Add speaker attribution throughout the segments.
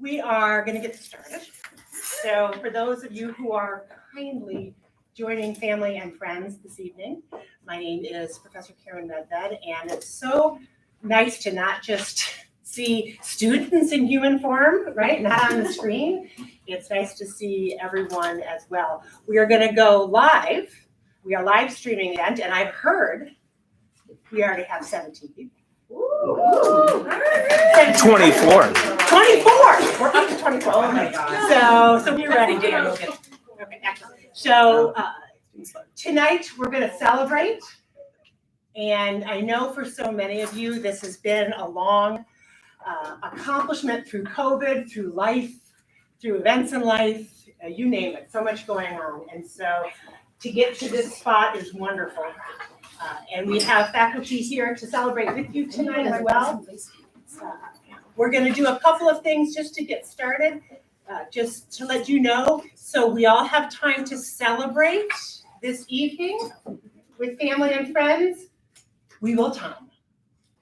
Speaker 1: We are going to get started. So for those of you who are kindly joining family and friends this evening, my name is Professor Karen Medved, and it's so nice to not just see students in human form, right? Not on the screen. It's nice to see everyone as well. We are going to go live. We are live streaming the event, and I've heard we already have 17 people. Ooh.
Speaker 2: 24.
Speaker 1: 24. We're up to 24. Oh my God. So we're ready. Okay, excellent. So tonight we're going to celebrate. And I know for so many of you, this has been a long accomplishment through COVID, through life, through events in life, you name it, so much going on. And so to get to this spot is wonderful. And we have faculty here to celebrate with you tonight as well. We're going to do a couple of things just to get started, just to let you know. So we all have time to celebrate this evening with family and friends. We will time,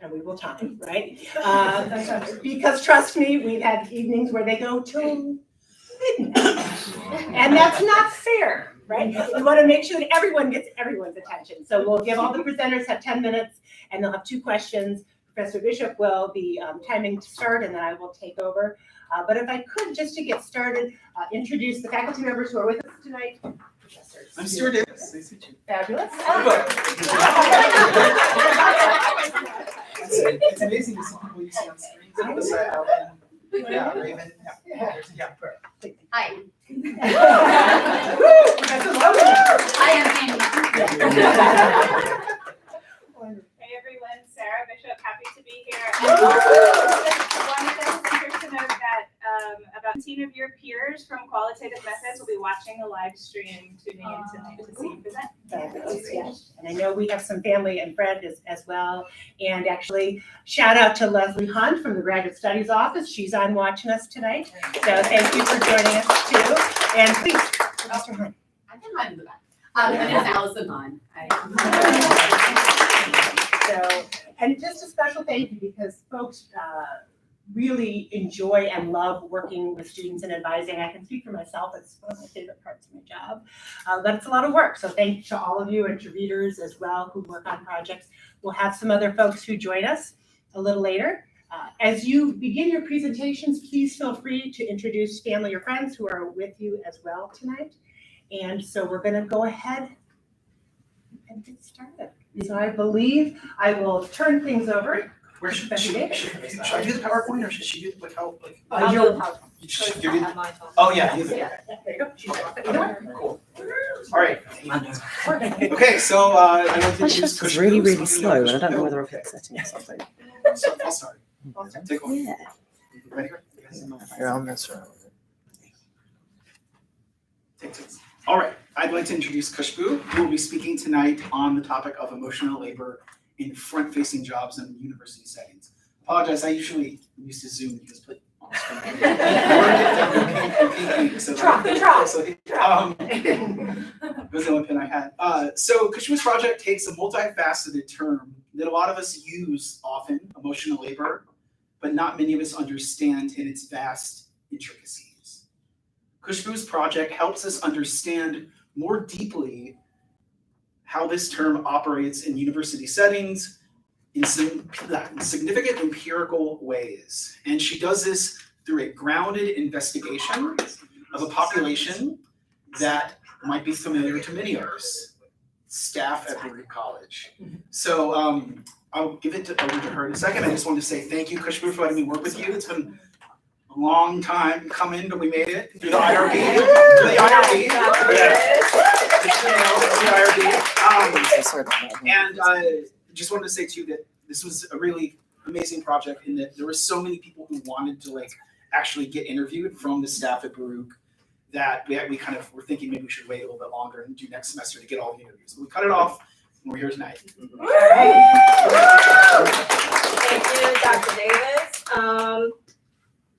Speaker 1: and we will time, right? Because trust me, we've had evenings where they go till midnight, and that's not fair. Right? We want to make sure that everyone gets everyone's attention. So we'll give all the presenters have 10 minutes and they'll have 2 questions. Professor Bishop will be timing to start and then I will take over. But if I could, just to get started, introduce the faculty members who are with us tonight. Professors.
Speaker 3: I'm Stuart Davis. Nice to meet you.
Speaker 1: Fabulous.
Speaker 3: It's amazing to see people you see on screens. Yeah, Raven. Yeah, perfect.
Speaker 4: Hi.
Speaker 1: I
Speaker 4: am Amy.
Speaker 5: Hey everyone, Sarah Bishop, happy to be here. And wanted the speakers to know that about 10 of your peers from Qualitative Methods will be watching the live stream, tuning in tonight to see you present.
Speaker 1: Fabulous, yes. And I know we have some family and friends as well. And actually, shout out to Leslie Hunt from the Graduate Studies Office. She's on watching us tonight. So thank you for joining us too. And please, Mr. Hunt.
Speaker 4: I can hide in the back. My name is Allison Hahn.
Speaker 1: So, and just a special thank you because folks really enjoy and love working with students and advising. I can speak for myself, it's one of my favorite parts of my job, but it's a lot of work. So thank you to all of you and to readers as well who work on projects. We'll have some other folks who join us a little later. As you begin your presentations, please feel free to introduce family or friends who are with you as well tonight. And so we're going to go ahead and get started. So I believe I will turn things over.
Speaker 3: Where should I do the PowerPoint or should she do the how? Like, oh yeah, you do.
Speaker 1: Yeah, there you go.
Speaker 3: Cool. All right. Okay, so I know
Speaker 2: My shift is really, really slow, and I don't know whether I've hit the settings or something.
Speaker 3: I'll start. Take one.
Speaker 2: Yeah.
Speaker 3: Ready?
Speaker 2: You're on this round.
Speaker 3: Take 2. All right. I'd like to introduce Khushbu, who will be speaking tonight on the topic of emotional labor in front-facing jobs in university settings. Apologize, I usually used to Zoom because put on the screen. It was the only pin I had. So Khushbu's project takes a multifaceted term that a lot of us use often, emotional labor, but not many of us understand in its vast intricacies. Khushbu's project helps us understand more deeply how this term operates in university settings in significant empirical ways. And she does this through a grounded investigation of a population that might be familiar to many of us, staff at Baruch College. So I'll give it over to her in a second. I just wanted to say thank you, Khushbu, for letting me work with you. It's been a long time coming, but we made it through the IRB. And I just wanted to say too that this was a really amazing project in that there were so many people who wanted to actually get interviewed from the staff at Baruch that we kind of were thinking maybe we should wait a little bit longer and do next semester to get all the interviews. So we cut it off and we're here tonight.
Speaker 6: Thank you, Dr. Davis.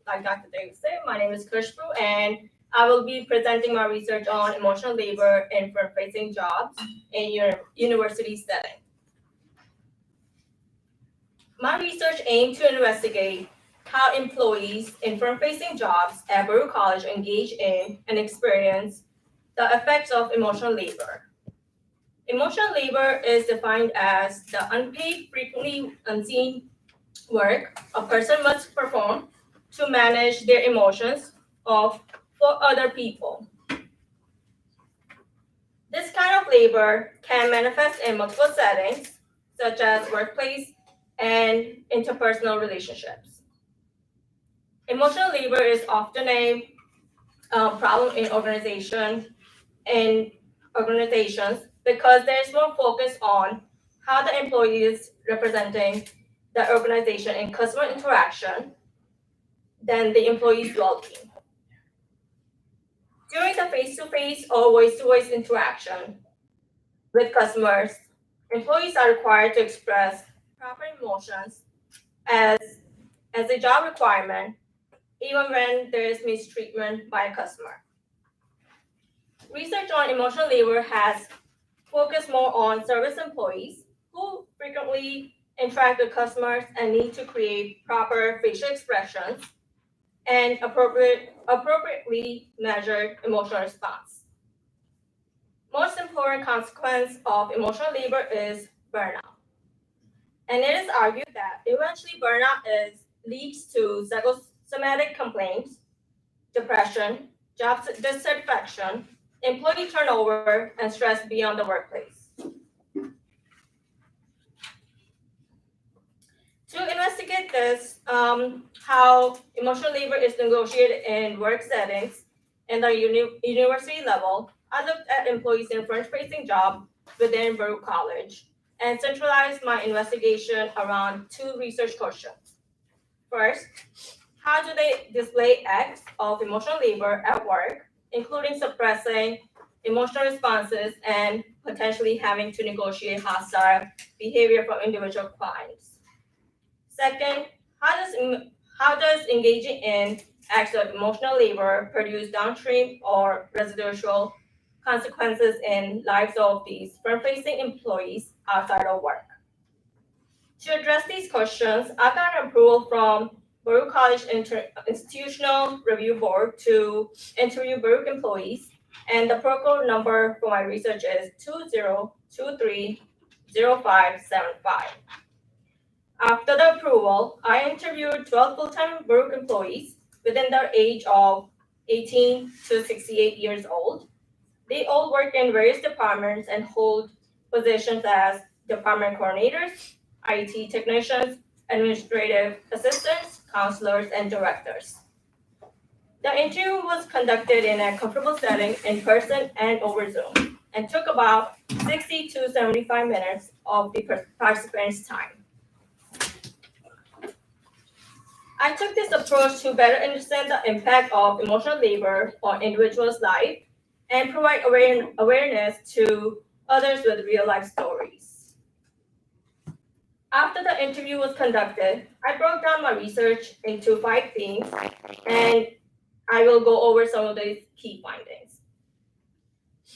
Speaker 6: Like Dr. Davis said, my name is Khushbu, and I will be presenting my research on emotional labor in front-facing jobs in university setting. My research aimed to investigate how employees in front-facing jobs at Baruch College engage in and experience the effects of emotional labor. Emotional labor is defined as the unpaid, frequently unseen work a person must perform to manage their emotions for other people. This kind of labor can manifest in multiple settings, such as workplace and interpersonal relationships. Emotional labor is often a problem in organizations because there's more focus on how the employee is representing the organization in customer interaction than the employee's well-being. During the face-to-face or voice-to-voice interaction with customers, employees are required to express proper emotions as a job requirement, even when there is mistreatment by a customer. Research on emotional labor has focused more on service employees who frequently interact with customers and need to create proper facial expressions and appropriately measured emotional response. Most important consequence of emotional labor is burnout. And it is argued that eventually burnout leads to psychosomatic complaints, depression, job dissatisfaction, employee turnover, and stress beyond the workplace. To investigate this, how emotional labor is negotiated in work settings and the university level, I looked at employees in front-facing jobs within Baruch College and centralized my investigation around two research questions. First, how do they display acts of emotional labor at work, including suppressing emotional responses and potentially having to negotiate hostile behavior from individual clients? Second, how does engaging in acts of emotional labor produce downstream or residual consequences in lives of these front-facing employees outside of work? To address these questions, I got approval from Baruch College Institutional Review Board to interview Baruch employees, and the protocol number for my research is 20230575. After the approval, I interviewed 12 full-time Baruch employees within the age of 18 to 68 years old. They all work in various departments and hold positions as department coordinators, IT technicians, administrative assistants, counselors, and directors. The interview was conducted in a comfortable setting in person and over Zoom and took about 60 to 75 minutes of the participants' time. I took this approach to better understand the impact of emotional labor on individuals' life and provide awareness to others with real-life stories. After the interview was conducted, I broke down my research into 5 themes, and I will go over some of these key findings.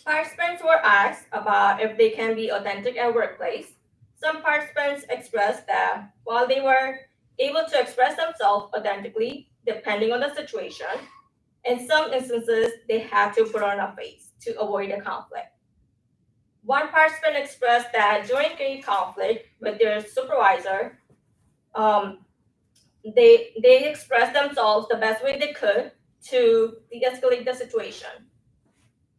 Speaker 6: Participants were asked about if they can be authentic at workplace. Some participants expressed that while they were able to express themselves authentically, depending on the situation, in some instances, they had to put on a face to avoid a conflict. One participant expressed that during a conflict with their supervisor, they expressed themselves the best way they could to de-escalate the situation.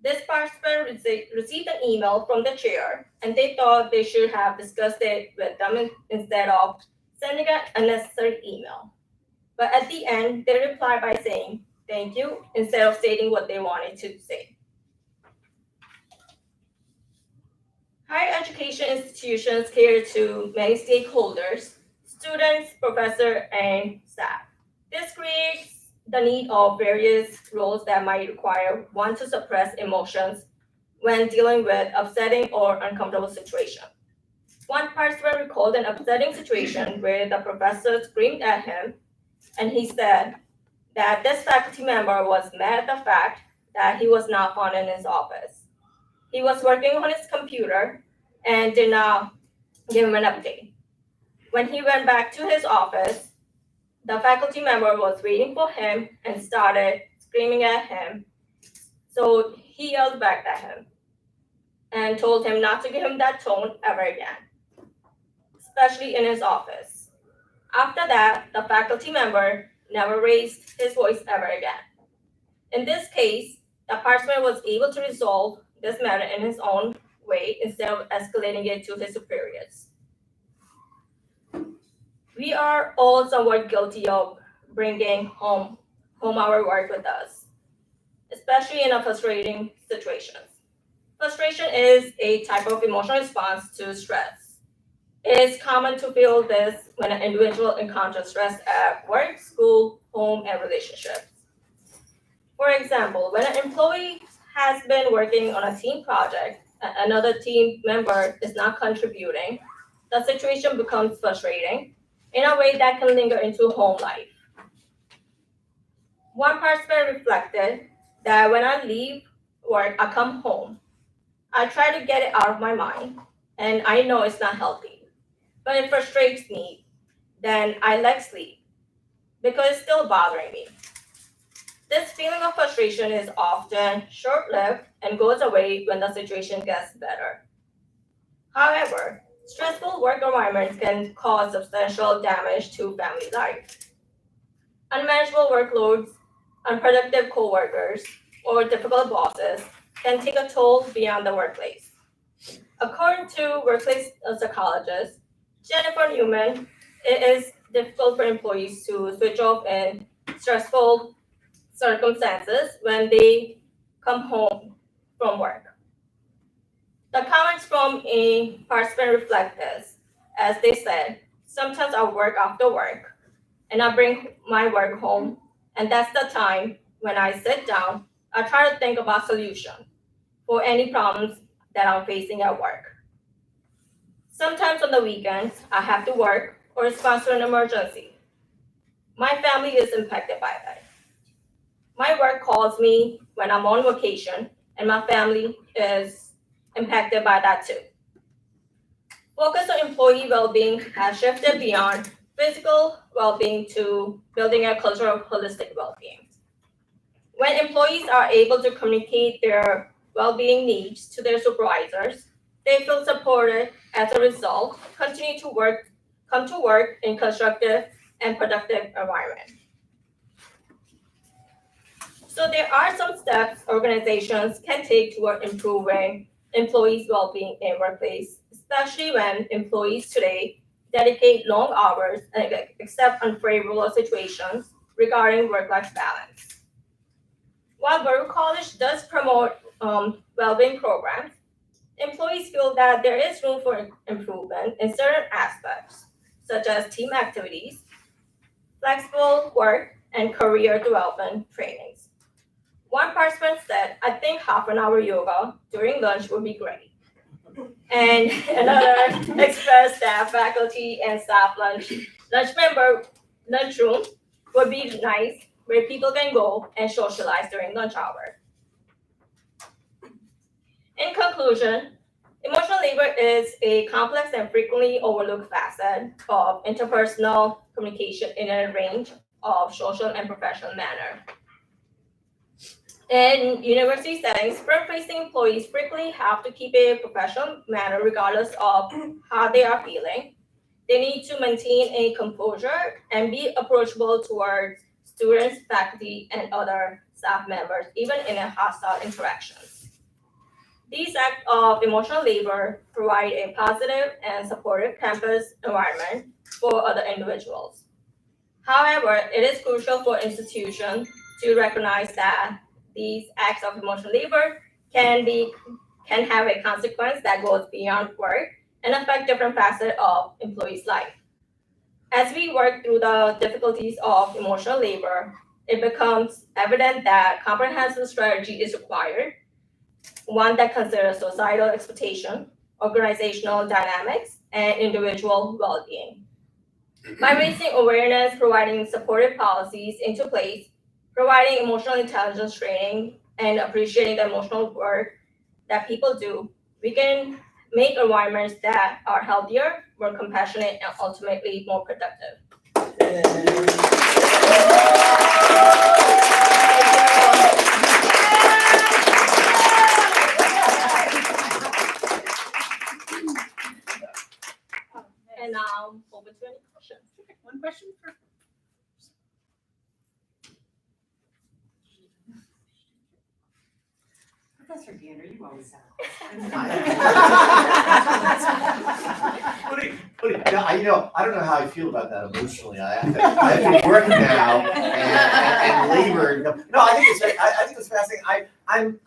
Speaker 6: This participant received an email from the chair, and they thought they should have discussed it with them instead of sending an unnecessary email. But at the end, they replied by saying thank you instead of stating what they wanted to say. Higher education institutions cater to many stakeholders: students, professors, and staff. This creates the need of various roles that might require one to suppress emotions when dealing with upsetting or uncomfortable situations. One participant recalled an upsetting situation where the professor screamed at him, and he said that this faculty member was mad at the fact that he was not found in his office. He was working on his computer and did not give him an update. When he went back to his office, the faculty member was waiting for him and started screaming at him. So he yelled back at him and told him not to give him that tone ever again, especially in his office. After that, the faculty member never raised his voice ever again. In this case, the participant was able to resolve this matter in his own way instead of escalating it to his superiors. We are all somewhat guilty of bringing home our work with us, especially in a frustrating situations. Frustration is a type of emotional response to stress. It is common to feel this when an individual encounters stress at work, school, home, and relationships. For example, when an employee has been working on a team project and another team member is not contributing, the situation becomes frustrating in a way that can linger into home life. One participant reflected that when I leave work, I come home. I try to get it out of my mind, and I know it's not healthy, but it frustrates me. Then I let sleep because it's still bothering me. This feeling of frustration is often short-lived and goes away when the situation gets better. However, stressful work environments can cause substantial damage to family life. Unmanageable workloads, unproductive coworkers, or difficult bosses can take a toll beyond the workplace. According to workplace psychologist Jennifer Newman, it is difficult for employees to switch off in stressful circumstances when they come home from work. The comments from a participant reflect this, as they said, sometimes I work after work and I bring my work home, and that's the time when I sit down, I try to think about solutions for any problems that I'm facing at work. Sometimes on the weekends, I have to work or respond to an emergency. My family is impacted by that. My work calls me when I'm on vacation, and my family is impacted by that too. Focus on employee well-being has shifted beyond physical well-being to building a culture of holistic well-being. When employees are able to communicate their well-being needs to their supervisors, they feel supported. As a result, come to work in constructive and productive environment. So there are some steps organizations can take toward improving employees' well-being in workplace, especially when employees today dedicate long hours and accept unfavorable situations regarding work-life balance. While Baruch College does promote well-being programs, employees feel that there is room for improvement in certain aspects, such as team activities, flexible work, and career development trainings. One participant said, I think half an hour yoga during lunch would be great. And another expressed that faculty and staff lunchroom would be nice where people can go and socialize during lunch hour. In conclusion, emotional labor is a complex and frequently overlooked facet of interpersonal communication in a range of social and professional manner. In university settings, front-facing employees frequently have to keep a professional manner regardless of how they are feeling. They need to maintain a composure and be approachable towards students, faculty, and other staff members, even in a hostile interactions. These acts of emotional labor provide a positive and supportive campus environment for other individuals. However, it is crucial for institutions to recognize that these acts of emotional labor can have a consequence that goes beyond work and affect different facets of employees' life. As we work through the difficulties of emotional labor, it becomes evident that comprehensive strategy is required, one that considers societal expectation, organizational dynamics, and individual well-being. By raising awareness, providing supportive policies into place, providing emotional intelligence training, and appreciating the emotional work that people do, we can make environments that are healthier, more compassionate, and ultimately more productive. And now over to any questions.
Speaker 1: One question for. Professor Gander, you always sound.
Speaker 7: I don't know how I feel about that emotionally. I have to work now and labor. No, I think it's fascinating. I'm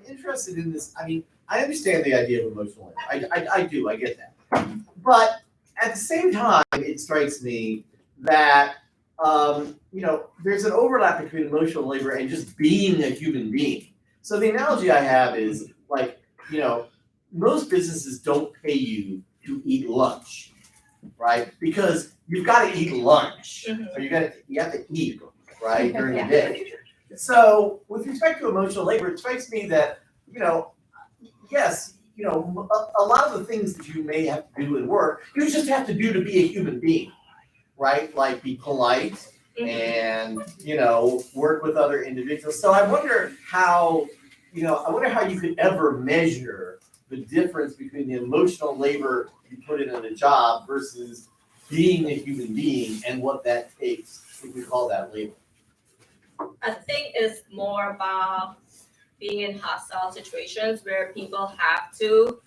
Speaker 7: interested in this. I mean, I understand the idea of emotional labor. I do. I get that. But at the same time, it strikes me that there's an overlap between emotional labor and just being a human being. So the analogy I have is like, most businesses don't pay you to eat lunch, right? Because you've got to eat lunch, or you have to eat, right, during the day. So with respect to emotional labor, it strikes me that, yes, a lot of the things that you may have to do at work, you just have to do to be a human being, right? Like be polite and, work with other individuals. So I wonder how you could ever measure the difference between the emotional labor you put in a job versus being a human being and what that takes, if we call that labor.
Speaker 6: I think it's more about being in hostile situations where people have to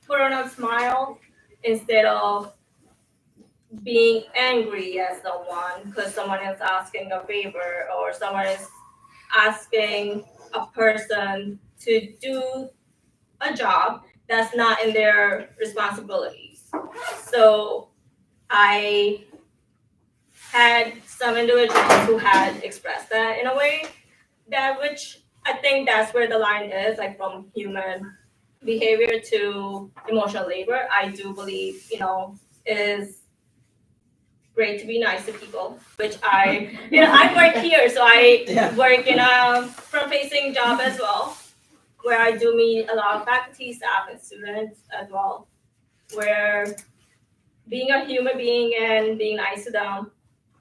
Speaker 6: put on a smile instead of being angry at someone because someone is asking a favor or someone is asking a person to do a job that's not in their responsibilities. So I had some individuals who had expressed that in a way that which I think that's where the line is, like from human behavior to emotional labor. I do believe, it is great to be nice to people, which I work here, so I work in a front-facing job as well, where I do meet a lot of faculty, staff, and students as well, where being a human being and being nice to them,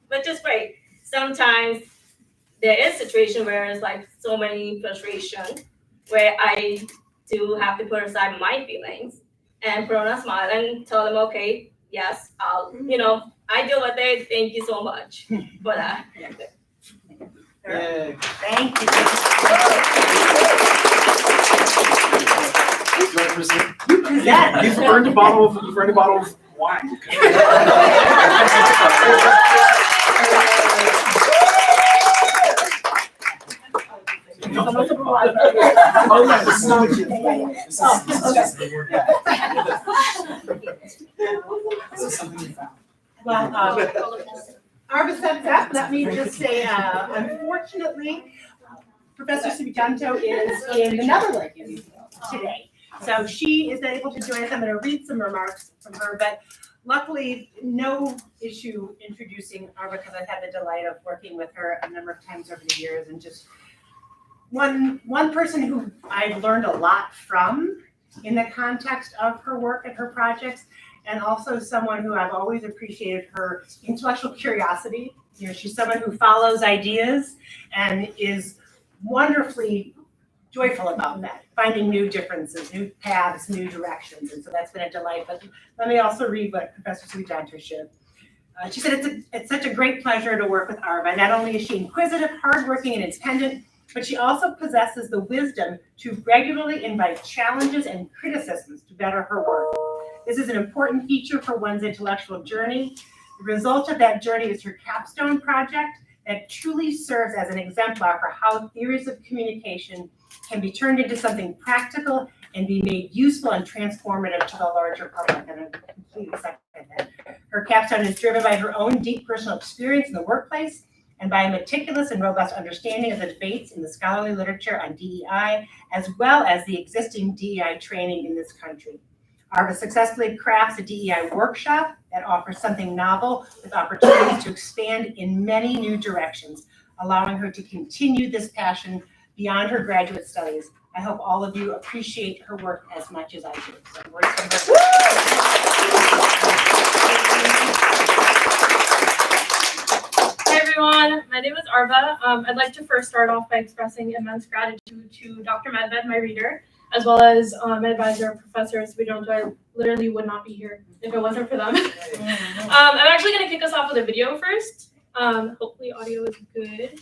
Speaker 6: which is great. Sometimes there is a situation where it's like so many frustration, where I do have to put aside my feelings and put on a smile and tell them, okay, yes, I'll, I deal with it. Thank you so much for that.
Speaker 1: Thank you.
Speaker 3: Do I present?
Speaker 1: You present.
Speaker 3: You've earned a bottle of wine. Oh yeah, this is not a kid. This is something we found.
Speaker 1: Well, Arva steps up. Let me just say, unfortunately, Professor Subijanto is in the Netherlands today. So she is not able to join us. I'm going to read some remarks from her, but luckily, no issue introducing Arva because I've had the delight of working with her a number of times over the years, and just one person who I've learned a lot from in the context of her work and her projects, and also someone who I've always appreciated her intellectual curiosity. She's someone who follows ideas and is wonderfully joyful about that, finding new differences, new paths, new directions. And so that's been a delight. But let me also read what Professor Subijanto shared. She said, it's such a great pleasure to work with Arva. Not only is she inquisitive, hardworking, and independent, but she also possesses the wisdom to regularly invite challenges and criticisms to better her work. This is an important feature for one's intellectual journey. The result of that journey is her Capstone project that truly serves as an exemplar for how theories of communication can be turned into something practical and be made useful and transformative to the larger public. And I completely second that. Her Capstone is driven by her own deep personal experience in the workplace and by a meticulous and robust understanding of the debates in the scholarly literature on DEI, as well as the existing DEI training in this country. Arva successfully crafts a DEI workshop that offers something novel with opportunities to expand in many new directions, allowing her to continue this passion beyond her graduate studies. I hope all of you appreciate her work as much as I do. So words from her.
Speaker 6: everyone. My name is Arva. I'd like to first start off by expressing immense gratitude to Dr. Medved, my reader, as well as my advisor, Professor Svidron, who I literally would not be here if it wasn't for them. I'm actually going to kick us off with a video first. Hopefully audio is good.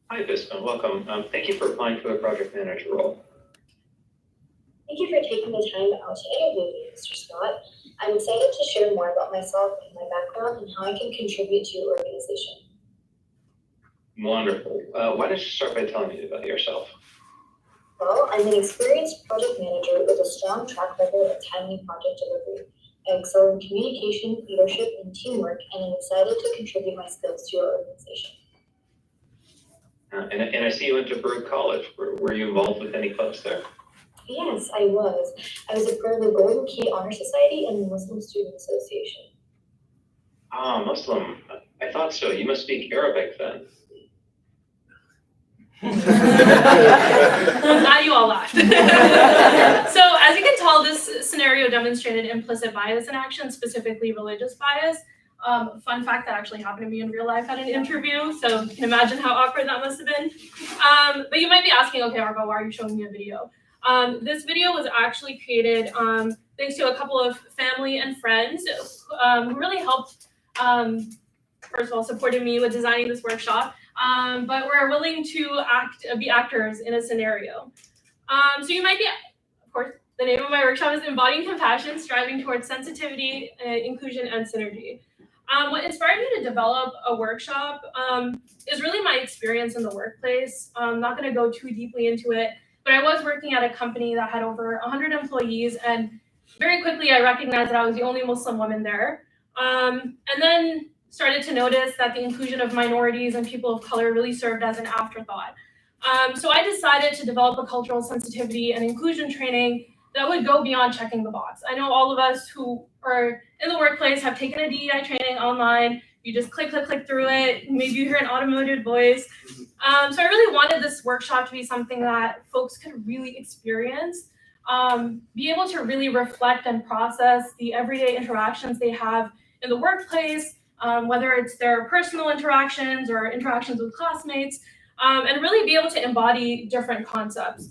Speaker 8: Hi, Visma. Welcome. Thank you for applying for the project manager role.
Speaker 9: Thank you for taking the time out to interview me, Mr. Scott. I'm excited to share more about myself and my background and how I can contribute to your organization.
Speaker 8: Wonderful. Why don't you start by telling me about yourself?
Speaker 9: Well, I'm an experienced project manager with a strong track record of timely project delivery. I excel in communication, leadership, and teamwork, and I'm excited to contribute my skills to your organization.
Speaker 8: And I see you went to Berg College. Were you involved with any clubs there?
Speaker 9: Yes, I was. I was a part of the Golden Key Honor Society and the Muslim Student Association.
Speaker 8: Ah, Muslim. I thought so. You must speak Arabic then.
Speaker 6: I'm glad you all laughed. So as you can tell, this scenario demonstrated implicit bias in action, specifically religious bias. Fun fact that actually happened to me in real life at an interview, so you can imagine how awkward that must have been. But you might be asking, okay, Arva, why are you showing me a video? This video was actually created thanks to a couple of family and friends who really helped, first of all, supported me with designing this workshop, but were willing to be actors in a scenario. So you might be, of course, the name of my workshop is Embodying Compassion, Striving Towards Sensitivity, Inclusion, and Synergy. What inspired me to develop a workshop is really my experience in the workplace. I'm not going to go too deeply into it, but I was working at a company that had over 100 employees, and very quickly I recognized that I was the only Muslim woman there. And then started to notice that the inclusion of minorities and people of color really served as an afterthought. So I decided to develop a cultural sensitivity and inclusion training that would go beyond checking the box. I know all of us who are in the workplace have taken a DEI training online. You just click through it. Maybe you hear an automated voice. So I really wanted this workshop to be something that folks could really experience, be able to really reflect and process the everyday interactions they have in the workplace, whether it's their personal interactions or interactions with classmates, and really be able to embody different concepts.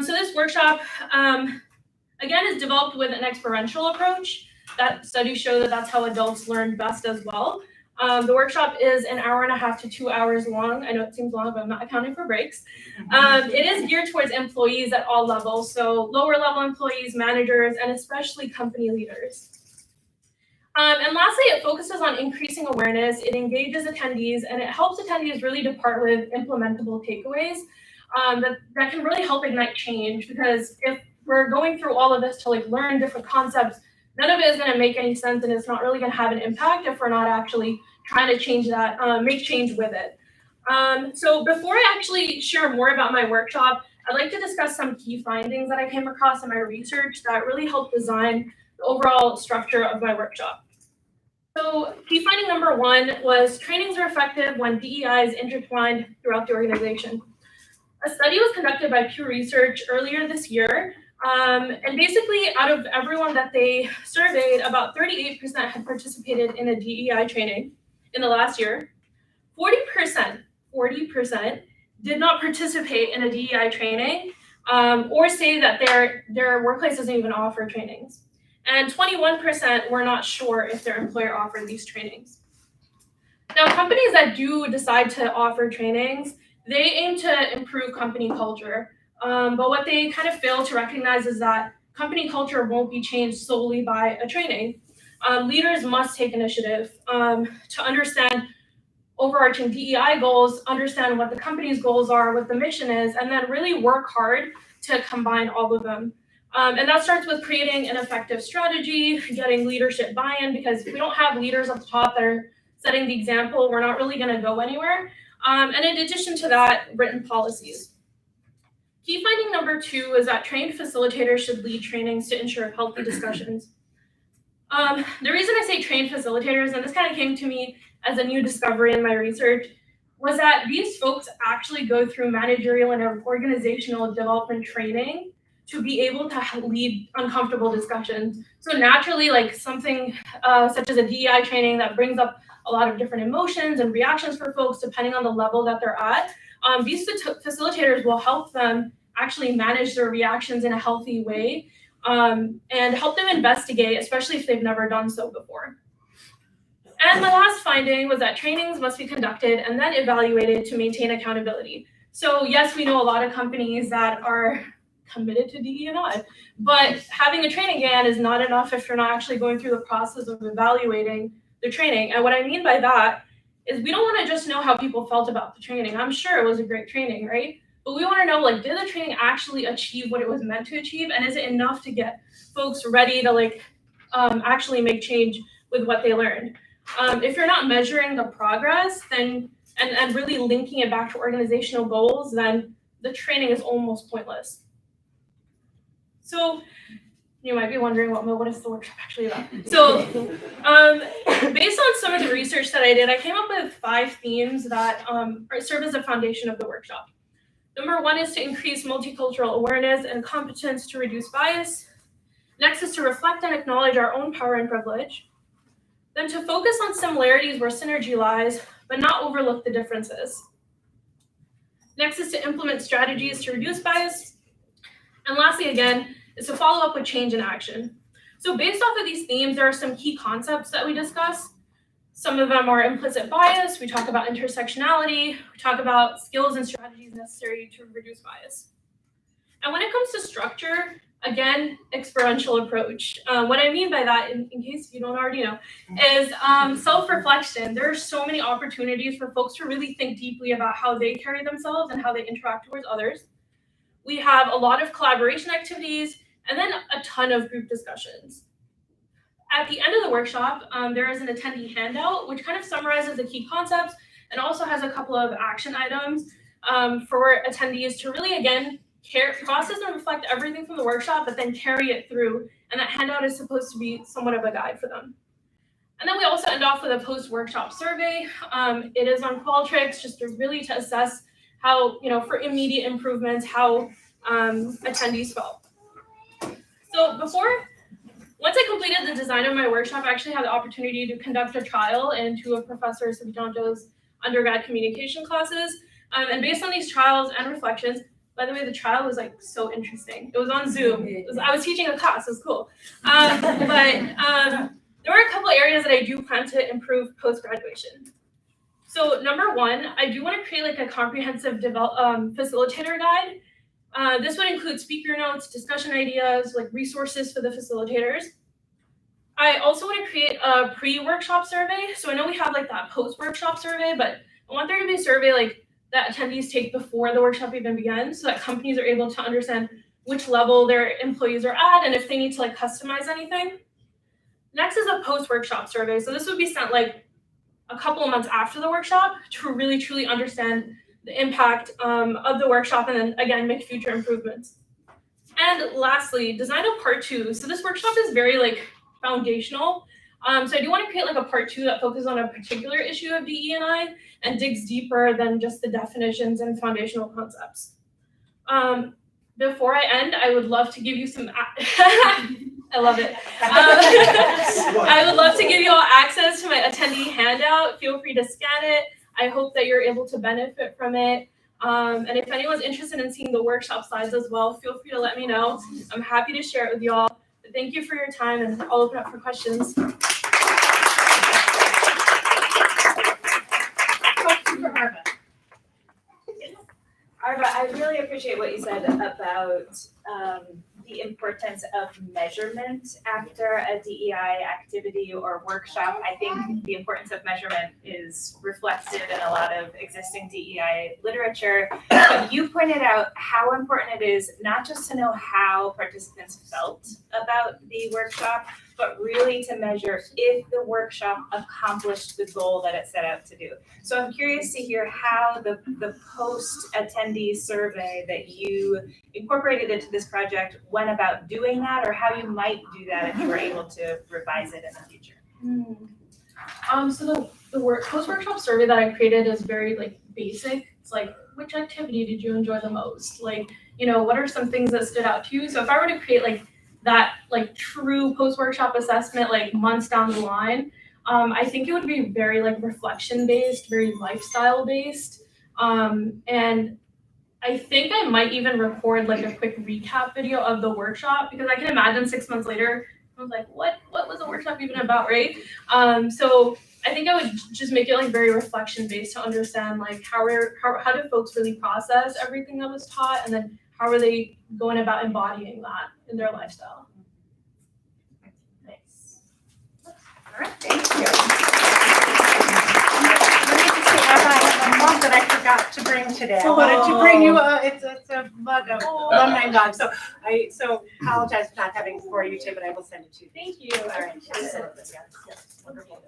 Speaker 6: So this workshop, again, is developed with an experiential approach. That studies show that that's how adults learn best as well. The workshop is an hour and a half to 2 hours long. I know it seems long, but I'm not accounting for breaks. It is geared towards employees at all levels, so lower level employees, managers, and especially company leaders. And lastly, it focuses on increasing awareness, it engages attendees, and it helps attendees really depart with implementable takeaways that can really help ignite change, because if we're going through all of this to learn different concepts, none of it is going to make any sense, and it's not really going to have an impact if we're not actually trying to change that, make change with it. So before I actually share more about my workshop, I'd like to discuss some key findings that I came across in my research that really helped design the overall structure of my workshop. So key finding number one was trainings are effective when DEI is intertwined throughout the organization. A study was conducted by Pew Research earlier this year, and basically out of everyone that they surveyed, about 38% had participated in a DEI training in the last year. 40% did not participate in a DEI training or say that their workplace doesn't even offer trainings. And 21% were not sure if their employer offered these trainings. Now, companies that do decide to offer trainings, they aim to improve company culture. But what they kind of fail to recognize is that company culture won't be changed solely by a training. Leaders must take initiative to understand overarching DEI goals, understand what the company's goals are, what the mission is, and then really work hard to combine all of them. And that starts with creating an effective strategy, getting leadership buy-in, because if we don't have leaders at the top that are setting the example, we're not really going to go anywhere. And in addition to that, written policies. Key finding number two is that trained facilitators should lead trainings to ensure healthy discussions. The reason I say trained facilitators, and this kind of came to me as a new discovery in my research, was that these folks actually go through managerial and organizational development training
Speaker 10: to be able to lead uncomfortable discussions. So naturally, like something such as a DEI training that brings up a lot of different emotions and reactions for folks depending on the level that they're at, these facilitators will help them actually manage their reactions in a healthy way, and help them investigate, especially if they've never done so before. And my last finding was that trainings must be conducted and then evaluated to maintain accountability. So yes, we know a lot of companies that are committed to DE&I, but having a training again is not enough if you're not actually going through the process of evaluating the training. And what I mean by that is we don't want to just know how people felt about the training. I'm sure it was a great training, right? But we want to know, like, did the training actually achieve what it was meant to achieve? And is it enough to get folks ready to actually make change with what they learned? If you're not measuring the progress, then and really linking it back to organizational goals, then the training is almost pointless. So you might be wondering, what is the workshop actually about? So based on some of the research that I did, I came up with 5 themes that serve as a foundation of the workshop. Number 1 is to increase multicultural awareness and competence to reduce bias. Next is to reflect and acknowledge our own power and privilege. Then to focus on similarities where synergy lies, but not overlook the differences. Next is to implement strategies to reduce bias. And lastly, again, is to follow up with change and action. So based off of these themes, there are some key concepts that we discuss. Some of them are implicit bias. We talk about intersectionality. We talk about skills and strategies necessary to reduce bias. And when it comes to structure, again, experiential approach. What I mean by that, in case you don't already know, is self-reflection. There are so many opportunities for folks to really think deeply about how they carry themselves and how they interact towards others. We have a lot of collaboration activities and then a ton of group discussions. At the end of the workshop, there is an attendee handout, which kind of summarizes the key concepts and also has a couple of action items for attendees to really, again, process and reflect everything from the workshop, but then carry it through. And that handout is supposed to be somewhat of a guide for them. And then we also end off with a post-workshop survey. It is on Qualtrics, just to assess how, for immediate improvements, how attendees felt. So once I completed the design of my workshop, I actually had the opportunity to conduct a trial in 2 of Professor Subijanto's undergrad communication classes. And based on these trials and reflections, by the way, the trial was so interesting. It was on Zoom. I was teaching a class. It was cool. But there were a couple areas that I do plan to improve post-graduation. So number 1, I do want to create a comprehensive facilitator guide. This would include speaker notes, discussion ideas, resources for the facilitators. I also want to create a pre-workshop survey. So I know we have that post-workshop survey, but I want there to be a survey that attendees take before the workshop even begins, so that companies are able to understand which level their employees are at and if they need to customize anything. Next is a post-workshop survey. So this would be sent a couple of months after the workshop to really truly understand the impact of the workshop and then again make future improvements. And lastly, design a part 2. So this workshop is very foundational. So I do want to create a part 2 that focuses on a particular issue of DE&I and digs deeper than just the definitions and foundational concepts. Before I end, I would love to give you some, I love it. I would love to give you all access to my attendee handout. Feel free to scan it. I hope that you're able to benefit from it. And if anyone's interested in seeing the workshop slides as well, feel free to let me know. I'm happy to share it with you all. But thank you for your time, and I'll open up for questions.
Speaker 5: For Arva, I really appreciate what you said about the importance of measurement after a DEI activity or workshop. I think the importance of measurement is reflected in a lot of existing DEI literature. But you pointed out how important it is not just to know how participants felt about the workshop, but really to measure if the workshop accomplished the goal that it set out to do. So I'm curious to hear how the post-attendee survey that you incorporated into this project went about doing that, or how you might do that if you were able to revise it in the future.
Speaker 10: So the post-workshop survey that I created is very basic. It's which activity did you enjoy the most? Like, you know, what are some things that stood out to you? So if I were to create like that, like true post-workshop assessment, like months down the line, I think it would be very like reflection-based, very lifestyle-based. And I think I might even record like a quick recap video of the workshop, because I can imagine 6 months later, I was like, what was the workshop even about, right? So I think I would just make it like very reflection based to understand like how do folks really process everything that was taught, and then how are they going about embodying that in their lifestyle.
Speaker 1: Nice. All right, thank you. Let me just say, I have a mug that I forgot to bring today. I wanted to bring you it's a mug of alumni mug. So I apologize for not having it for you today, but I will send it to you.
Speaker 10: Thank you.
Speaker 1: All right. Absolutely. Yes. Wonderful.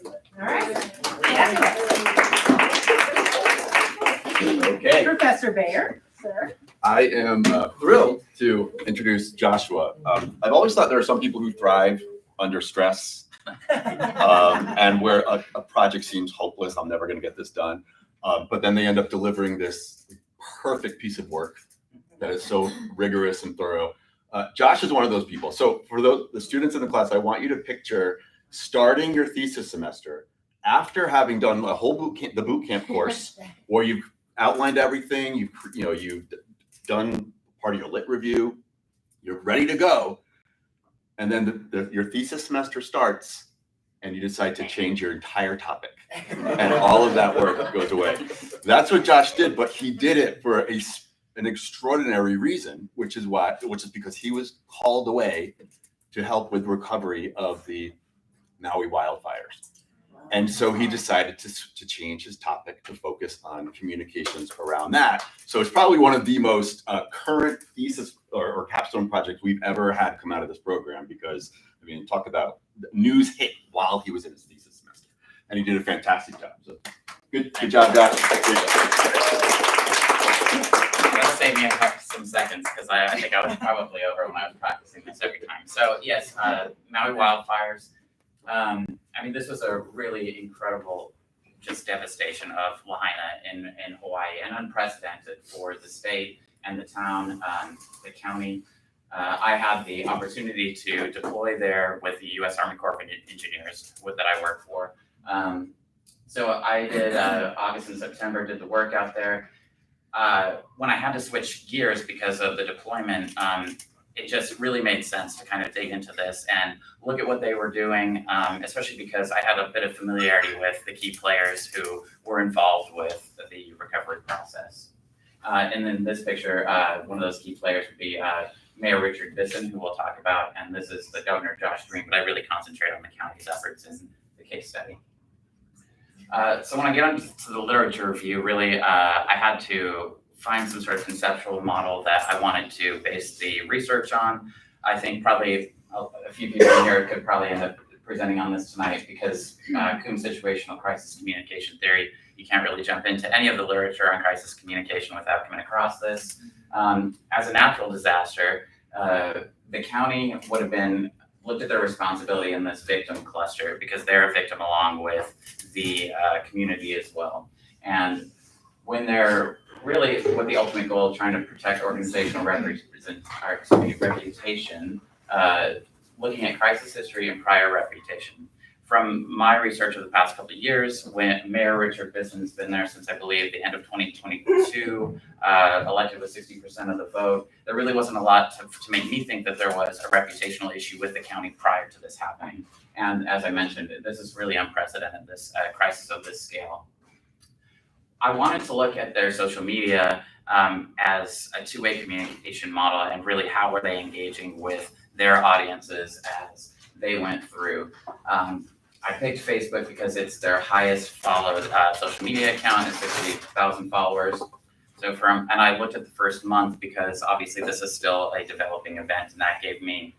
Speaker 1: All right.
Speaker 11: Okay,
Speaker 1: Professor Bayer, sir.
Speaker 11: I am thrilled to introduce Joshua. I've always thought there are some people who thrive under stress, and where a project seems hopeless, I'm never going to get this done, but then they end up delivering this perfect piece of work that is so rigorous and thorough. Josh is one of those people. So for the students in the class, I want you to picture starting your thesis semester after having done a whole the boot camp course, where you've outlined everything, you've done part of your lit review, you're ready to go, and then your thesis semester starts, and you decide to change your entire topic, and all of that work goes away. That's what Josh did, but he did it for an extraordinary reason, which is because he was called away to help with recovery of the Maui wildfires. And so he decided to change his topic to focus on communications around that. So it's probably one of the most current thesis or capstone projects we've ever had come out of this program, because, I mean, talk about news hit while he was in his thesis semester. And he did a fantastic job. So good job, Josh.
Speaker 12: That'll save me some seconds, because I think I was probably over when I was practicing this every time. So yes, Maui wildfires. I mean, this was a really incredible just devastation of Lahaina in Hawaii, and unprecedented for the state and the town, the county. I had the opportunity to deploy there with the U.S. Army Corps of Engineers that I work for. So I did August and September, did the work out there. When I had to switch gears because of the deployment, it just really made sense to kind of dig into this and look at what they were doing, especially because I had a bit of familiarity with the key players who were involved with the recovery process. And then this picture, one of those key players would be Mayor Richard Bisson, who we'll talk about, and this is the Governor Josh Green, but I really concentrate on the county's efforts in the case study. So when I get into the literature review, really, I had to find some sort of conceptual model that I wanted to base the research on. I think probably a few people in here could probably end up presenting on this tonight, because Coombs situational crisis communication theory, you can't really jump into any of the literature on crisis communication without coming across this. As a natural disaster, the county would have looked at their responsibility in this victim cluster, because they're a victim along with the community as well. And when they're really with the ultimate goal of trying to protect organizational reputation, looking at crisis history and prior reputation. From my research of the past couple of years, when Mayor Richard Bisson's been there since, I believe, the end of 2022, elected with 60% of the vote, there really wasn't a lot to make me think that there was a reputational issue with the county prior to this happening. And as I mentioned, this is really unprecedented, this crisis of this scale. I wanted to look at their social media as a two-way communication model, and really how were they engaging with their audiences as they went through. I picked Facebook because it's their highest followed social media account, it's 60,000 followers. So and I looked at the first month, because obviously this is still a developing event, and that gave me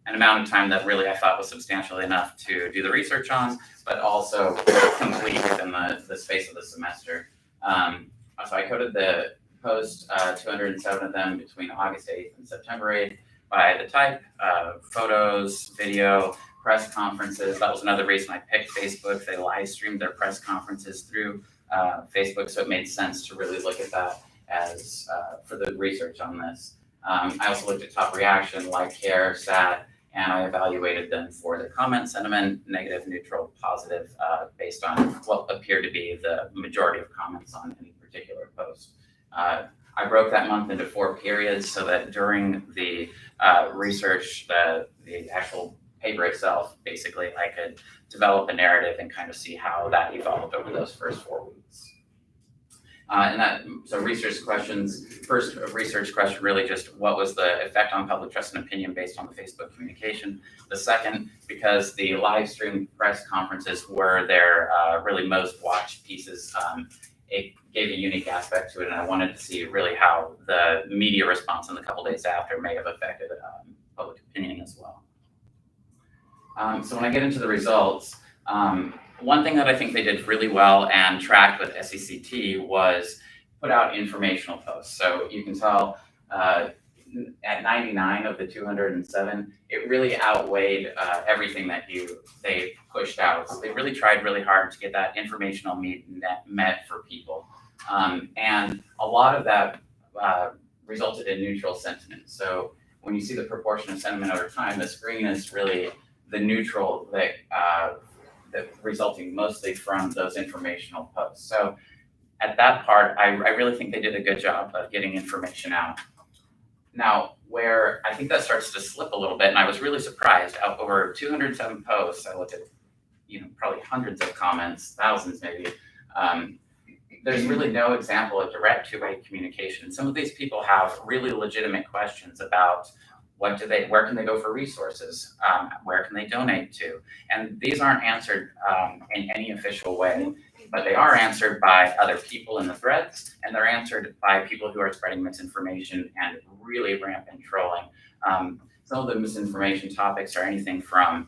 Speaker 12: an amount of time that really I thought was substantial enough to do the research on, but also complete within the space of the semester. So I coded the post, 207 of them between August 8th and September 8th by the type, photos, video, press conferences. That was another reason I picked Facebook. They live streamed their press conferences through Facebook, so it made sense to really look at that as for the research on this. I also looked at top reaction, like, care, sad, and I evaluated them for the comment sentiment, negative, neutral, positive, based on what appeared to be the majority of comments on any particular post. I broke that month into 4 periods so that during the research, the actual paper itself, basically, I could develop a narrative and kind of see how that evolved over those first 4 weeks. So research questions, first research question, really just what was the effect on public trust and opinion based on the Facebook communication? The second, because the live stream press conferences were their really most watched pieces, it gave a unique aspect to it, and I wanted to see really how the media response in the couple days after may have affected public opinion as well. So when I get into the results, one thing that I think they did really well and tracked with SECT was put out informational posts. So you can tell at 99 of the 207, it really outweighed everything that they pushed out. So they really tried really hard to get that informational need met for people. And a lot of that resulted in neutral sentiment. So when you see the proportion of sentiment over time, the screen is really the neutral that resulting mostly from those informational posts. So at that part, I really think they did a good job of getting information out. Now, where I think that starts to slip a little bit, and I was really surprised, out over 207 posts, I looked at, probably hundreds of comments, thousands maybe, there's really no example of direct two-way communication. Some of these people have really legitimate questions about where can they go for resources? Where can they donate to? And these aren't answered in any official way, but they are answered by other people in the threads, and they're answered by people who are spreading misinformation and really rampant trolling. Some of the misinformation topics are anything from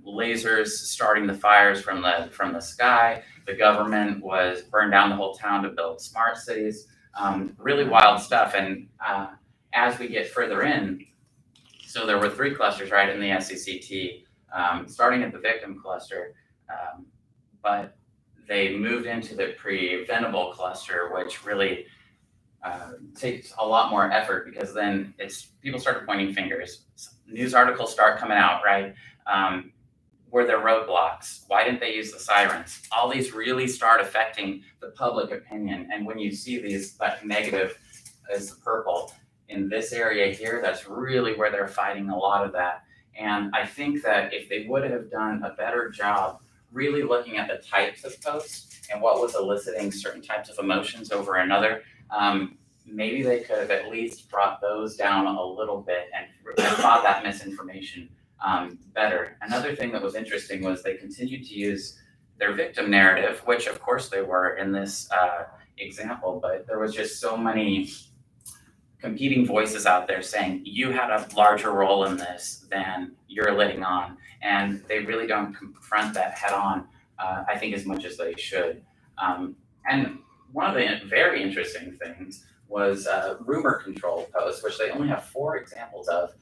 Speaker 12: lasers starting the fires from the sky. The government was burned down the whole town to build smart cities. Really wild stuff. And as we get further in, so there were 3 clusters, right, in the SECT, starting at the victim cluster, but they moved into the preventable cluster, which really takes a lot more effort, because then people started pointing fingers. News articles start coming out, right? Were there roadblocks? Why didn't they use the sirens? All these really start affecting the public opinion. And when you see these, that negative is the purple, in this area here, that's really where they're fighting a lot of that. And I think that if they would have done a better job really looking at the types of posts and what was eliciting certain types of emotions over another, maybe they could have at least brought those down a little bit and fought that misinformation better. Another thing that was interesting was they continued to use their victim narrative, which of course they were in this example, but there was just so many competing voices out there saying you had a larger role in this than you're letting on, and they really don't confront that head on, I think, as much as they should. And one of the very interesting things was rumor control posts, which they only have 4 examples of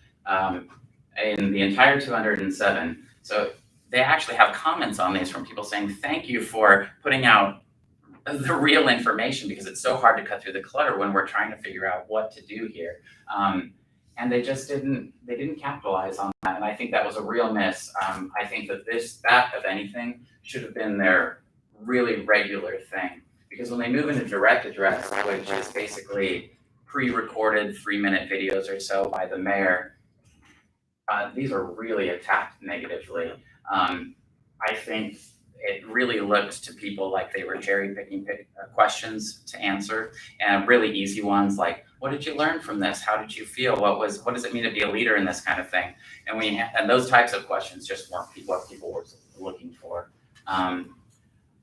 Speaker 12: in the entire 207. So they actually have comments on these from people saying, thank you for putting out the real information, because it's so hard to cut through the clutter when we're trying to figure out what to do here. And they just didn't capitalize on that. And I think that was a real miss. I think that that, if anything, should have been their really regular thing. Because when they move into direct address, which is basically pre-recorded 3-minute videos or so by the mayor, these are really attacked negatively. I think it really looked to people like they were cherry picking questions to answer, and really easy ones like, what did you learn from this? How did you feel? What does it mean to be a leader in this kind of thing? And those types of questions just weren't what people were looking for.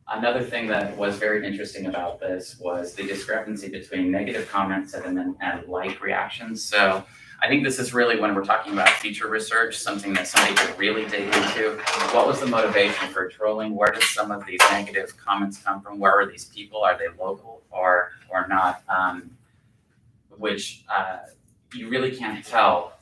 Speaker 12: Another thing that was very interesting about this was the discrepancy between negative comment sentiment and like reactions. So I think this is really, when we're talking about future research, something that somebody could really dig into. What was the motivation for trolling? Where did some of these negative comments come from? Where are these people? Are they local or not? Which you really can't tell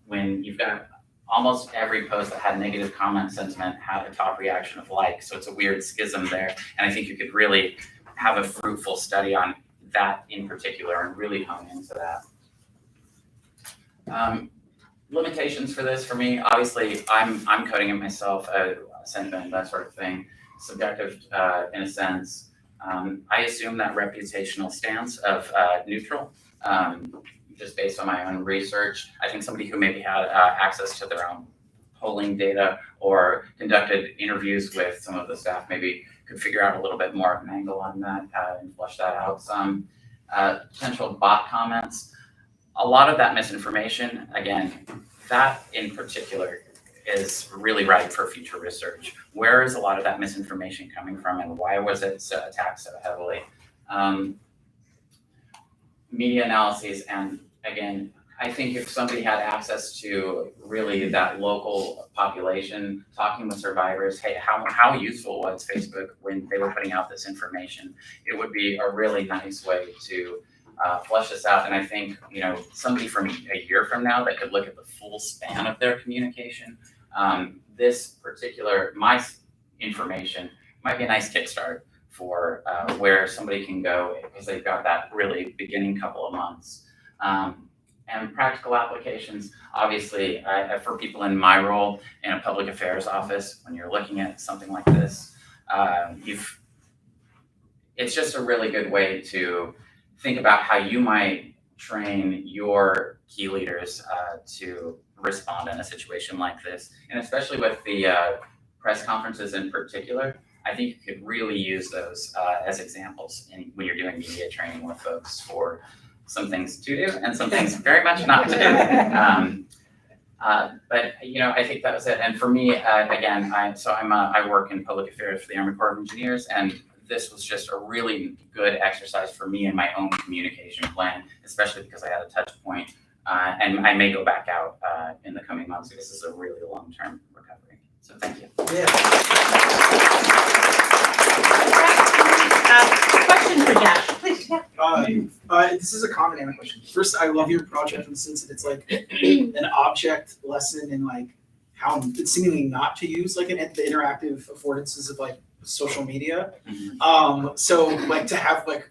Speaker 12: when you've got almost every post that had negative comment sentiment had a top reaction of like. So it's a weird schism there. And I think you could really have a fruitful study on that in particular and really hone into that. Limitations for this for me, obviously, I'm coding it myself, sentiment, that sort of thing, subjective in a sense. I assume that reputational stance of neutral, just based on my own research. I think somebody who maybe had access to their own polling data or conducted interviews with some of the staff maybe could figure out a little bit more of an angle on that and flush that out some. Potential bot comments. A lot of that misinformation, again, that in particular is really ripe for future research. Where is a lot of that misinformation coming from and why was it attacked so heavily? Media analyses, and again, I think if somebody had access to really that local population, talking with survivors, hey, how useful was Facebook when they were putting out this information? It would be a really nice way to flesh this out. And I think, you know, somebody from a year from now that could look at the full span of their communication, this particular, my information might be a nice kickstart for where somebody can go because they've got that really beginning couple of months. And practical applications, obviously, for people in my role in a public affairs office, when you're looking at something like this, it's just a really good way to think about how you might train your key leaders to respond in a situation like this. And especially with the press conferences in particular, I think you could really use those as examples when you're doing media training with folks for some things to do and some things very much not to do. But you know, I think that was it. And for me, again, I work in public affairs for the Army Corps of Engineers, and this was just a really good exercise for me in my own communication plan, especially because I had a touch point, and I may go back out in the coming months because this is a really long-term recovery. So thank you.
Speaker 1: Question for Josh, please.
Speaker 3: This is a common Anna question. First, I love your project in the sense that it's like an object lesson in like how it's seemingly not to use like the interactive affordances of like social media. So like to have like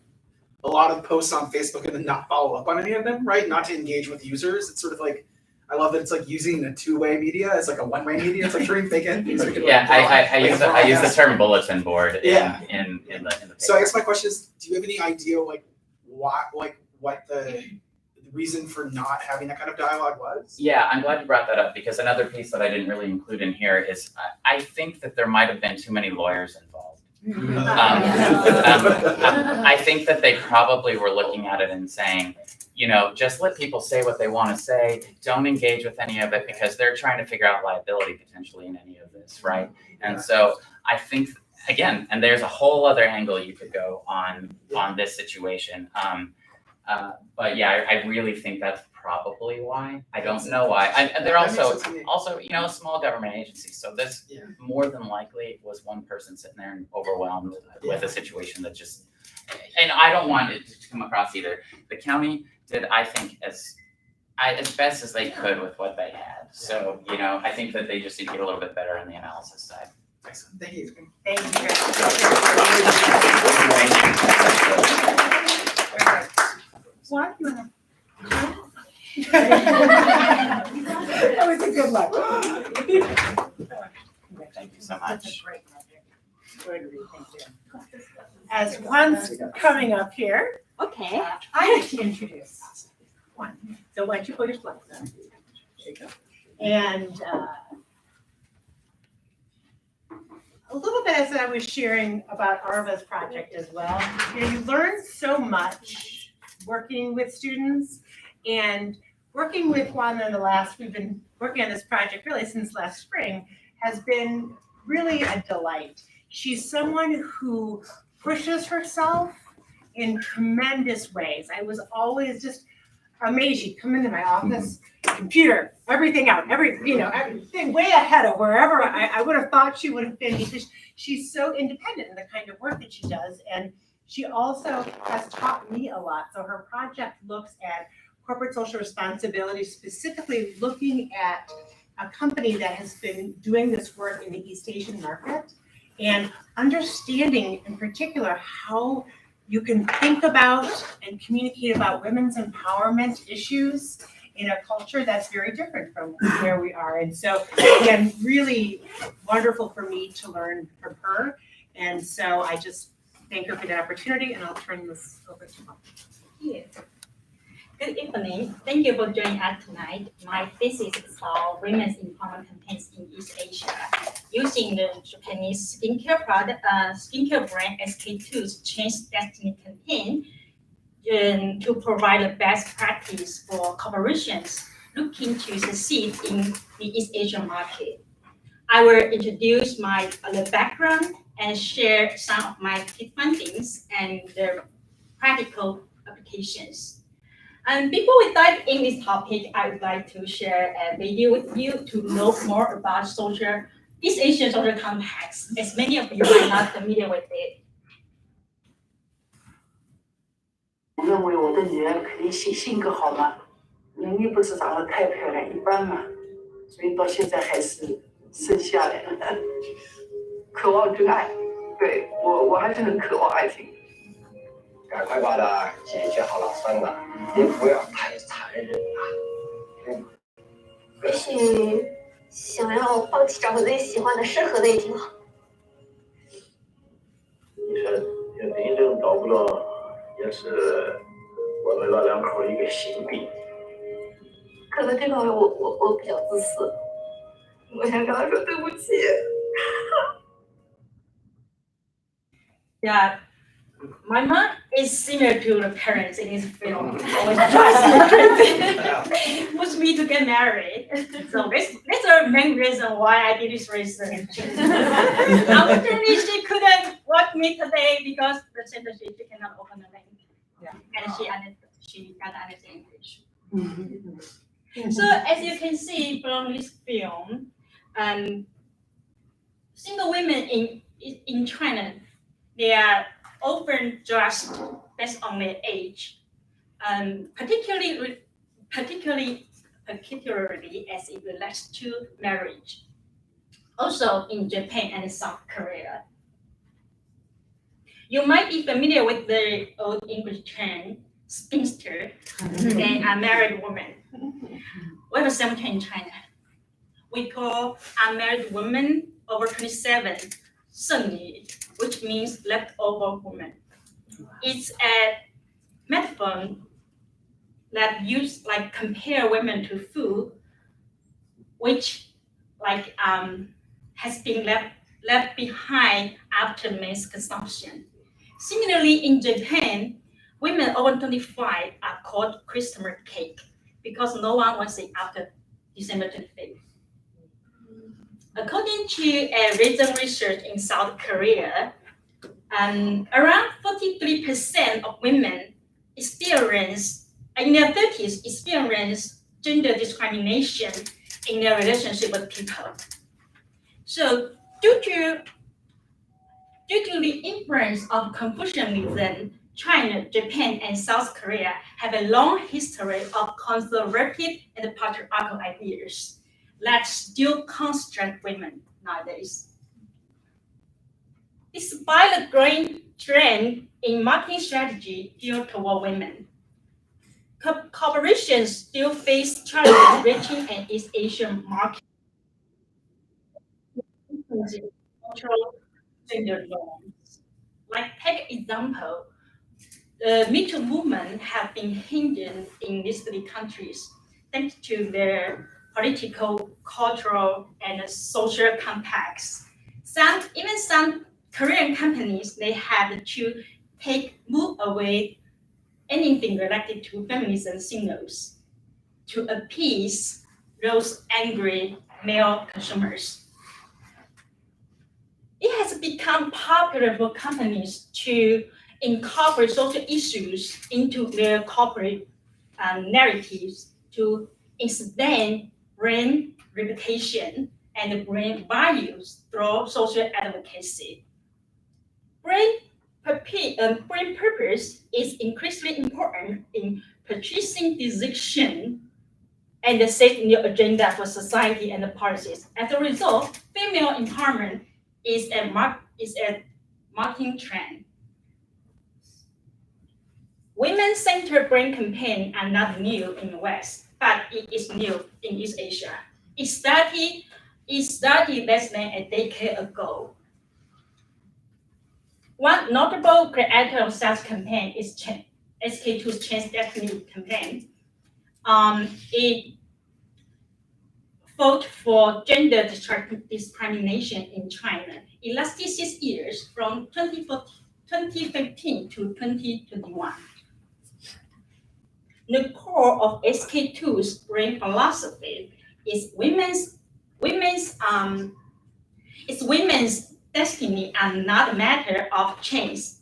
Speaker 3: a lot of posts on Facebook and then not follow up on any of them, right? Not to engage with users. It's sort of like, I love that it's like using a two-way media as like a one-way media. It's like turning fake in. So
Speaker 12: I use the term bulletin board in the
Speaker 3: So I guess my question is, do you have any idea like what the reason for not having that kind of dialogue was?
Speaker 12: Yeah, I'm glad you brought that up because another piece that I didn't really include in here is I think that there might have been too many lawyers involved. I think that they probably were looking at it and saying, you know, just let people say what they want to say. Don't engage with any of it because they're trying to figure out liability potentially in any of this, right? And so I think, again, and there's a whole other angle you could go on this situation. But yeah, I really think that's probably why. I don't know why. They're also, you know, a small government agency. So this more than likely was one person sitting there and overwhelmed with a situation that just, and I don't want it to come across either. The county did, I think, as best as they could with what they had. So, you know, I think that they just need to get a little bit better on the analysis side.
Speaker 3: Excellent. Thank you.
Speaker 1: Thank you. What? You wanna? That was a good one.
Speaker 12: Thank you so much.
Speaker 1: As one's coming up here,
Speaker 4: Okay.
Speaker 1: I get to introduce one. So why don't you pull your slides up? There you go. And a little bit as I was sharing about Arva's project as well, you know, you learn so much working with students and working with Juan we've been working on this project really since last spring, has been really a delight. She's someone who pushes herself in tremendous ways. I was always just amazed. She'd come into my office, computer, everything out, everything way ahead of wherever I would have thought she would have been, because she's so independent in the kind of work that she does. And she also has taught me a lot. So her project looks at corporate social responsibility, specifically looking at a company that has been doing this work in the East Asian market and understanding in particular how you can think about and communicate about women's empowerment issues in a culture that's very different from where we are. And so, again, really wonderful for me to learn from her. And so I just thank her for the opportunity, and I'll turn this over to her.
Speaker 13: Yeah. Good evening. Thank you for joining us tonight. My thesis is on women's empowerment campaigns in East Asia, using the Japanese skincare brand SK2's Change Destiny campaign to provide the best practice for corporations looking to succeed in the East Asian market. I will introduce the background and share some of my key findings and the practical applications. And before we dive in this topic, I would like to share a video with you to know more about East Asian social compacts, as many of you are not familiar with it.
Speaker 14: 我认为我的女儿肯定性格好嘛，能力不是长得太漂亮，一般嘛，所以到现在还是生下来了，渴望真爱。对我还是很渴望爱情。
Speaker 15: 赶快把它解决好了算了，也不要太残忍了。
Speaker 9: 也许想要放弃找个自己喜欢的、适合的也挺好。
Speaker 15: 医生，这病症找不到，也是我们老两口一个心病。
Speaker 9: 可能这方面我比较自私，我想跟他说对不起。
Speaker 13: Yeah, my mom is similar to the parents in this film. Always tries to push me to get married. So that's the main reason why I did this research. Unfortunately, she couldn't work me today because the censorship, she cannot open the link. Yeah. And she got understand English. So as you can see from this film, single women in China, they are often judged based on their age, particularly as it relates to marriage. Also in Japan and South Korea. You might be familiar with the old English term, spinster, and unmarried woman. We have a same term in China. We call unmarried woman over 27, 剩女, which means leftover woman. It's a metaphor that compare women to food, which has been left behind after men's consumption. Similarly, in Japan, women over 25 are called Christmas cake because no one wants it after December 25th. According to a recent research in South Korea, around 43% of women in their 30s experience gender discrimination in their relationship with people. So due to the influence of Confucianism, China, Japan, and South Korea have a long history of conservative and patriarchal ideas that still constrain women nowadays. Despite the growing trend in marketing strategy geared toward women, corporations still face challenges reaching an East Asian market. Cultural gender norms. Take example, the Me Too movement have been hindered in these three countries thanks to their political, cultural, and social compacts. Some Korean companies, they had to move away anything related to feminism signals to appease those angry male consumers. It has become popular for companies to incorporate social issues into their corporate narratives to extend brand reputation and brand values through social advocacy. Brand purpose is increasingly important in purchasing decision and setting the agenda for society and the policies. As a result, female empowerment is a marketing trend. Women-centered brain campaigns are not new in the West, but it is new in East Asia. It started less than a decade ago. One notable creator of such campaign is SK2's Change Destiny campaign. It fought for gender discrimination in China. It lasted 6 years, from 2015 to 2021. The core of SK2's brain philosophy is women's destiny are not a matter of chance,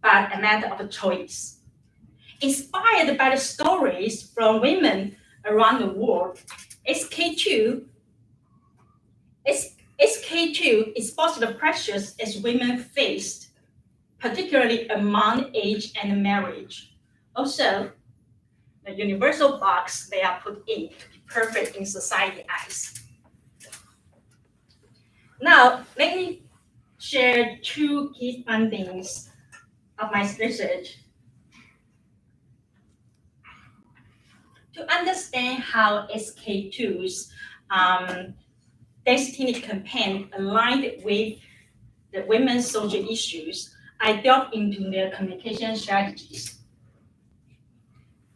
Speaker 13: but a matter of choice. Inspired by the stories from women around the world, SK2 exposed the pressures as women faced, particularly among age and marriage. Also, the universal box they are put in to be perfect in society eyes. Now, let me share 2 key findings of my research. To understand how SK2's Destiny campaign aligned with the women's social issues, I delved into their communication strategies.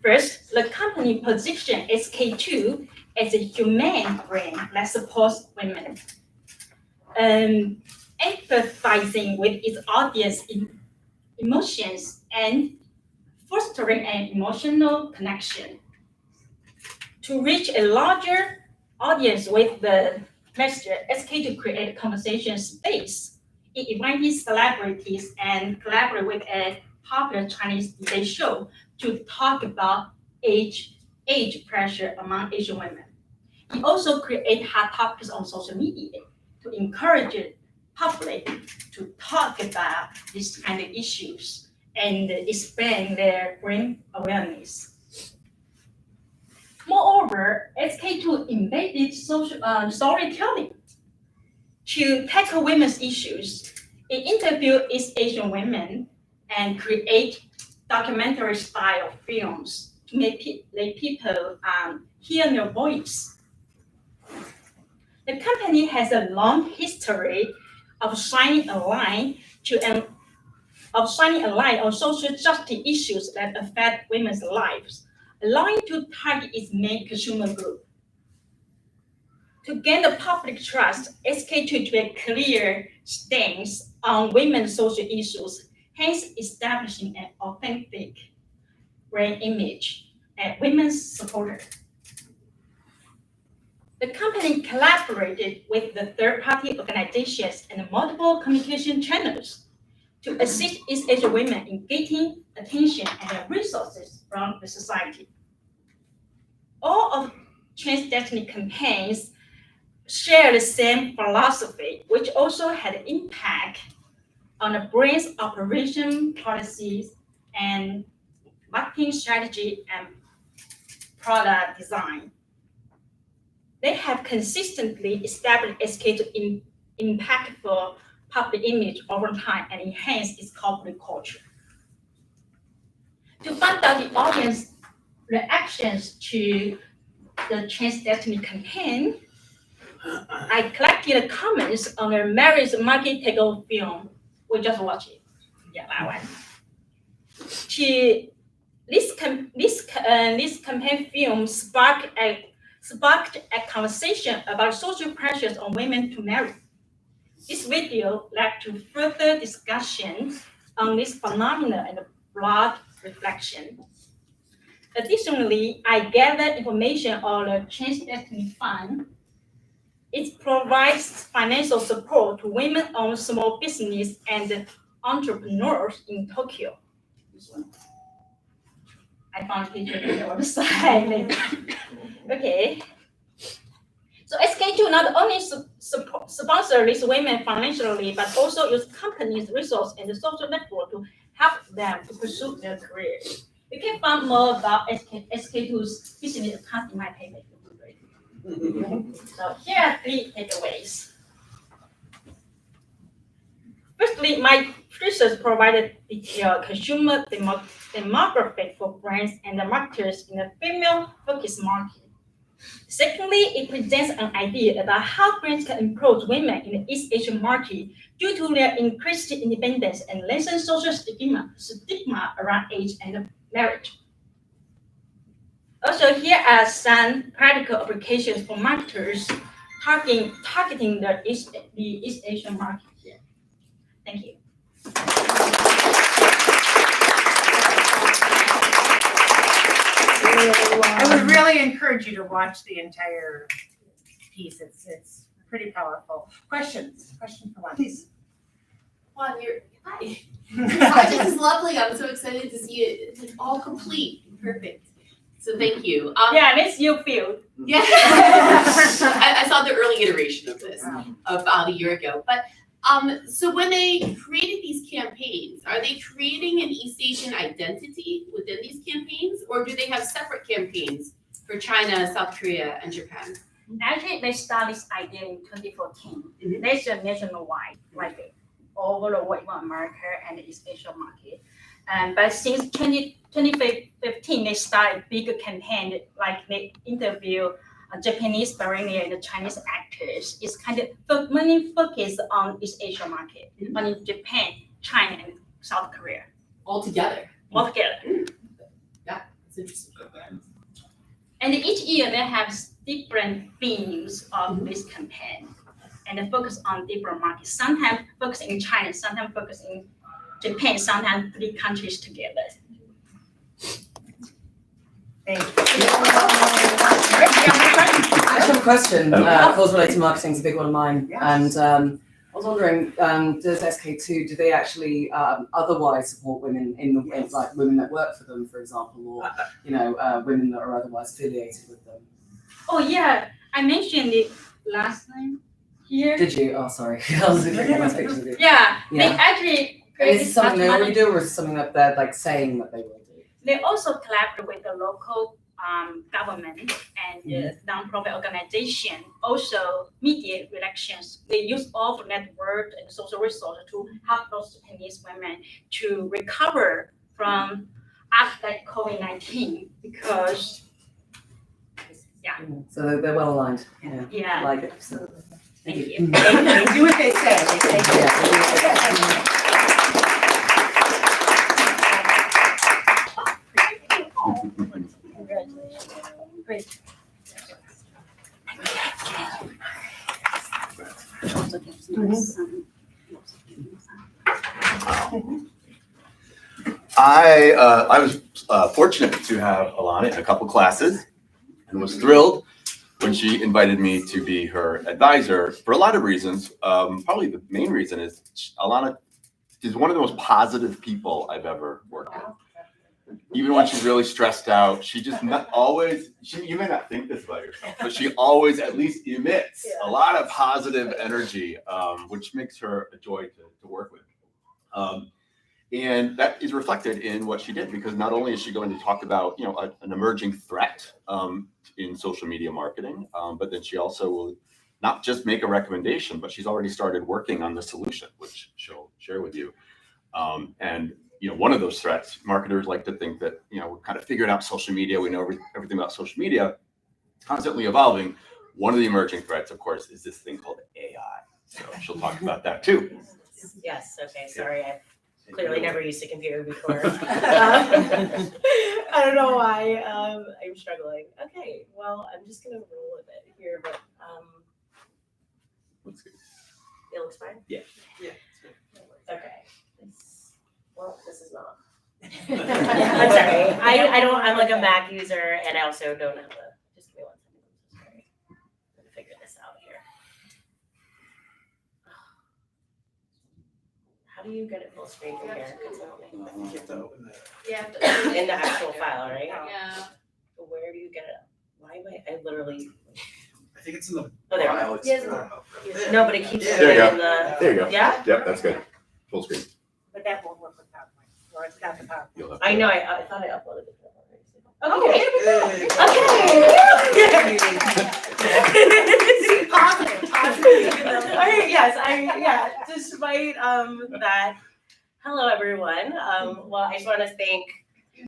Speaker 13: First, the company positioned SK2 as a humane brand that supports women, empathizing with its audience emotions and fostering an emotional connection. To reach a larger audience with the message, SK2 created conversation space. It invited celebrities and collaborated with a popular Chinese debate show to talk about age pressure among Asian women. It also created hot topics on social media to encourage the public to talk about these kind of issues and expand their brain awareness. Moreover, SK2 embedded social storytelling to tackle women's issues. It interviewed East Asian women and create documentary-style films to let people hear their voice. The company has a long history of shining a light on social justice issues that affect women's lives, allowing to target its main consumer group. To gain the public trust, SK2 took a clear stance on women's social issues, hence establishing an authentic brand image and women's supporter. The company collaborated with the third-party organizations and multiple communication channels to assist East Asian women in getting attention and resources from the society. All of Change Destiny campaigns share the same philosophy, which also had an impact on the brand's operation policies and marketing strategy and product design. They have consistently established SK2 impactful public image over time and enhanced its corporate culture. To find out the audience reactions to the Change Destiny campaign, I collected comments on the Mary's Market Takeover film. We just watched it. Yeah, that one. This campaign film sparked a conversation about social pressures on women to marry. This video led to further discussion on this phenomenon and broad reflection. Additionally, I gathered information on the Change Destiny Fund. It provides financial support to women-owned small business and entrepreneurs in Tokyo. This one. I found a picture on the website. Okay. So SK2 not only sponsor these women financially, but also use companies' resources and the social network to help them to pursue their careers. You can find more about SK2's business account in my paper. So here are 3 takeaways. Firstly, my Thesis provided detailed consumer demographic for brands and the marketers in the female-focused market. Secondly, it presents an idea about how brands can approach women in the East Asian market due to their increased independence and lessened social stigma around age and marriage. Also, here are some practical applications for marketers targeting the East Asian market here. Thank you.
Speaker 1: I would really encourage you to watch the entire piece. It's pretty powerful. Questions for Juan, please.
Speaker 4: Juan, hi. Your project is lovely. I'm so excited to see it. It's all complete. Perfect. So thank you.
Speaker 13: Yeah, this you feel.
Speaker 4: Yeah. I saw the early iteration of this about a year ago. But so when they created these campaigns, are they creating an East Asian identity within these campaigns, or do they have separate campaigns for China, South Korea, and Japan?
Speaker 13: Actually, they started this idea in 2014. There's a nationwide, like all over the world, America and the East Asia market. But since 2015, they started bigger campaign, like they interview Japanese, Bahraini, and Chinese actors. It's kind of mainly focused on East Asia market, but in Japan, China, and South Korea.
Speaker 4: All together.
Speaker 13: Yeah,
Speaker 4: it's interesting.
Speaker 13: And each year they have different themes of this campaign, and they focus on different markets. Sometimes focus in China, sometimes focus in Japan, sometimes 3 countries together.
Speaker 1: Thank you.
Speaker 2: I have a question. Cause-related marketing is a big one of mine, and I was wondering, does SK2 do they actually otherwise support women in like women that work for them, for example, or women that are otherwise affiliated with them?
Speaker 13: Oh yeah, I mentioned it last time here.
Speaker 2: Did you? Oh, sorry. I was looking at those pictures of you.
Speaker 13: Yeah, they actually.
Speaker 2: Is this something they already do, or is it something that they're like saying that they will do?
Speaker 13: They also collaborate with the local government and the non-profit organization, also media relations. They use all the network and social resources to help those Japanese women to recover from after COVID-19 because,
Speaker 2: So they're well aligned.
Speaker 13: Yeah.
Speaker 2: I like it. So,
Speaker 13: thank you.
Speaker 1: They do what they say. They say
Speaker 13: Great.
Speaker 11: I was fortunate to have Alana in a couple classes and was thrilled when she invited me to be her advisor for a lot of reasons. Probably the main reason is Alana is one of the most positive people I've ever worked with. Even when she's really stressed out, she just not always, you may not think this about yourself, but she always at least emits a lot of positive energy, which makes her a joy to work with. And that is reflected in what she did, because not only is she going to talk about, an emerging threat in social media marketing, but then she also will not just make a recommendation, but she's already started working on the solution, which she'll share with you. And one of those threats, marketers like to think that, we've kind of figured out social media. We know everything about social media. It's constantly evolving. One of the emerging threats, of course, is this thing called AI. So she'll talk about that too.
Speaker 16: Yes, okay, sorry, I've clearly never used a computer before. I don't know why I'm struggling. Okay, well, I'm just gonna roll with it here, but
Speaker 11: Looks good.
Speaker 16: it looks fine?
Speaker 11: Yeah.
Speaker 16: Okay. Well, this is not. I'm sorry. I'm like a Mac user, and I also don't have just give me 1 second. I'm so sorry. I'm gonna figure this out here. How do you get it full screen from here?
Speaker 4: Yeah.
Speaker 16: In the actual file, right?
Speaker 4: Yeah.
Speaker 16: Where do you get it? Why am I literally?
Speaker 3: I think it's in the
Speaker 16: Oh, there.
Speaker 3: file.
Speaker 16: Yes. No, but it keeps
Speaker 11: There you
Speaker 16: going
Speaker 11: go.
Speaker 16: in the.
Speaker 11: There you go.
Speaker 16: Yeah?
Speaker 11: Yep, that's good. Full screen.
Speaker 1: But that won't work with PowerPoint, or it's got the PowerPoint.
Speaker 11: You'll have
Speaker 16: I know, I thought I uploaded it.
Speaker 1: See, positive.
Speaker 16: Yes, despite that, Hello, everyone. Well, I just want to thank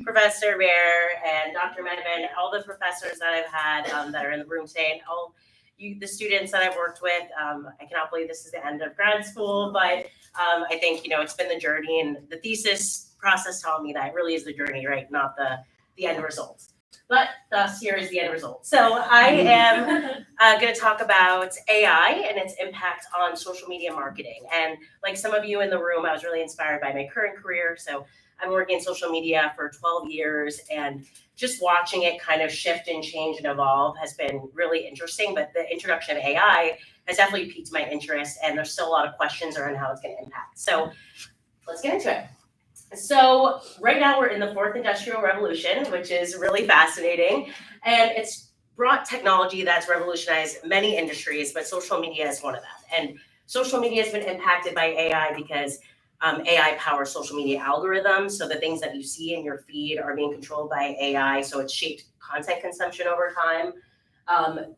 Speaker 16: Professor Bear and Dr. Medvin, all the professors that I've had that are in the room today, and all you, the students that I've worked with. I cannot believe this is the end of grad school, but I think, it's been the journey, and the thesis process taught me that it really is the journey, right? Not the end result. But thus, here is the end result. So I am going to talk about AI and its impact on social media marketing. And like some of you in the room, I was really inspired by my current career. So I'm working in social media for 12 years, and just watching it kind of shift and change and evolve has been really interesting. But the introduction of AI has definitely piqued my interest, and there's still a lot of questions around how it's going to impact. So let's get into it. So right now we're in the fourth industrial revolution, which is really fascinating, and it's brought technology that's revolutionized many industries, but social media is one of them. And social media has been impacted by AI because AI powers social media algorithms. So the things that you see in your feed are being controlled by AI. So it's shaped content consumption over time.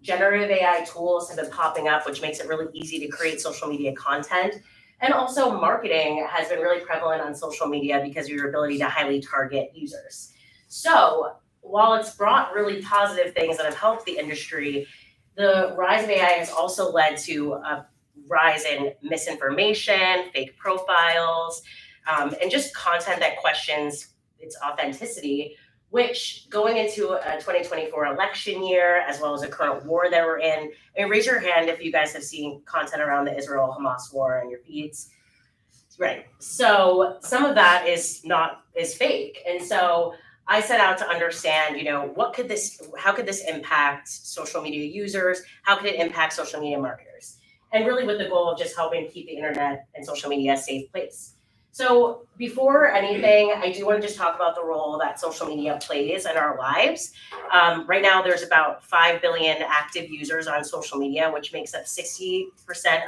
Speaker 16: Generative AI tools have been popping up, which makes it really easy to create social media content. And also marketing has been really prevalent on social media because of your ability to highly target users. So while it's brought really positive things that have helped the industry, the rise of AI has also led to a rise in misinformation, fake profiles, and just content that questions its authenticity, which going into a 2024 election year, as well as a current war that we're in, and raise your hand if you guys have seen content around the Israel-Hamas war on your feeds. Right. So some of that is fake. And so I set out to understand, how could this impact social media users? How could it impact social media marketers? And really with the goal of just helping keep the internet and social media a safe place. So before anything, I do want to just talk about the role that social media plays in our lives. Right now, there's about 5 billion active users on social media, which makes up 60%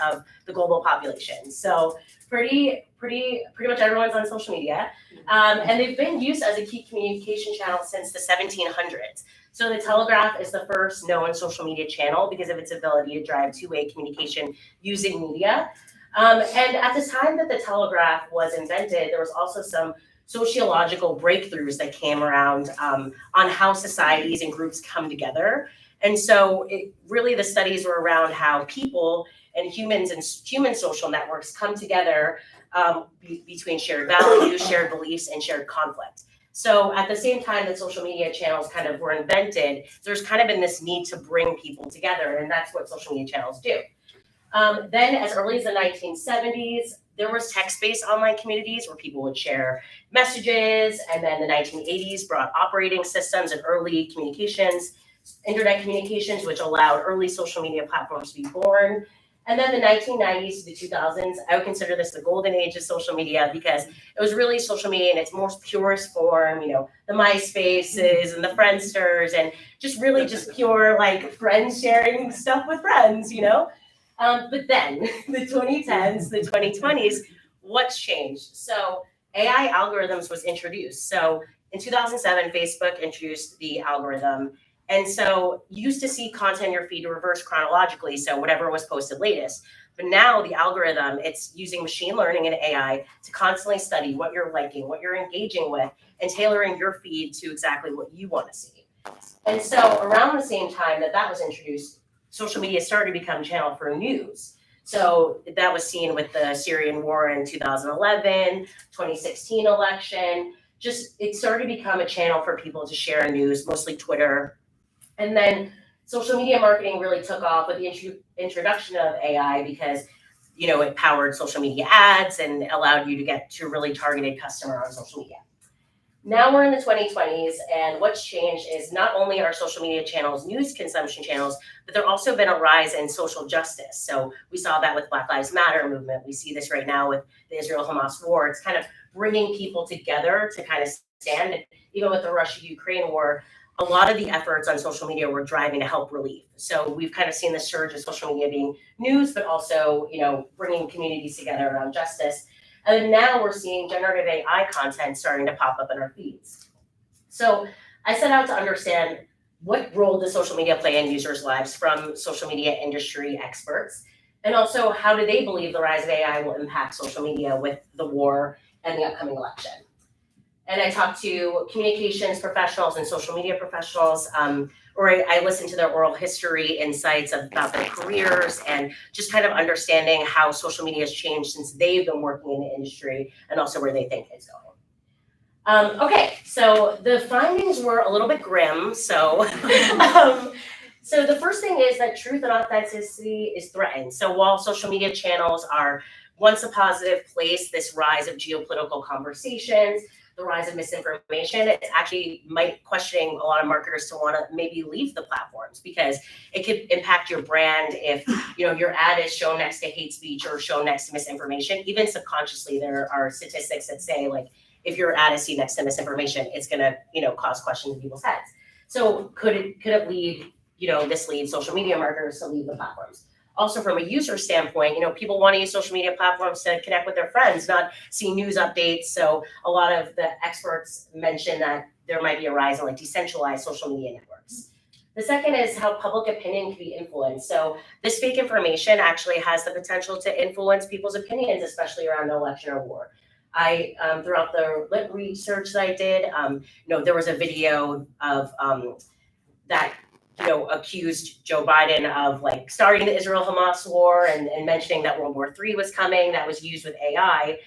Speaker 16: of the global population. So pretty much everyone's on social media. And they've been used as a key communication channel since the 1700s. So the telegraph is the first known social media channel because of its ability to drive two-way communication using media. And at the time that the telegraph was invented, there was also some sociological breakthroughs that came around on how societies and groups come together. And so the studies were around how people and humans and human social networks come together between shared values, shared beliefs, and shared conflict. So at the same time that social media channels kind of were invented, there's kind of been this need to bring people together, and that's what social media channels do. Then as early as the 1970s, there was text-based online communities where people would share messages. And then the 1980s brought operating systems and early communications, internet communications, which allowed early social media platforms to be born. And then the 1990s to the 2000s, I would consider this the golden age of social media because it was really social media in its most purest form, the MySpaces and the Friendsters, and just pure like friends sharing stuff with friends, But then the 2010s, the 2020s, what's changed? So AI algorithms was introduced. So in 2007, Facebook introduced the algorithm. And so you used to see content in your feed reverse chronologically. So whatever was posted latest. But now the algorithm, it's using machine learning and AI to constantly study what you're liking, what you're engaging with, and tailoring your feed to exactly what you want to see. And so around the same time that was introduced, social media started to become a channel for news. So that was seen with the Syrian war in 2011, 2016 election. It started to become a channel for people to share news, mostly Twitter. And then social media marketing really took off with the introduction of AI because, it powered social media ads and allowed you to get to a really targeted customer on social media. Now we're in the 2020s, and what's changed is not only are social media channels news consumption channels, but there's also been a rise in social justice. So we saw that with Black Lives Matter movement. We see this right now with the Israel-Hamas war. It's kind of bringing people together to kind of stand. And even with the Russia-Ukraine war, a lot of the efforts on social media were driving to help relief. So we've kind of seen the surge of social media being news, but also, bringing communities together around justice. And then now we're seeing generative AI content starting to pop up in our feeds. So I set out to understand what role does social media play in users' lives from social media industry experts. And also, how do they believe the rise of AI will impact social media with the war and the upcoming election? And I talked to communications professionals and social media professionals, or I listened to their oral history insights about their careers and just kind of understanding how social media has changed since they've been working in the industry and also where they think it's going. Okay, so the findings were a little bit grim. So, so the first thing is that truth and authenticity is threatened. So while social media channels are once a positive place, this rise of geopolitical conversations, the rise of misinformation, it actually might questioning a lot of marketers to want to maybe leave the platforms because it could impact your brand if your ad is shown next to hate speech or shown next to misinformation. Even subconsciously, there are statistics that say like if your ad is seen next to misinformation, it's gonna cause questions in people's heads. So could it lead this leads social media marketers to leave the platforms? Also, from a user standpoint, people want to use social media platforms to connect with their friends, not see news updates. So a lot of the experts mention that there might be a rise in like decentralized social media networks. The second is how public opinion can be influenced. So this fake information actually has the potential to influence people's opinions, especially around the election or war. I throughout the lit research that I did, there was a video of that accused Joe Biden of like starting the Israel-Hamas war and mentioning that World War III was coming, that was used with AI.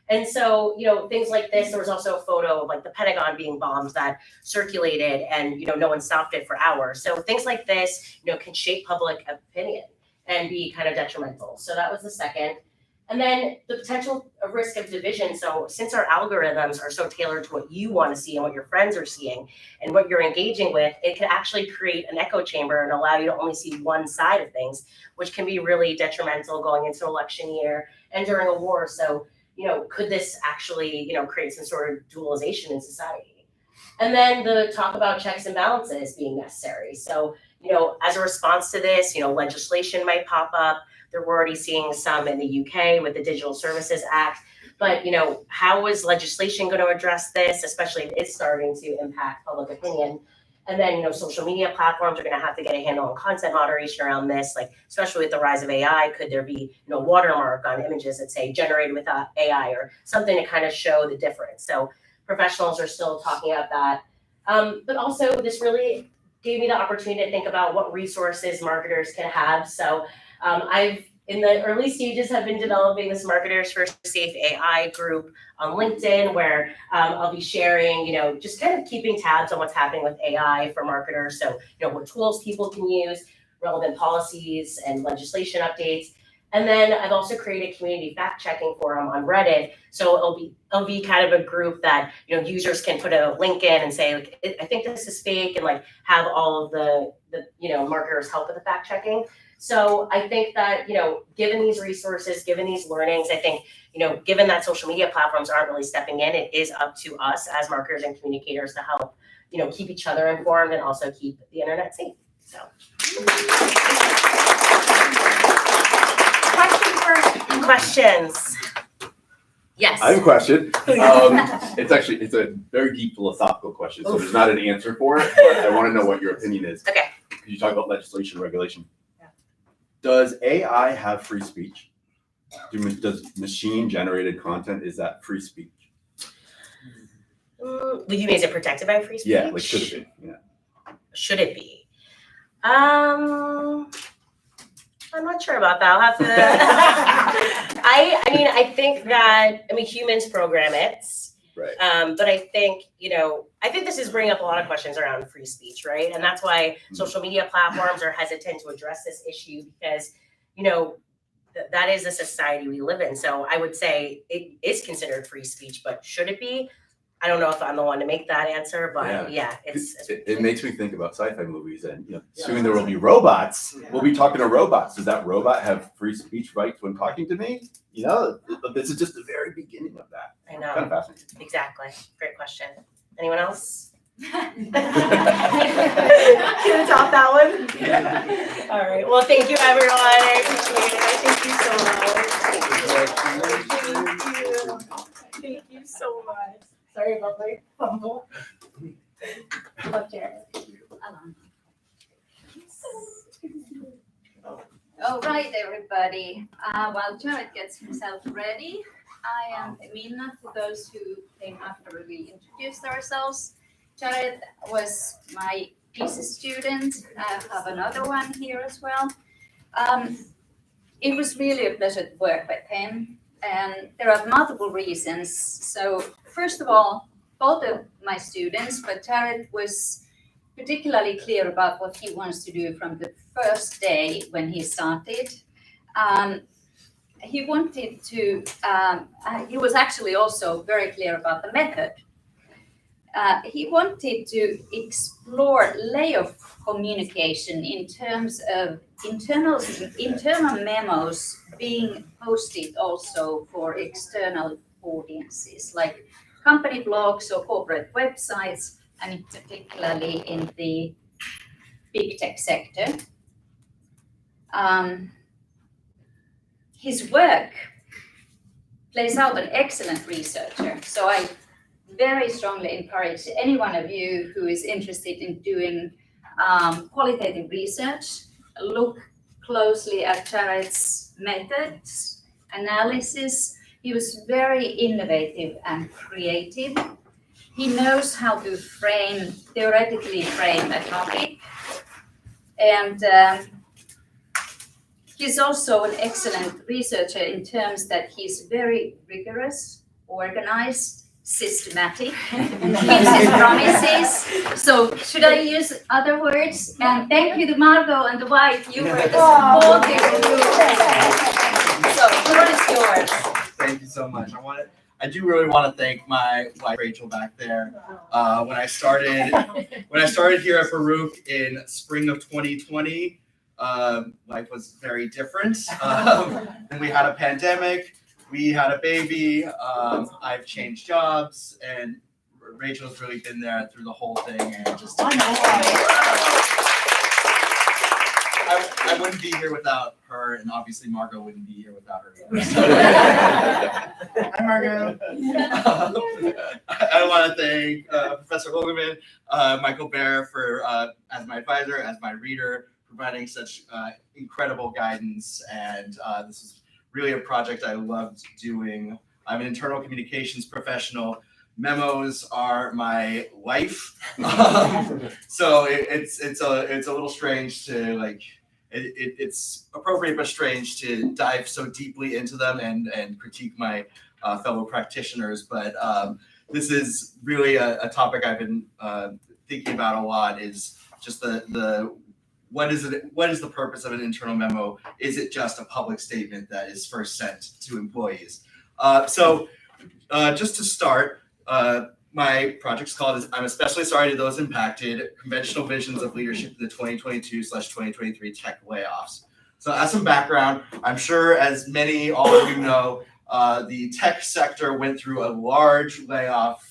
Speaker 16: And so, things like this, there was also a photo of like the Pentagon being bombed that circulated and, no one stopped it for hours. So things like this, can shape public opinion and be kind of detrimental. So that was the second. And then the potential risk of division. So since our algorithms are so tailored to what you want to see and what your friends are seeing and what you're engaging with, it can actually create an echo chamber and allow you to only see one side of things, which can be really detrimental going into election year and during a war. So, could this actually, create some sort of dualization in society? And then the talk about checks and balances being necessary. So, as a response to this, legislation might pop up. We're already seeing some in the UK with the Digital Services Act. But, how is legislation going to address this, especially if it's starting to impact public opinion? And then, social media platforms are going to have to get a handle on content moderation around this, like especially with the rise of AI. Could there be, watermark on images that say generated with AI or something to kind of show the difference? So professionals are still talking about that. But also this really gave me the opportunity to think about what resources marketers can have. So I've, in the early stages, have been developing this Marketers for Safe AI group on LinkedIn, where I'll be sharing, just kind of keeping tabs on what's happening with AI for marketers. So, what tools people can use, relevant policies and legislation updates. And then I've also created a community fact-checking forum on Reddit. So it'll be kind of a group that, users can put a link in and say, like, I think this is fake, and like have all of the marketers help with the fact-checking. So I think that, given these resources, given these learnings, I think, given that social media platforms aren't really stepping in, it is up to us as marketers and communicators to help, keep each other informed and also keep the internet safe. So. Questions? Yes.
Speaker 11: I have a question. It's a very deep philosophical question, so there's not an answer for it, but I want to know what your opinion is.
Speaker 16: Okay.
Speaker 11: You talk about legislation, regulation. Does AI have free speech? Does machine-generated content, is that free speech?
Speaker 16: You mean, is it protected by free speech?
Speaker 11: Yeah, like should it be? Yeah.
Speaker 16: Should it be? I'm not sure about that. I'll have to. I think that humans program it.
Speaker 11: Right.
Speaker 16: But I think this is bringing up a lot of questions around free speech, right? And that's why social media platforms are hesitant to address this issue because, that is the society we live in. So I would say it is considered free speech, but should it be? I don't know if I'm the one to make that answer, but
Speaker 11: it makes me think about sci-fi movies, and soon there will be robots. Yeah. We'll be talking to robots. Does that robot have free speech rights when talking to me? This is just the very beginning of that.
Speaker 16: I know.
Speaker 11: Kind of fascinating.
Speaker 16: Exactly. Great question. Anyone else? Can
Speaker 1: you top that one?
Speaker 16: Yeah. All right. Well, thank you, everyone. I appreciate it. Thank you so much.
Speaker 1: Thank you so much.
Speaker 16: Sorry about my fumble. Love Jared.
Speaker 17: All right, everybody. While Jared gets himself ready, I am Emina. For those who came after we introduced ourselves, Jared was my thesis student. I have another one here as well. It was really a pleasure to work with him, and there are multiple reasons. So first of all, both of my students, but Jared was particularly clear about what he wants to do from the first day when he started. He wanted to, he was actually also very clear about the method. He wanted to explore layoff communication in terms of internal memos being posted also for external audiences, like company blogs or corporate websites, and particularly in the big tech sector. His work plays out an excellent researcher, so I very strongly encourage any one of you who is interested in doing qualitative research, look closely at Jared's methods, analysis. He was very innovative and creative. He knows how to theoretically frame a topic. And he's also an excellent researcher in terms that he's very rigorous, organized, systematic, keeps his promises. So should I use other words? And thank you to Margot and the wife. You were the supportive group. So the floor is yours.
Speaker 18: Thank you so much. I do really want to thank my wife Rachel back there. When I started here at Baruch in spring of 2020, life was very different. And we had a pandemic. We had a baby. I've changed jobs, and Rachel's really been there through the whole thing. And just I wouldn't be here without her, and obviously Margot wouldn't be here without her either. Hi, Margot. I want to thank Professor Logeman, Michael Baer for as my advisor, as my reader, providing such incredible guidance, and this is really a project I loved doing. I'm an internal communications professional. Memos are my life. So it's a little strange to it's appropriate but strange to dive so deeply into them and critique my fellow practitioners. But this is really a topic I've been thinking about a lot, is just what is the purpose of an internal memo? Is it just a public statement that is first sent to employees? So just to start, my project's called I'm Especially Sorry to Those Impacted, Conventional Visions of Leadership in the 2022/2023 Tech Layoffs. So as some background, I'm sure as all of you know, the tech sector went through a large layoff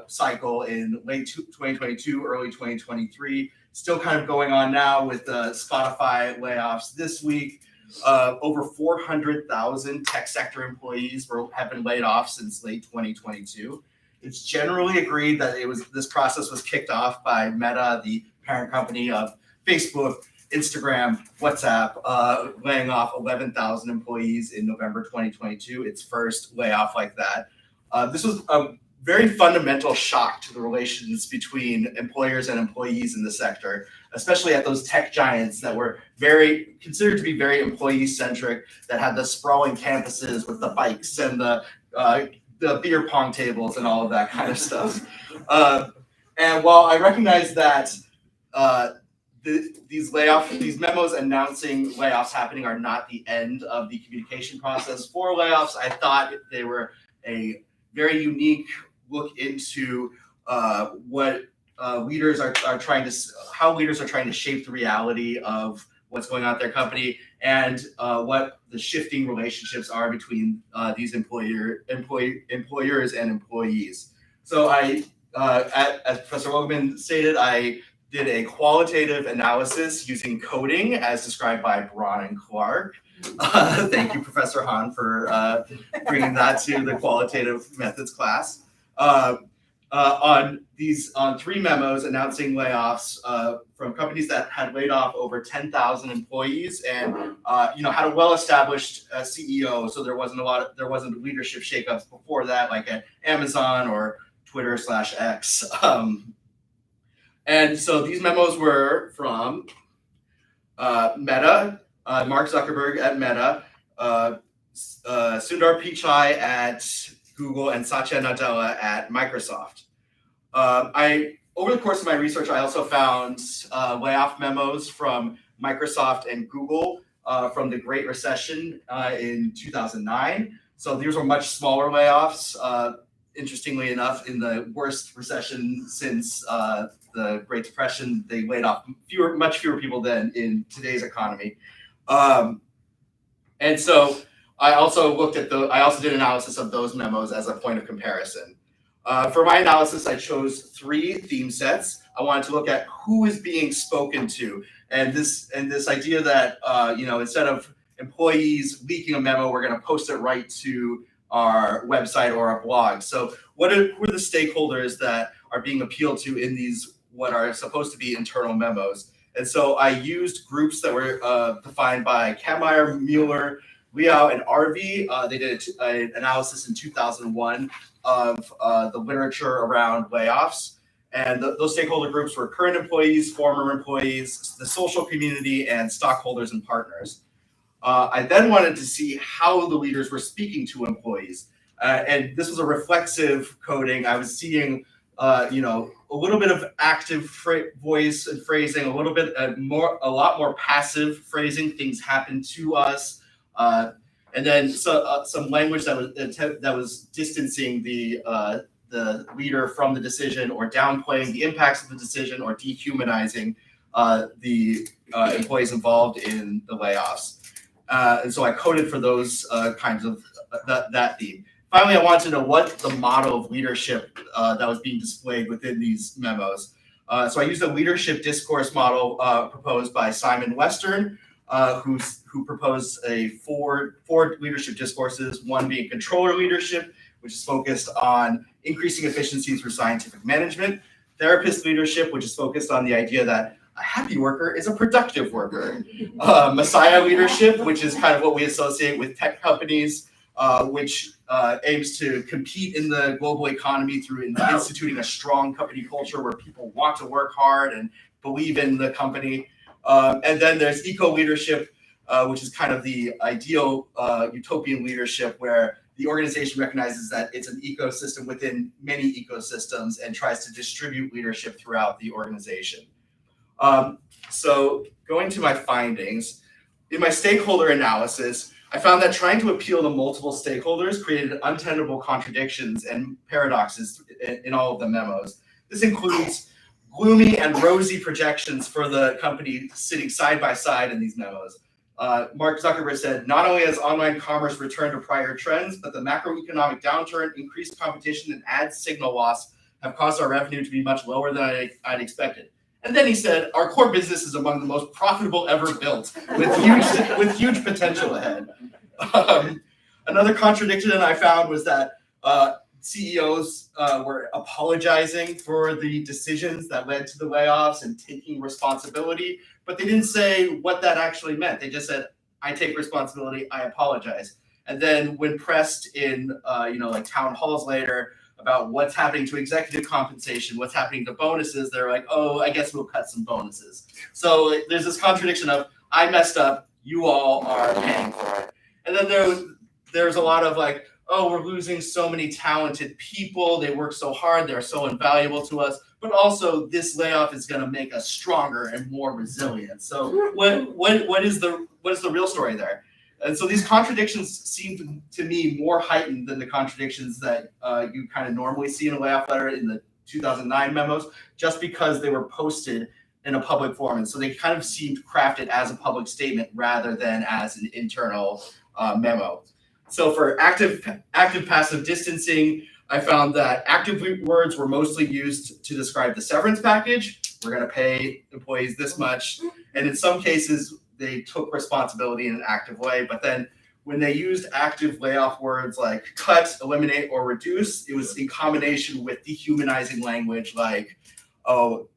Speaker 18: cycle in late 2022, early 2023. Still kind of going on now with Spotify layoffs this week. Over 400,000 tech sector employees have been laid off since late 2022. It's generally agreed that this process was kicked off by Meta, the parent company of Facebook, Instagram, WhatsApp, laying off 11,000 employees in November 2022, its first layoff like that. This was a very fundamental shock to the relations between employers and employees in the sector, especially at those tech giants that were considered to be very employee-centric, that had the sprawling campuses with the bikes and the beer pong tables and all of that kind of stuff. And while I recognize that these memos announcing layoffs happening are not the end of the communication process for layoffs, I thought they were a very unique look into what leaders are trying to shape the reality of what's going on at their company, and what the shifting relationships are between these employers and employees. So as Professor Logeman stated, I did a qualitative analysis using coding as described by Braun and Clark. Thank you, Professor Hahn, for bringing that to the qualitative methods class. on 3 memos announcing layoffs from companies that had laid off over 10,000 employees and had a well-established CEO. So there wasn't leadership shakeups before that, like at Amazon or Twitter/X. And so these memos were from Meta, Mark Zuckerberg at Meta, Sundar Pichai at Google, and Satya Nadella at Microsoft. Over the course of my research, I also found layoff memos from Microsoft and Google from the Great Recession in 2009. So these were much smaller layoffs. Interestingly enough, in the worst recession since the Great Depression, they laid off much fewer people than in today's economy. And so I also did analysis of those memos as a point of comparison. For my analysis, I chose 3 theme sets. I wanted to look at who is being spoken to, and this idea that instead of employees leaking a memo, we're going to post it right to our website or our blog. So who are the stakeholders that are being appealed to in these what are supposed to be internal memos? And so I used groups that were defined by Kammeier, Mueller, Liao, and Arvey. They did an analysis in 2001 of the literature around layoffs. And those stakeholder groups were current employees, former employees, the social community, and stockholders and partners. I then wanted to see how the leaders were speaking to employees. And this was a reflexive coding. I was seeing a little bit of active voice and phrasing, a lot more passive phrasing. Things happen to us, and then some language that was distancing the leader from the decision, or downplaying the impacts of the decision, or dehumanizing the employees involved in the layoffs. And so I coded for those kinds of that theme. Finally, I wanted to know what the model of leadership that was being displayed within these memos. So I used a leadership discourse model proposed by Simon Western, who proposed four leadership discourses, one being controller leadership, which is focused on increasing efficiency through scientific management, therapist leadership, which is focused on the idea that a happy worker is a productive worker, messiah leadership, which is kind of what we associate with tech companies, which aims to compete in the global economy through instituting a strong company culture where people want to work hard and believe in the company. And then there's eco-leadership, which is kind of the ideal utopian leadership where the organization recognizes that it's an ecosystem within many ecosystems and tries to distribute leadership throughout the organization. So going to my findings, in my stakeholder analysis, I found that trying to appeal to multiple stakeholders created untenable contradictions and paradoxes in all of the memos. This includes gloomy and rosy projections for the company sitting side by side in these memos. Mark Zuckerberg said, not only has online commerce returned to prior trends, but the macroeconomic downturn, increased competition, and ad signal loss have caused our revenue to be much lower than I'd expected. And then he said, our core business is among the most profitable ever built, with huge potential ahead. Another contradiction I found was that CEOs were apologizing for the decisions that led to the layoffs and taking responsibility, but they didn't say what that actually meant. They just said, I take responsibility, I apologize. And then when pressed in like town halls later about what's happening to executive compensation, what's happening to bonuses, they're like, oh, I guess we'll cut some bonuses. So there's this contradiction of, I messed up, you all are paying for it. And then there's a lot of like, oh, we're losing so many talented people, they work so hard, they're so invaluable to us, but also this layoff is gonna make us stronger and more resilient. So what is the real story there? And so these contradictions seem to me more heightened than the contradictions that you kind of normally see in a layoff letter in the 2009 memos, just because they were posted in a public forum. And so they kind of seemed crafted as a public statement rather than as an internal memo. So for active-passive distancing, I found that active words were mostly used to describe the severance package. We're going to pay employees this much. And in some cases, they took responsibility in an active way. But then when they used active layoff words like cut, eliminate, or reduce, it was in combination with dehumanizing language like, oh,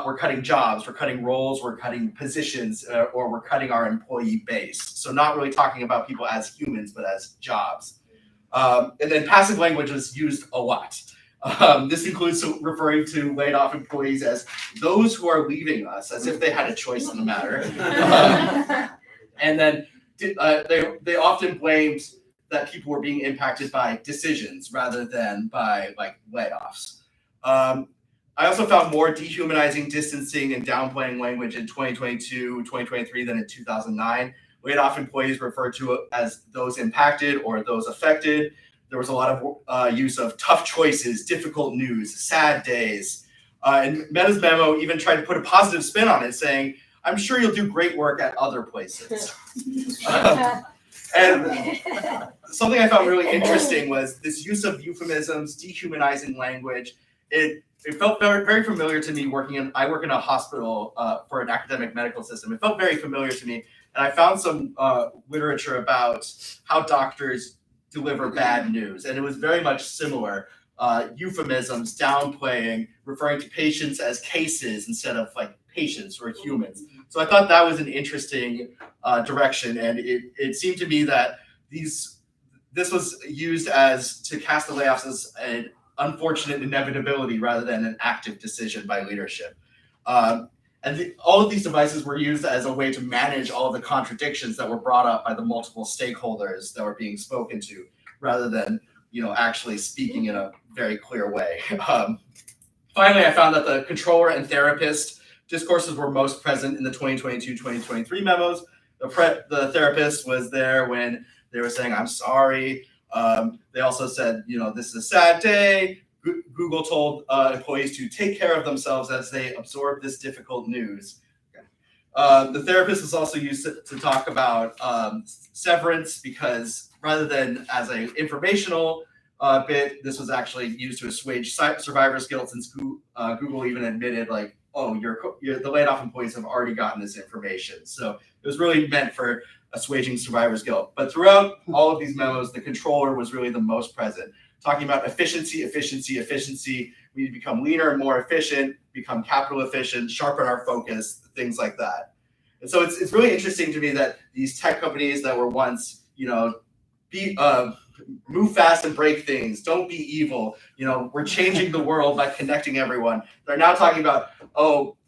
Speaker 18: we're cutting jobs, we're cutting roles, we're cutting positions, or we're cutting our employee base. So not really talking about people as humans, but as jobs. And then passive language is used a lot. This includes referring to laid off employees as those who are leaving us, as if they had a choice in the matter. And then they often blamed that people were being impacted by decisions rather than by like layoffs. I also found more dehumanizing, distancing, and downplaying language in 2022, 2023 than in 2009. Laid off employees referred to as those impacted or those affected. There was a lot of use of tough choices, difficult news, sad days. And Meta's memo even tried to put a positive spin on it, saying, I'm sure you'll do great work at other places. And something I found really interesting was this use of euphemisms, dehumanizing language. It felt very, very familiar to me I work in a hospital for an academic medical system. It felt very familiar to me. And I found some literature about how doctors deliver bad news. And it was very much similar. Euphemisms, downplaying, referring to patients as cases instead of like patients or humans. So I thought that was an interesting direction. And it seemed to me that this was used to cast the layoffs as an unfortunate inevitability rather than an active decision by leadership. All of these devices were used as a way to manage all of the contradictions that were brought up by the multiple stakeholders that were being spoken to, rather than actually speaking in a very clear way. Finally, I found that the controller and therapist discourses were most present in the 2022-2023 memos. The therapist was there when they were saying, I'm sorry. They also said, this is a sad day. Google told employees to take care of themselves as they absorb this difficult news. The therapist was also used to talk about severance, because rather than as an informational bit, this was actually used to assuage survivor's guilt, since Google even admitted like, oh, the laid off employees have already gotten this information. So it was really meant for assuaging survivor's guilt. But throughout all of these memos, the controller was really the most present, talking about efficiency, efficiency, efficiency. We need to become leaner and more efficient, become capital efficient, sharpen our focus, things like that. And so it's really interesting to me that these tech companies that were once, move fast and break things, don't be evil, we're changing the world by connecting everyone. They're now talking about,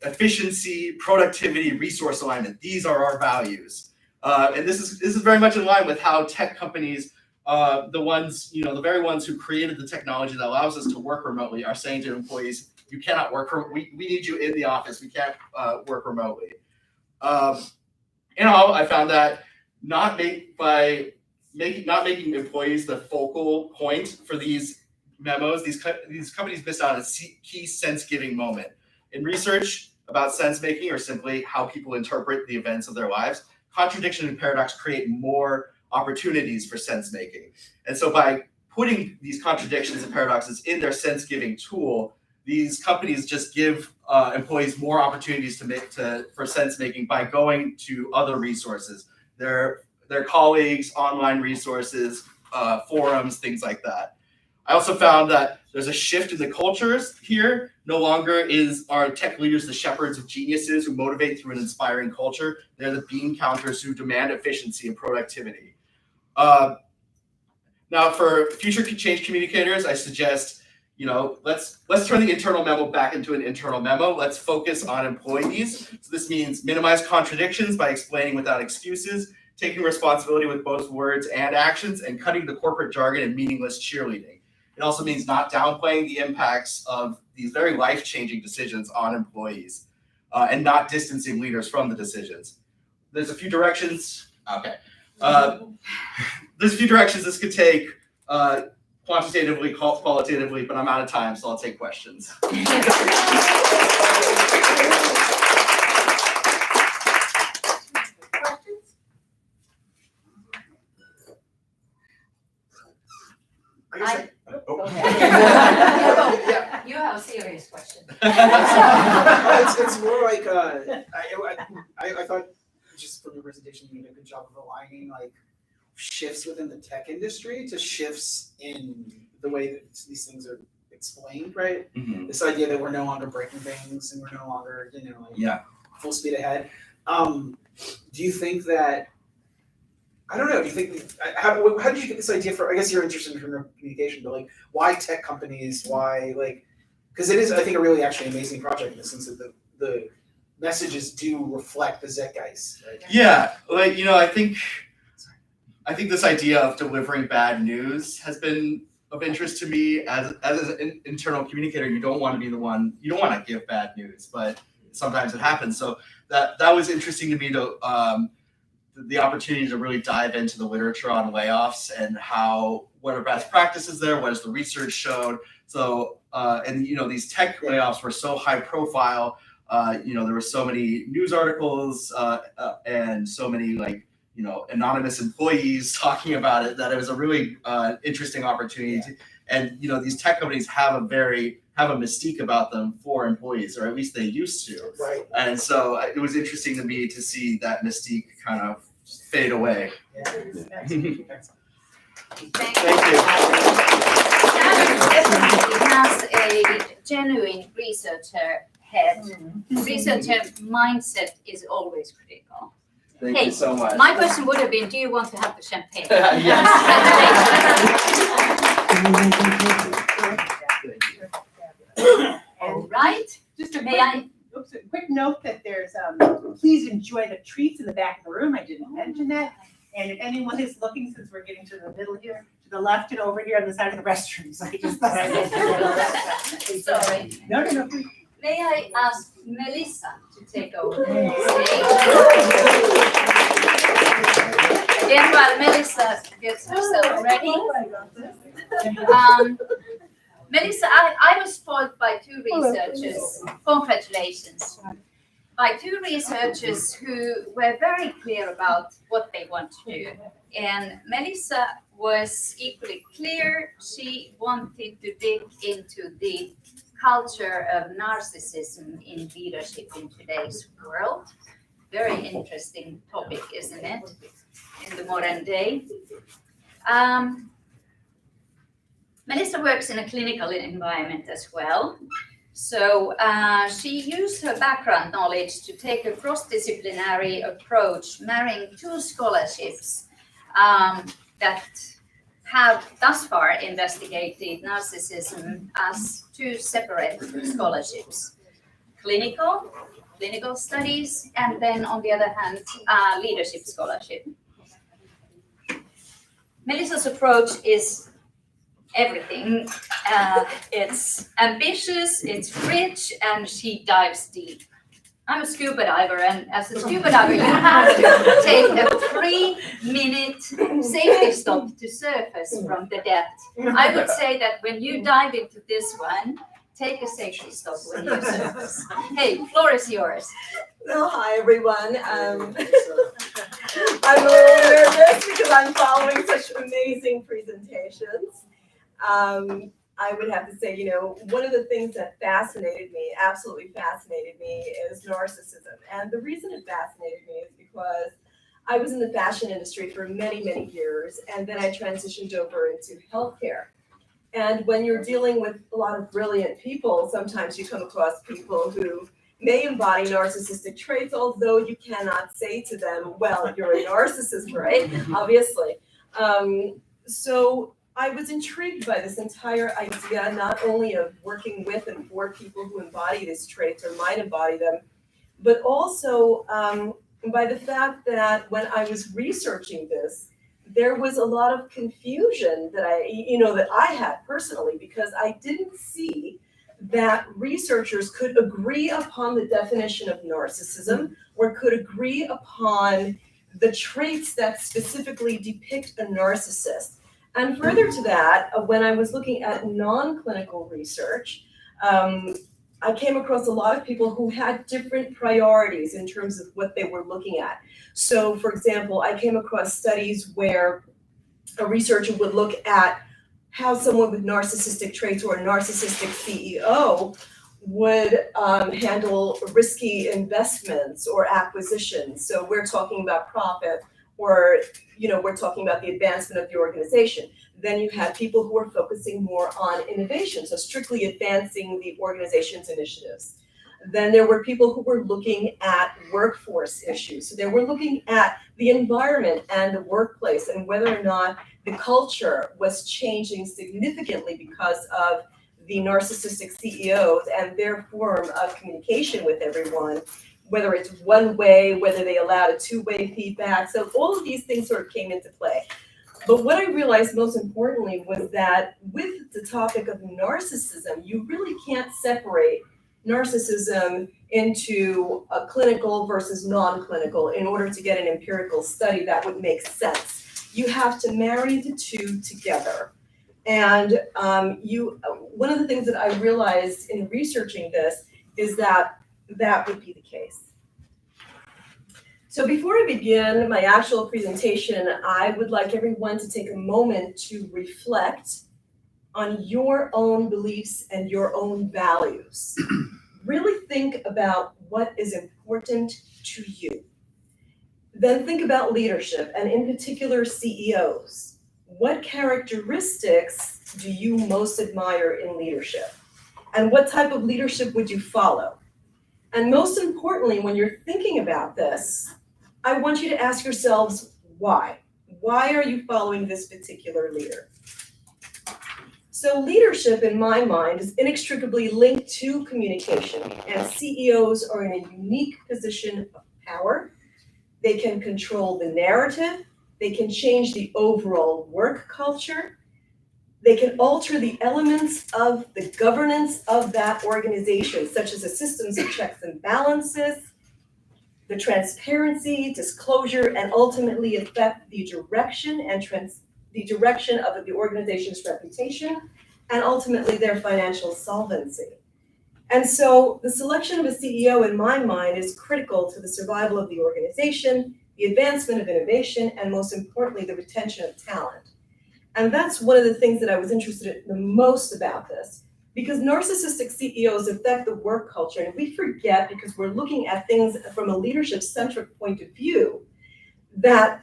Speaker 18: efficiency, productivity, resource alignment. These are our values. And this is very much in line with how tech companies, the very ones who created the technology that allows us to work remotely, are saying to employees, you cannot work, we need you in the office, we can't work remotely. I found that not making employees the focal point for these memos, these companies missed out on a key sense-giving moment. In research about sense-making, or simply how people interpret the events of their lives, contradiction and paradox create more opportunities for sense-making. And so by putting these contradictions and paradoxes in their sense-giving tool, these companies just give employees more opportunities for sense-making by going to other resources, their colleagues, online resources, forums, things like that. I also found that there's a shift in the cultures here. No longer are tech leaders the shepherds of geniuses who motivate through an inspiring culture. They're the bean counters who demand efficiency and productivity. Now, for future change communicators, I suggest, let's turn the internal memo back into an internal memo. Let's focus on employees. So this means minimize contradictions by explaining without excuses, taking responsibility with both words and actions, and cutting the corporate jargon and meaningless cheerleading. It also means not downplaying the impacts of these very life-changing decisions on employees, and not distancing leaders from the decisions. There's a few directions. Okay. There's a few directions this could take, quantitatively, qualitatively, but I'm out of time, so I'll take questions.
Speaker 17: You have a serious question.
Speaker 3: It's more like I thought just from your presentation you did a good job of aligning like shifts within the tech industry to shifts in the way that these things are explained, right? This idea that we're no longer breaking things and we're no longer, like full speed ahead. Do you think that, I don't know, do you think, how did you get this idea for, I guess you're interested in communication, but like, why tech companies, why, like, because it is, I think, a really actually amazing project in the sense that the messages do reflect the Zeitgeist, right?
Speaker 18: Yeah, like, I think this idea of delivering bad news has been of interest to me as an internal communicator. You don't want to be the one, you don't want to give bad news, but sometimes it happens. So that was interesting to me, to the opportunity to really dive into the literature on layoffs and what are best practices there, what has the research showed. So and these tech layoffs were so high profile. There were so many news articles and so many anonymous employees talking about it, that it was a really interesting opportunity. And these tech companies have a mystique about them for employees, or at least they used to.
Speaker 3: Right.
Speaker 18: And so it was interesting to me to see that mystique kind of fade away.
Speaker 17: Thank you.
Speaker 18: Thank
Speaker 17: Has a genuine researcher head. Researcher mindset is always critical.
Speaker 18: Thank you so much.
Speaker 17: My question would have been, do you want to have the champagne? All right.
Speaker 1: Just a
Speaker 17: quick
Speaker 1: note that there's, please enjoy the treats in the back of the room. I didn't mention that. And if anyone is looking, since we're getting to the middle here, to the left and over here on the side of the restrooms, I just thought I would.
Speaker 17: Sorry.
Speaker 1: No.
Speaker 17: May I ask Melissa to take over? Again, while Melissa gets herself ready. Melissa, I was spoiled by two researchers. Congratulations. By two researchers who were very clear about what they want to do. And Melissa was equally clear. She wanted to dig into the culture of narcissism in leadership in today's world. Very interesting topic, isn't it, in the modern day? Melissa works in a clinical environment as well. So she used her background knowledge to take a cross-disciplinary approach, marrying two scholarships that have thus far investigated narcissism as two separate scholarships. Clinical studies, and then on the other hand, leadership scholarship. Melissa's approach is everything. It's ambitious, it's rich, and she dives deep. I'm a scuba diver, and as a scuba diver, you have to take a 3-minute safety stop to surface from the depth. I would say that when you dive into this one, take a safety stop when you surface. Hey, floor is yours.
Speaker 19: Oh, hi, everyone. I'm a little nervous because I'm following such amazing presentations. I would have to say, one of the things that absolutely fascinated me, is narcissism. And the reason it fascinated me is because I was in the fashion industry for many, many years, and then I transitioned over into healthcare. And when you're dealing with a lot of brilliant people, sometimes you come across people who may embody narcissistic traits, although you cannot say to them, well, you're a narcissist, right? Obviously. So I was intrigued by this entire idea, not only of working with and for people who embody these traits or might embody them, but also by the fact that when I was researching this, there was a lot of confusion that I had personally, because I didn't see that researchers could agree upon the definition of narcissism, or could agree upon the traits that specifically depict a narcissist. And further to that, when I was looking at non-clinical research, I came across a lot of people who had different priorities in terms of what they were looking at. So, for example, I came across studies where a researcher would look at how someone with narcissistic traits or a narcissistic CEO would handle risky investments or acquisitions. So we're talking about profit or, we're talking about the advancement of the organization. Then you had people who were focusing more on innovation, so strictly advancing the organization's initiatives. Then there were people who were looking at workforce issues. So they were looking at the environment and the workplace and whether or not the culture was changing significantly because of the narcissistic CEOs and their form of communication with everyone, whether it's one way, whether they allowed a two-way feedback. So all of these things sort of came into play. But what I realized most importantly was that with the topic of narcissism, you really can't separate narcissism into a clinical versus non-clinical in order to get an empirical study that would make sense. You have to marry the two together. And one of the things that I realized in researching this is that that would be the case. So before I begin my actual presentation, I would like everyone to take a moment to reflect on your own beliefs and your own values. Really think about what is important to you. Then think about leadership, and in particular CEOs. What characteristics do you most admire in leadership? And what type of leadership would you follow? And most importantly, when you're thinking about this, I want you to ask yourselves why. Why are you following this particular leader? So leadership, in my mind, is inextricably linked to communication, and CEOs are in a unique position of power. They can control the narrative. They can change the overall work culture. They can alter the elements of the governance of that organization, such as the systems of checks and balances, the transparency, disclosure, and ultimately affect the direction of the organization's reputation, and ultimately their financial solvency. And so the selection of a CEO, in my mind, is critical to the survival of the organization, the advancement of innovation, and most importantly, the retention of talent. And that's one of the things that I was interested in the most about this, because narcissistic CEOs affect the work culture, and we forget, because we're looking at things from a leadership-centric point of view, that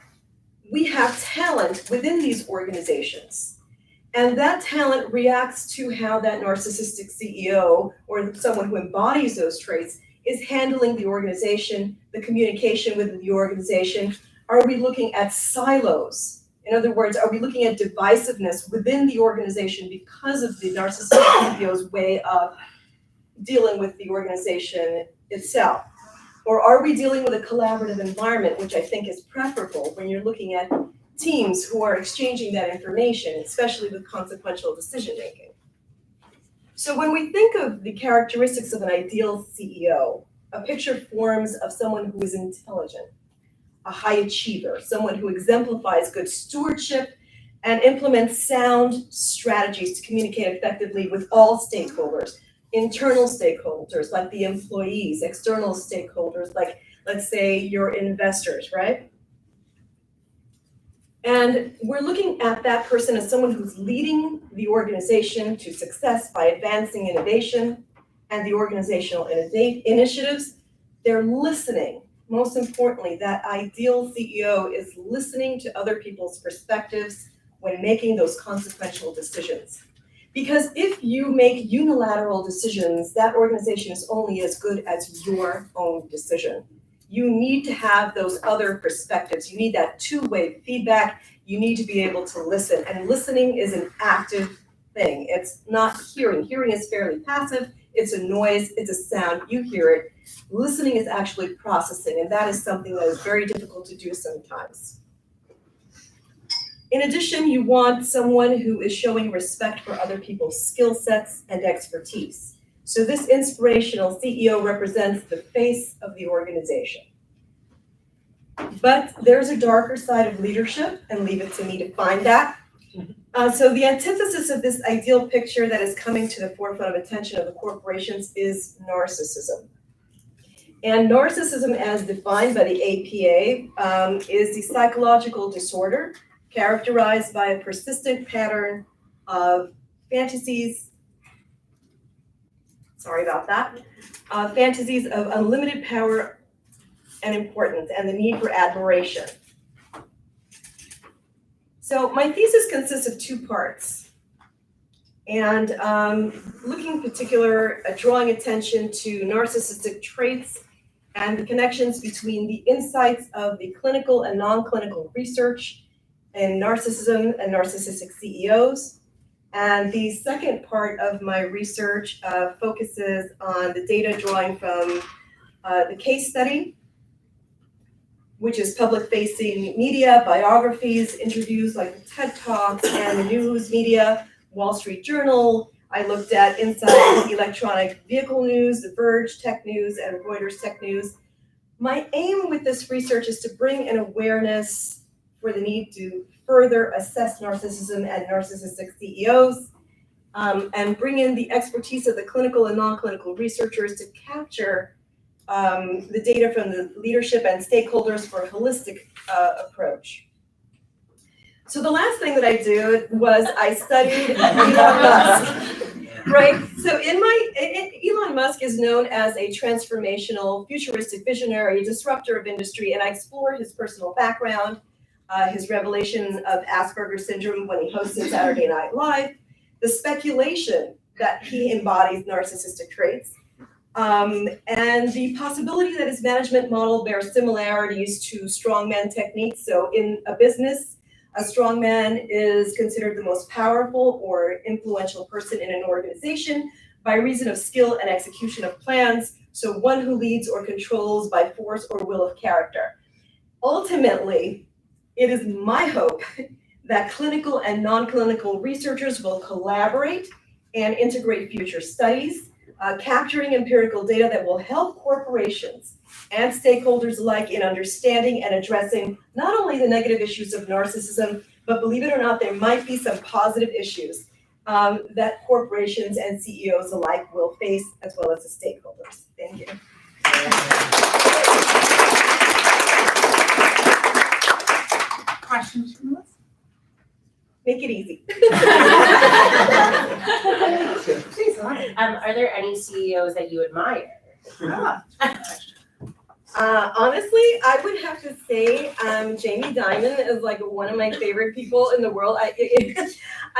Speaker 19: we have talent within these organizations. And that talent reacts to how that narcissistic CEO or someone who embodies those traits is handling the organization, the communication within the organization. Are we looking at silos? In other words, are we looking at divisiveness within the organization because of the narcissistic CEO's way of dealing with the organization itself? Or are we dealing with a collaborative environment, which I think is preferable when you're looking at teams who are exchanging that information, especially with consequential decision-making? So when we think of the characteristics of an ideal CEO, a picture forms of someone who is intelligent, a high achiever, someone who exemplifies good stewardship and implements sound strategies to communicate effectively with all stakeholders, internal stakeholders like the employees, external stakeholders like, let's say, your investors, right? And we're looking at that person as someone who's leading the organization to success by advancing innovation and the organizational initiatives. They're listening. Most importantly, that ideal CEO is listening to other people's perspectives when making those consequential decisions. Because if you make unilateral decisions, that organization is only as good as your own decision. You need to have those other perspectives. You need that two-way feedback. You need to be able to listen. And listening is an active thing. It's not hearing. Hearing is fairly passive. It's a noise. It's a sound. You hear it. Listening is actually processing, and that is something that is very difficult to do sometimes. In addition, you want someone who is showing respect for other people's skill sets and expertise. So this inspirational CEO represents the face of the organization. But there's a darker side of leadership, and leave it to me to find that. So the antithesis of this ideal picture that is coming to the forefront of attention of the corporations is narcissism. And narcissism, as defined by the APA, is the psychological disorder characterized by a persistent pattern of fantasies, fantasies of unlimited power and importance and the need for admiration. So my thesis consists of 2 parts. And looking in particular at drawing attention to narcissistic traits and the connections between the insights of the clinical and non-clinical research in narcissism and narcissistic CEOs. And the second part of my research focuses on the data drawing from the case study, which is public-facing media, biographies, interviews like the TED Talks and the news media, Wall Street Journal. I looked at Inside Electronic Vehicle News, The Verge Tech News, and Reuters Tech News. My aim with this research is to bring an awareness for the need to further assess narcissism and narcissistic CEOs, and bring in the expertise of the clinical and non-clinical researchers to capture the data from the leadership and stakeholders for a holistic approach. So the last thing that I did was I studied Elon Musk, right? So Elon Musk is known as a transformational, futuristic visionary, disruptor of industry, and I explore his personal background, his revelation of Asperger's syndrome when he hosted Saturday Night Live, the speculation that he embodies narcissistic traits, and the possibility that his management model bears similarities to strongman techniques. So in a business, a strongman is considered the most powerful or influential person in an organization by reason of skill and execution of plans. So one who leads or controls by force or will of character. Ultimately, it is my hope that clinical and non-clinical researchers will collaborate and integrate future studies, capturing empirical data that will help corporations and stakeholders alike in understanding and addressing not only the negative issues of narcissism, but believe it or not, there might be some positive issues that corporations and CEOs alike will face, as well as the stakeholders. Thank you.
Speaker 1: Questions from us?
Speaker 19: Make it easy.
Speaker 16: Are there any CEOs that you admire?
Speaker 19: Honestly, I would have to say Jamie Dimon is like one of my favorite people in the world. I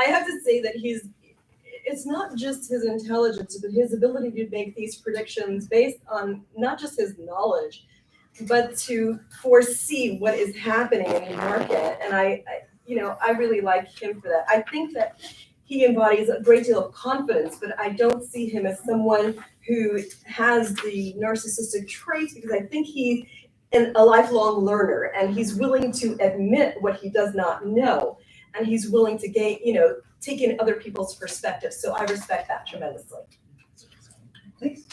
Speaker 19: have to say that it's not just his intelligence, but his ability to make these predictions based on not just his knowledge, but to foresee what is happening in the market. And I really like him for that. I think that he embodies a great deal of confidence, but I don't see him as someone who has the narcissistic traits, because I think he's a lifelong learner and he's willing to admit what he does not know. And he's willing to take in other people's perspectives. So I respect that tremendously.
Speaker 1: Please.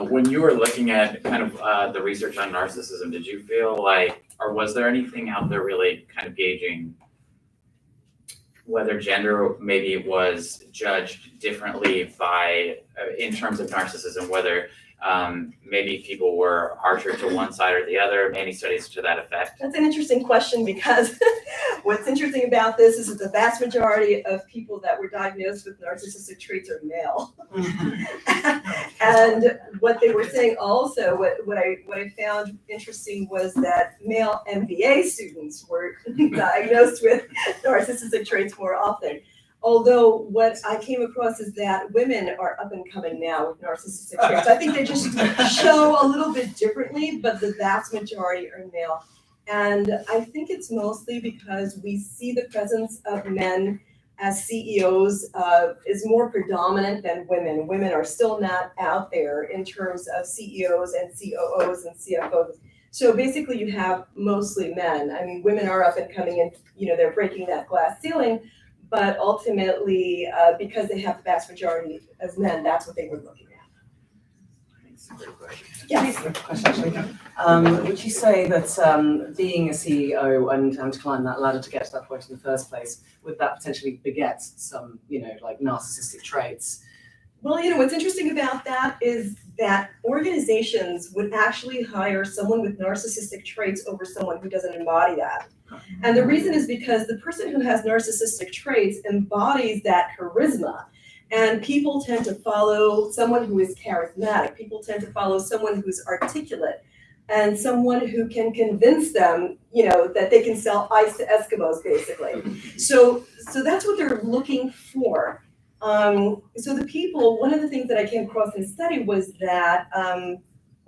Speaker 12: When you were looking at kind of the research on narcissism, did you feel like, or was there anything out there really kind of gauging whether gender maybe was judged differently by, in terms of narcissism, whether maybe people were harsher to one side or the other, any studies to that effect?
Speaker 19: That's an interesting question, because what's interesting about this is that the vast majority of people that were diagnosed with narcissistic traits are male. And what they were saying also, what I found interesting was that male MBA students were diagnosed with narcissistic traits more often. Although what I came across is that women are up and coming now with narcissistic traits. I think they just show a little bit differently, but the vast majority are male. And I think it's mostly because we see the presence of men as CEOs is more predominant than women. Women are still not out there in terms of CEOs and COOs and CFOs. So basically you have mostly men. I mean, women are up and coming and, they're breaking that glass ceiling. But ultimately, because they have the vast majority as men, that's what they were looking at.
Speaker 2: Yes. Would you say that being a CEO and having to climb that ladder to get to that point in the first place, would that potentially beget some, like narcissistic traits?
Speaker 19: Well, what's interesting about that is that organizations would actually hire someone with narcissistic traits over someone who doesn't embody that. And the reason is because the person who has narcissistic traits embodies that charisma. And people tend to follow someone who is charismatic. People tend to follow someone who's articulate. and someone who can convince them, that they can sell ice to Eskimos, basically. So that's what they're looking for. So the people, one of the things that I came across in the study was that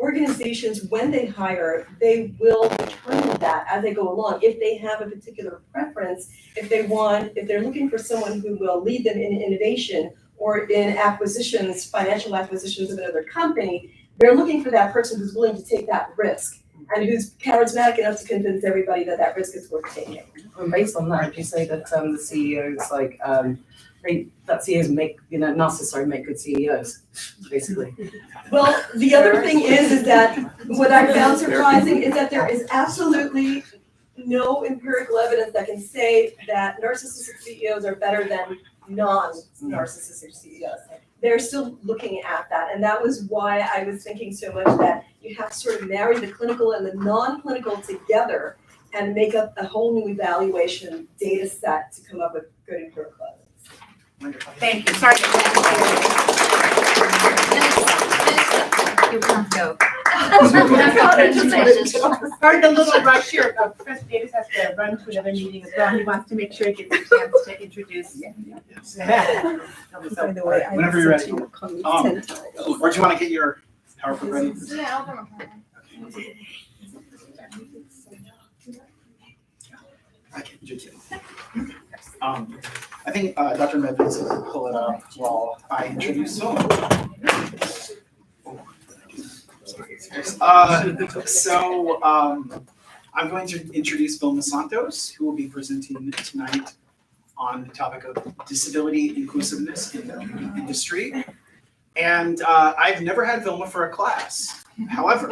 Speaker 19: organizations, when they hire, they will determine that as they go along. If they have a particular preference, if they're looking for someone who will lead them in innovation or in acquisitions, financial acquisitions of another company, they're looking for that person who's willing to take that risk and who's charismatic enough to convince everybody that that risk is worth taking.
Speaker 2: And based on that, you say that the CEOs CEOs make, narcissists make good CEOs, basically.
Speaker 19: Well, the other thing is that what I found surprising is that there is absolutely no empirical evidence that can say that narcissistic CEOs are better than non-narcissistic CEOs. They're still looking at that, and that was why I was thinking so much that you have to sort of marry the clinical and the non-clinical together and make up a whole new evaluation data set to come up with good empirical evidence.
Speaker 1: Wonderful. Thank you. Sorry.
Speaker 17: You can't go.
Speaker 1: Pardon a little rush here. Professor Davis has to run to another meeting as well. He wants to make sure he gets a chance to introduce.
Speaker 3: By the way, whenever you're ready. Or do you want to get your PowerPoint ready?
Speaker 10: Yeah, I'll come
Speaker 3: I can do too. I think Dr. Medved's going to pull it up while I introduce him. I'm going to introduce Vilma Santos, who will be presenting tonight on the topic of disability inclusiveness in the industry. And I've never had Vilma for a class. However,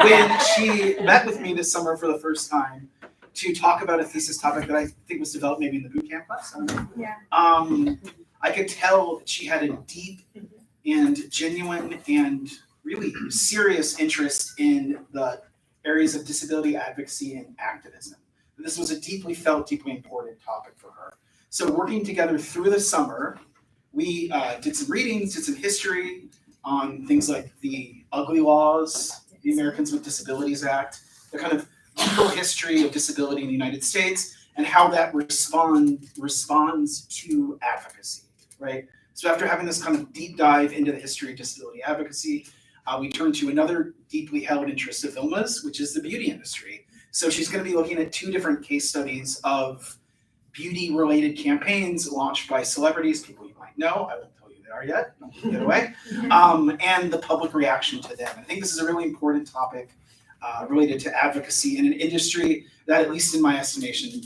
Speaker 3: when she met with me this summer for the first time to talk about a thesis topic that I think was developed maybe in the boot camp class, I could tell that she had a deep and genuine and really serious interest in the areas of disability advocacy and activism. This was a deeply felt, deeply important topic for her. So working together through the summer, we did some readings, did some history on things like the ugly laws, the Americans with Disabilities Act, the kind of legal history of disability in the United States, and how that responds to advocacy, right? So after having this kind of deep dive into the history of disability advocacy, we turn to another deeply held interest of Vilma's, which is the beauty industry. So she's going to be looking at two different case studies of beauty-related campaigns launched by celebrities, people you might know. I won't tell you who they are yet. Don't get away. And the public reaction to them. I think this is a really important topic related to advocacy in an industry that, at least in my estimation,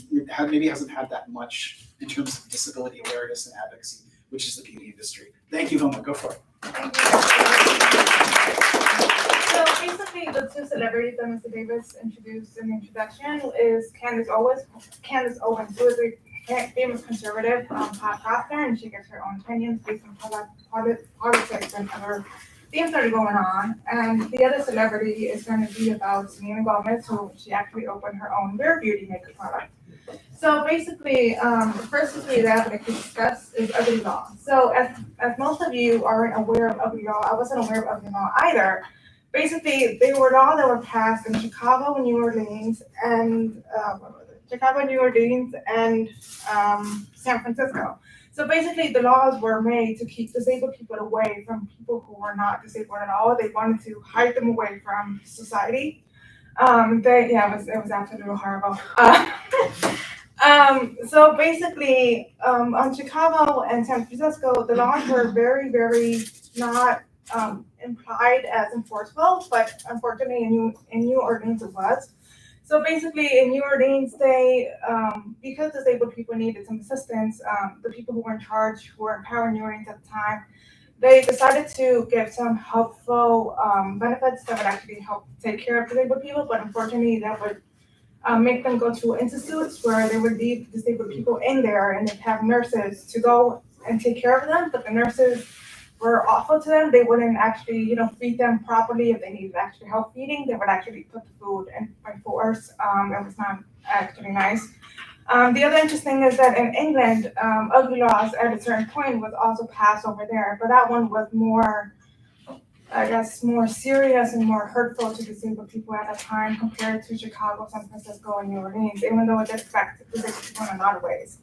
Speaker 3: maybe hasn't had that much in terms of disability awareness and advocacy, which is the beauty industry. Thank you, Vilma. Go for it.
Speaker 10: So basically, the two celebrities that Mr. Davis introduced in the introduction is Candace Owens, who is a famous conservative podcaster, and she gives her own opinions based on politics and other things that are going on. And the other celebrity is going to be about Selena Gomez, who she actually opened her own Rare Beauty makeup product. So basically, the first issue that I'd like to discuss is ugly law. So as most of you aren't aware of ugly law, I wasn't aware of ugly law either. Basically, they were laws that were passed in Chicago and New Orleans and San Francisco. So basically, the laws were made to keep disabled people away from people who were not disabled at all. They wanted to hide them away from society. It was absolutely horrible. So basically, on Chicago and San Francisco, the laws were very, very not implied as enforceable, but unfortunately in New Orleans it was. So basically in New Orleans, they, because disabled people needed some assistance, the people who were in charge, who were empowering New Orleans at the time, they decided to give some helpful benefits that would actually help take care of disabled people, but unfortunately that would make them go to institutes where they would leave disabled people in there and they'd have nurses to go and take care of them, but the nurses were awful to them. They wouldn't actually, feed them properly. If they needed extra help feeding, they would actually put the food in by force. It was not actually nice. The other interesting is that in England, ugly laws at a certain point was also passed over there, but that one was more
Speaker 20: I guess, more serious and more hurtful to disabled people at that time compared to Chicago, San Francisco, and New Orleans, even though it did affect disabled people in a lot of ways.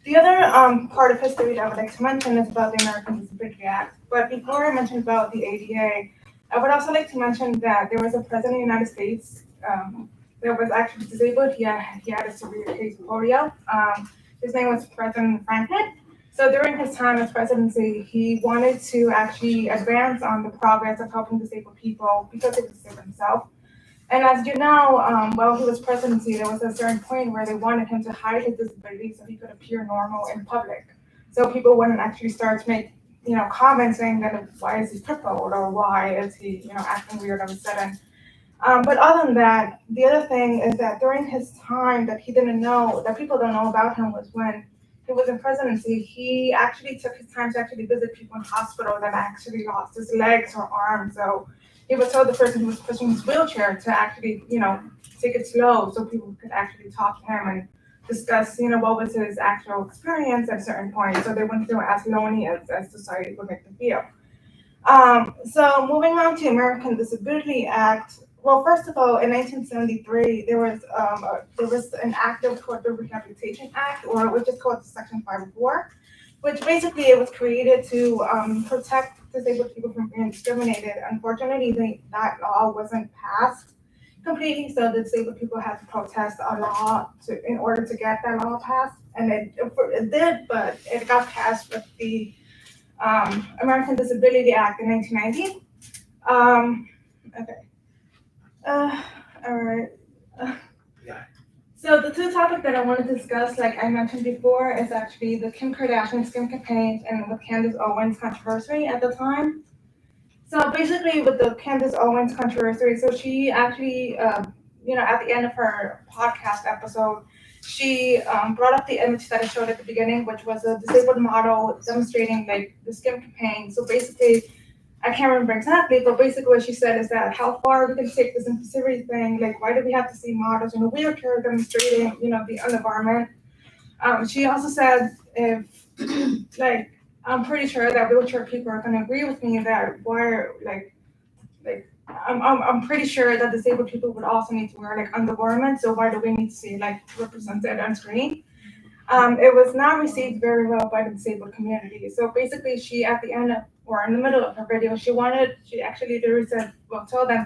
Speaker 20: The other part of history that I would like to mention is about the American Disability Act. But before I mention about the ADA, I would also like to mention that there was a president of the United States that was actually disabled. He had a severe case of polio. His name was President Franklin. So during his time as presidency, he wanted to actually advance on the progress of helping disabled people because he was disabled himself. And as you know, while he was presidency, there was a certain point where they wanted him to hide his disability so he could appear normal in public. So people wouldn't actually start to make, comments saying that why is he crippled or why is he, acting weird all of a sudden. But other than that, the other thing is that during his time that he didn't know, that people don't know about him, was when he was in presidency, he actually took his time to actually visit people in hospitals that actually lost his legs or arms. So he would tell the person who was pushing his wheelchair to actually, take it slow so people could actually talk to him and discuss, what was his actual experience at a certain point, so they wouldn't feel as lonely as society would make them feel. So moving on to American Disability Act. Well, first of all, in 1973, there was an act that was called the Rehabilitation Act, or which is called Section 504, which basically it was created to protect disabled people from being discriminated. Unfortunately, that law wasn't passed completely, so the disabled people had to protest a law in order to get that law passed, and it did, but it got passed with the American Disability Act in 1990. Okay. All right. So the two topics that I want to discuss, like I mentioned before, is actually the Kim Kardashian skin campaign and the Candace Owens controversy at the time. So basically with the Candace Owens controversy, so she actually, at the end of her podcast episode, she brought up the image that I showed at the beginning, which was a disabled model demonstrating like the skin campaign. So basically, I can't remember exactly, but basically what she said is that how far we can take this inclusivity thing, like why do we have to see models in a wheelchair demonstrating, the undergarment? She also said if, like, I'm pretty sure that wheelchair people are gonna agree with me that I'm pretty sure that disabled people would also need to wear like undergarments, so why do we need to see like represented on screen? It was not received very well by the disabled community. So basically she, at the end of, or in the middle of her video, she actually literally said, well, told them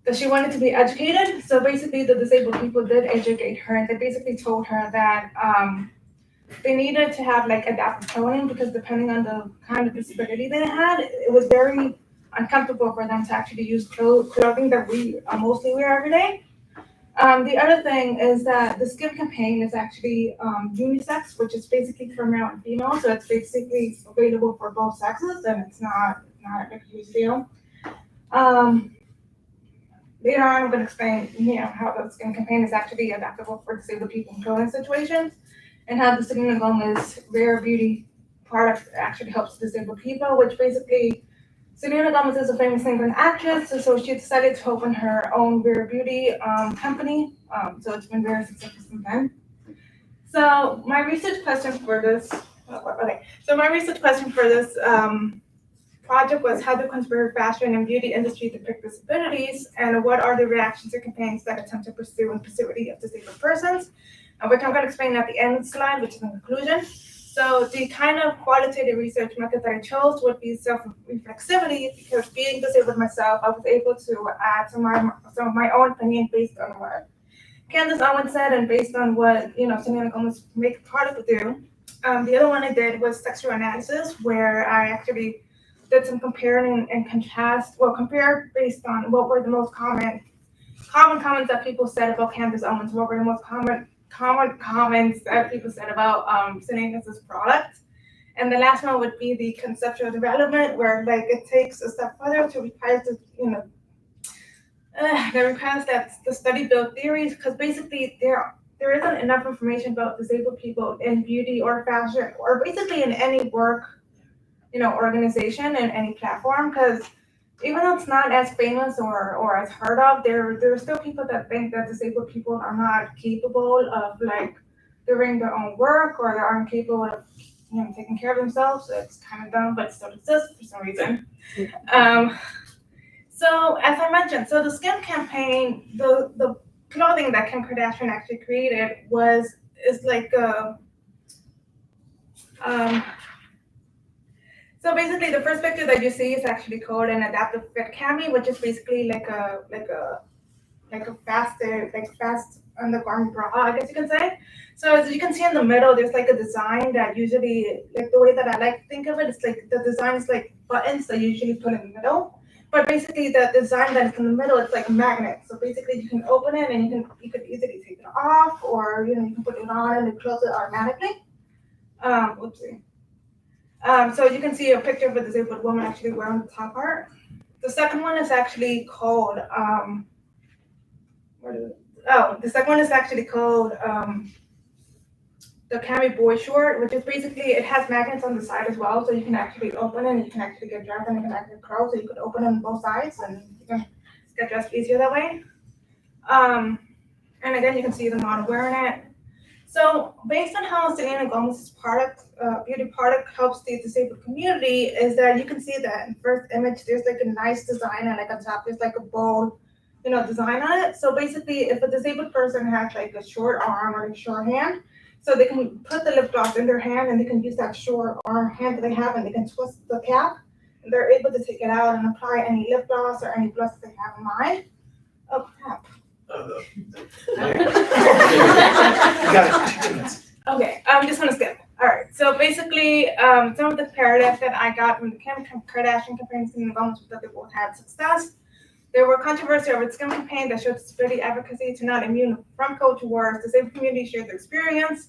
Speaker 20: that she wanted to be educated. So basically the disabled people did educate her, and they basically told her that they needed to have like adaptive clothing because depending on the kind of disability they had, it was very uncomfortable for them to actually use clothing that we mostly wear every day. The other thing is that the skin campaign is actually unisex, which is basically for male and female, so it's basically available for both sexes, and it's not a huge deal. Later on, I'm going to explain, how the skin campaign is actually adaptable for disabled people in clothing situations, and how the Selena Gomez Rare Beauty product actually helps disabled people, which basically Selena Gomez is a famous singer and actress, so she decided to open her own Rare Beauty company. So it's been very successful since then. So my research question for this, project was how do contemporary fashion and beauty industry depict disabilities, and what are the reactions to campaigns that attempt to pursue inclusivity of disabled persons, which I'm going to explain at the end of the slide, which is in conclusion. So the kind of qualitative research method that I chose would be self-reflexivity, because being disabled myself, I was able to add some of my own opinion based on what Candace Owens said and based on what Selena Gomez make product would do. The other one I did was textual analysis, where I actually did some comparing and contrast. Well, compared based on what were the most common comments that people said about Candace Owens, what were the most common comments that people said about Selena's product. And the last one would be the conceptual development, where like it takes a step further to require that the study build theories, because basically there isn't enough information about disabled people in beauty or fashion or basically in any work, organization and any platform, because even though it's not as famous or as heard of, there are still people that think that disabled people are not capable of like doing their own work, or they aren't capable of taking care of themselves. So it's kind of dumb, but it still exists for some reason. So as I mentioned, so the skin campaign, the clothing that Kim Kardashian actually created is like so basically the first picture that you see is actually called an adaptive fit cami, which is basically like a fast undergarment bra, I guess you can say. So as you can see in the middle, there's like a design that usually, like the way that I like to think of it, it's like the design is like buttons that you usually put in the middle. But basically the design that is in the middle, it's like a magnet. So basically you can open it and you could easily take it off, or you can put it on and it closes it automatically. So you can see a picture of a disabled woman actually wearing the top part. The second one is actually called the second one is actually called the cami boy short, which is basically, it has magnets on the side as well, so you can actually open it and you can actually get dressed and you can actually curl, so you could open it on both sides and you can get dressed easier that way. And again, you can see the model wearing it. So based on how Selena Gomez's product, beauty product helps the disabled community, is that you can see that in the first image, there's like a nice design and like on top, there's like a bold, design on it. So basically, if a disabled person has like a short arm or a short hand, so they can put the lip gloss in their hand and they can use that short arm hand that they have and they can twist the cap and they're able to take it out and apply any lip gloss or any blush they have in mind. Oh, crap. Okay, I'm just gonna skip. All right, so basically, some of the paradigms that I got from the Kim Kardashian campaign and the Gomez was that they both had success. There were controversy over the skin campaign that showed disability advocacy to not immune from culture wars. The disabled community shared their experience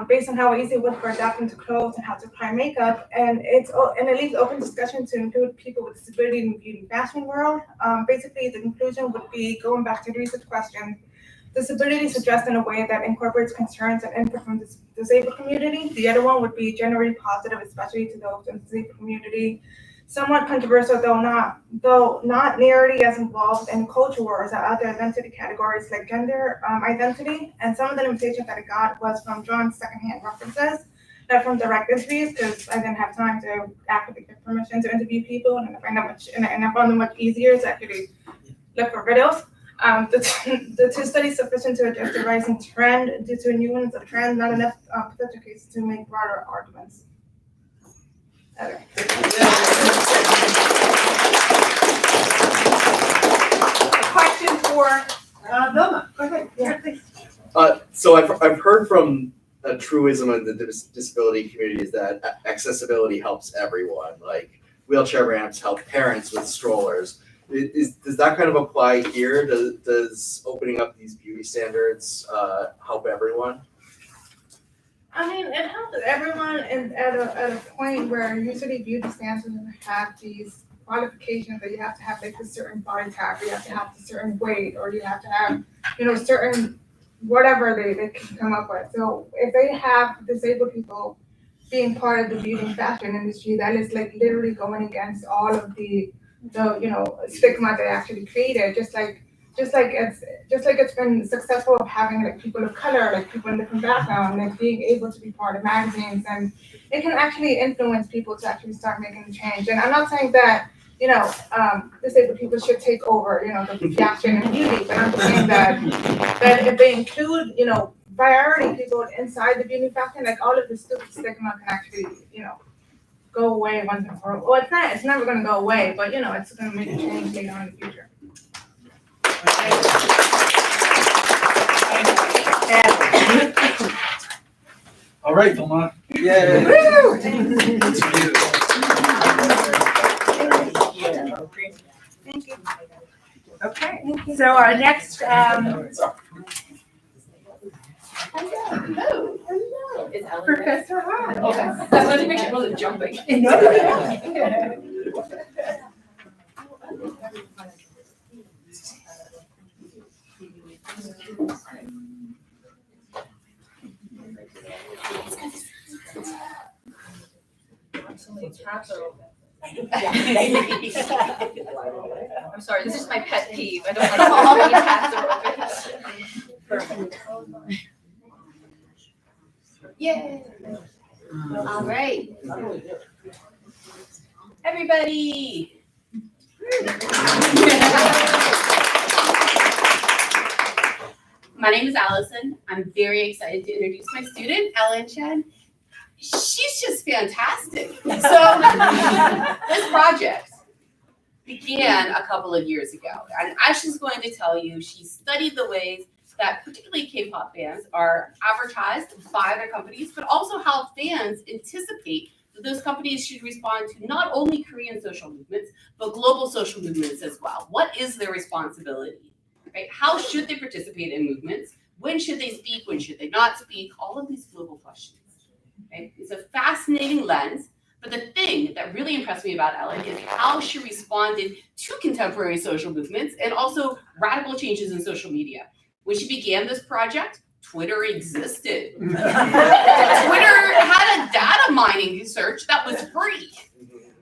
Speaker 20: based on how easy it was for adapting to clothes and how to apply makeup, and it leaves open discussion to include people with disability in the beauty and fashion world. Basically, the conclusion would be going back to the research question. Disability is addressed in a way that incorporates concerns and input from the disabled community. The other one would be generally positive, especially to those in the disabled community. Somewhat controversial, though not nearly as involved in culture wars or other identity categories like gender identity. And some of the limitations that I got was from John's secondhand references, not from direct interviews, because I didn't have time to actively get permission to interview people, and I found it much easier to actually look for videos. The two studies sufficient to address the rising trend due to nuance of trend, not enough potential cases to make broader arguments. Okay. Question for Vilma. Go ahead. Yeah, please.
Speaker 21: So I've heard from a truism of the disability community is that accessibility helps everyone. Like wheelchair ramps help parents with strollers. Does that kind of apply here? Does opening up these beauty standards help everyone?
Speaker 20: I mean, it helps everyone at a point where usually beauty standards have these qualifications that you have to have like a certain body type, or you have to have a certain weight, or you have to have, certain whatever they can come up with. So if they have disabled people being part of the beauty and fashion industry, that is like literally going against all of the stigma they actually created, just like it's been successful of having like people of color, like people in different backgrounds, like being able to be part of magazines, and it can actually influence people to actually start making a change. And I'm not saying that disabled people should take over the fashion and beauty, but I'm saying that if they include variety people inside the beauty and fashion, like all of the stupid stigma can actually go away once and for all. Well, it's never going to go away, but it's going to make a change later on in the future.
Speaker 3: All right, Vilma. Yay.
Speaker 20: Woo! Thank you.
Speaker 1: Okay, so our next, Professor Hahn.
Speaker 4: Okay. I wanted to make sure I wasn't jumping.
Speaker 22: I'm sorry, this is my pet peeve. I don't like how many tabs are open.
Speaker 4: Perfect. Yay. All right. Everybody. My name is Allison. I'm very excited to introduce my student, Ellen Chen. She's just fantastic. So this project began a couple of years ago. And as she's going to tell you, she studied the ways that particularly K-pop fans are advertised by their companies, but also how fans anticipate that those companies should respond to not only Korean social movements, but global social movements as well. What is their responsibility? Right? How should they participate in movements? When should they speak? When should they not speak? All of these global questions. Right? It's a fascinating lens, but the thing that really impressed me about Ellen is how she responded to contemporary social movements and also radical changes in social media. When she began this project, Twitter existed. Twitter had a data mining search that was free,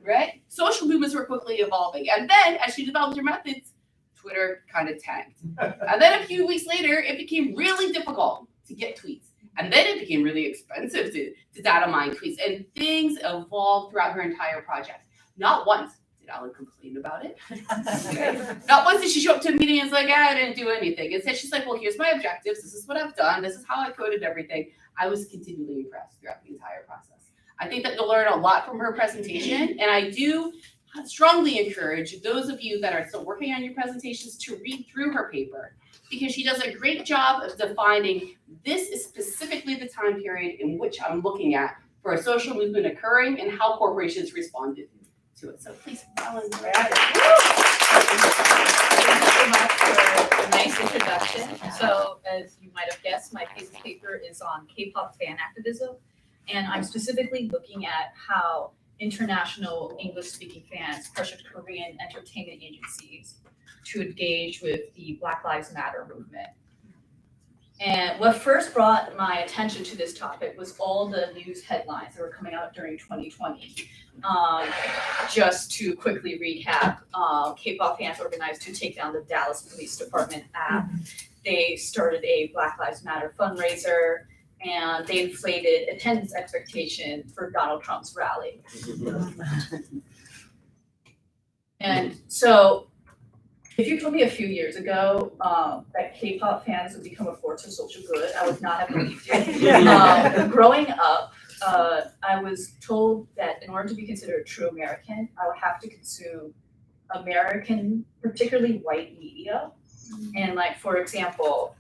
Speaker 4: right? Social movements were quickly evolving. And then as she developed her methods, Twitter kind of tanked. And then a few weeks later, it became really difficult to get tweets. And then it became really expensive to data mine tweets. And things evolved throughout her entire project. Not once did Ellen complain about it. Not once did she show up to a meeting and was like, I didn't do anything. Instead, she's like, well, here's my objectives. This is what I've done. This is how I coded everything. I was continually impressed throughout the entire process. I think that you'll learn a lot from her presentation. And I do strongly encourage those of you that are still working on your presentations to read through her paper, because she does a great job of defining this is specifically the time period in which I'm looking at for a social movement occurring and how corporations responded to it. So please, Ellen.
Speaker 22: Thank you so much for a nice introduction. So as you might have guessed, my thesis paper is on K-pop fan activism, and I'm specifically looking at how international English-speaking fans pressured Korean entertainment agencies to engage with the Black Lives Matter movement. And what first brought my attention to this topic was all the news headlines that were coming out during 2020. Just to quickly recap, K-pop fans organized to take down the Dallas Police Department app. They started a Black Lives Matter fundraiser, and they inflated attendance expectation for Donald Trump's rally. And so, if you told me a few years ago that K-pop fans would become a force for social good, I would not have believed you. Growing up, I was told that in order to be considered a true American, I would have to consume American, particularly white media. And like, for example,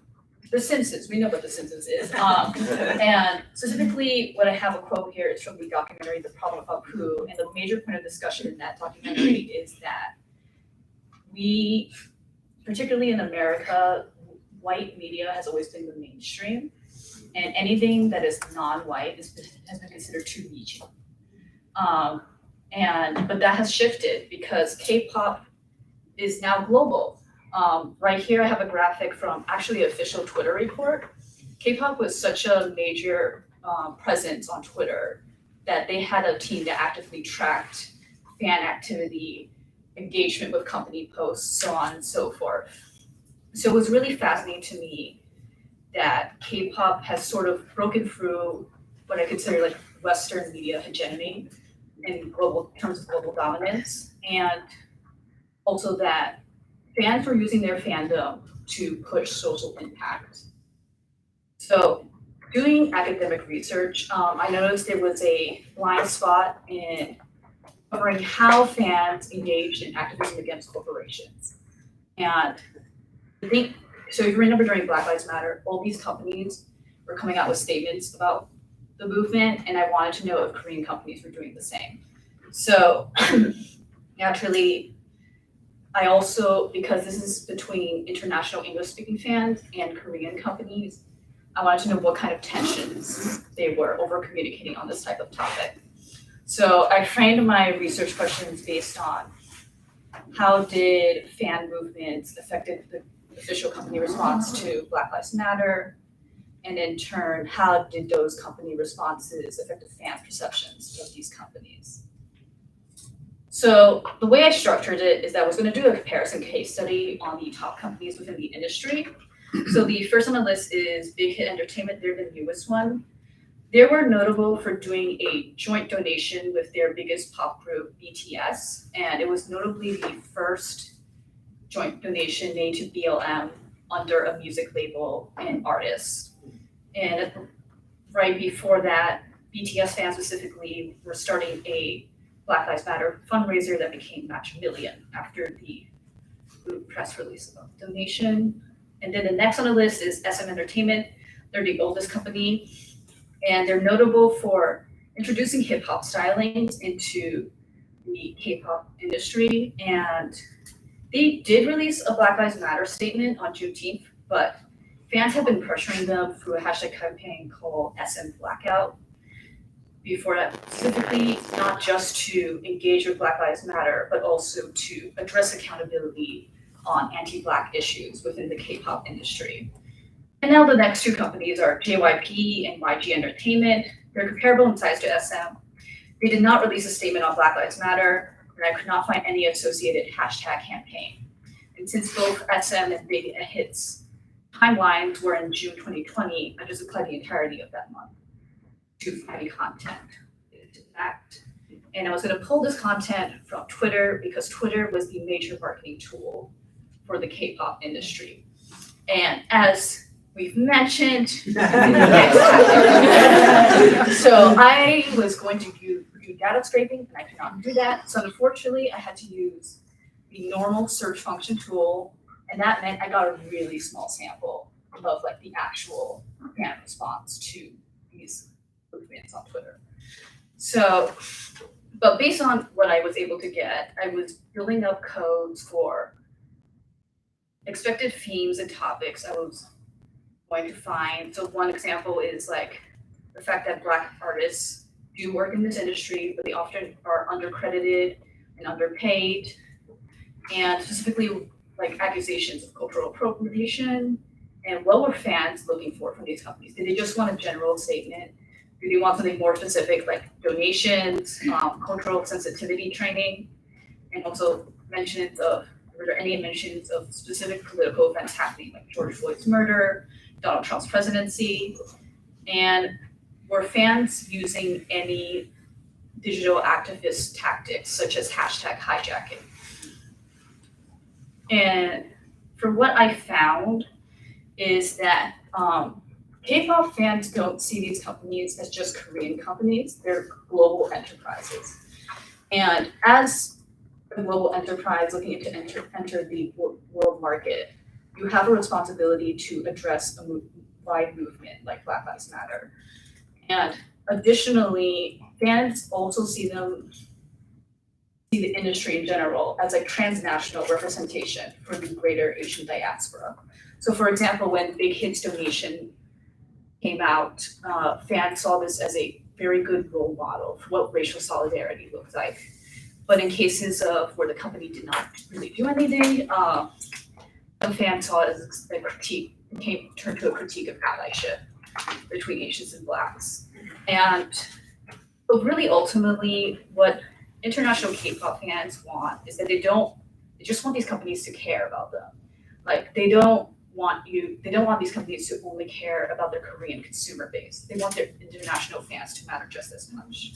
Speaker 22: The Simpsons, we know what The Simpsons is. And specifically, what I have a quote here is from the documentary, The Problem of Apu. And the major point of discussion in that documentary is that we, particularly in America, white media has always been the mainstream, and anything that is non-white has been considered too niche. But that has shifted because K-pop is now global. Right here, I have a graphic from actually an official Twitter report. K-pop was such a major presence on Twitter that they had a team that actively tracked fan activity, engagement with company posts, so on and so forth. So it was really fascinating to me that K-pop has sort of broken through what I consider like Western media hegemony in terms of global dominance, and also that fans were using their fandom to push social impact. So doing academic research, I noticed there was a blind spot in covering how fans engaged in activism against corporations. And I think, so if you remember during Black Lives Matter, all these companies were coming out with statements about the movement, and I wanted to know if Korean companies were doing the same. So naturally, I also, because this is between international English-speaking fans and Korean companies, I wanted to know what kind of tensions they were over communicating on this type of topic. So I framed my research questions based on how did fan movements affect the official company response to Black Lives Matter, and in turn, how did those company responses affect the fan perceptions of these companies? So the way I structured it is that I was going to do a comparison case study on the top companies within the industry. So the first on the list is Big Hit Entertainment. They're the newest one. They were notable for doing a joint donation with their biggest pop group, BTS, and it was notably the first joint donation made to BLM under a music label and artist. And right before that, BTS fans specifically were starting a Black Lives Matter fundraiser that became Match a Million after the press release of donation. And then the next on the list is SM Entertainment. They're the oldest company, and they're notable for introducing hip hop stylings into the K-pop industry. And they did release a Black Lives Matter statement on Juneteenth, but fans have been pressuring them through a hashtag campaign called SM Blackout. Before that, specifically not just to engage with Black Lives Matter, but also to address accountability on anti-Black issues within the K-pop industry. And now the next two companies are JYP and YG Entertainment. They're comparable in size to SM. They did not release a statement on Black Lives Matter, and I could not find any associated hashtag campaign. And since both SM and Big Hits timelines were in June 2020, I just applied the entirety of that month to find content. And I was going to pull this content from Twitter because Twitter was the major marketing tool for the K-pop industry. And as we've mentioned, so I was going to do data scraping, and I could not do that. So unfortunately, I had to use the normal search function tool, and that meant I got a really small sample of like the actual fan response to these movements on Twitter. So, but based on what I was able to get, I was building up codes for expected themes and topics I was going to find. So one example is like the fact that Black artists do work in this industry, but they often are undercredited and underpaid, and specifically like accusations of cultural appropriation. And what were fans looking for from these companies? Did they just want a general statement? Do they want something more specific like donations, cultural sensitivity training, and also were there any mentions of specific political events happening like George Floyd's murder, Donald Trump's presidency, and were fans using any digital activist tactics such as hashtag hijacking? And from what I found is that K-pop fans don't see these companies as just Korean companies, they're global enterprises. And as a global enterprise looking to enter the world market, you have a responsibility to address a wide movement like Black Lives Matter. And additionally, fans also see the industry in general as like transnational representation for the greater Asian diaspora. So for example, when Big Hit's donation came out, fans saw this as a very good role model for what racial solidarity looks like. But in cases of where the company did not really do anything, the fans saw it as a critique, turned to a critique of allyship between Asians and Blacks. And but really ultimately what international K-pop fans want is that they just want these companies to care about them. Like they don't want these companies to only care about their Korean consumer base. They want their international fans to matter just as much.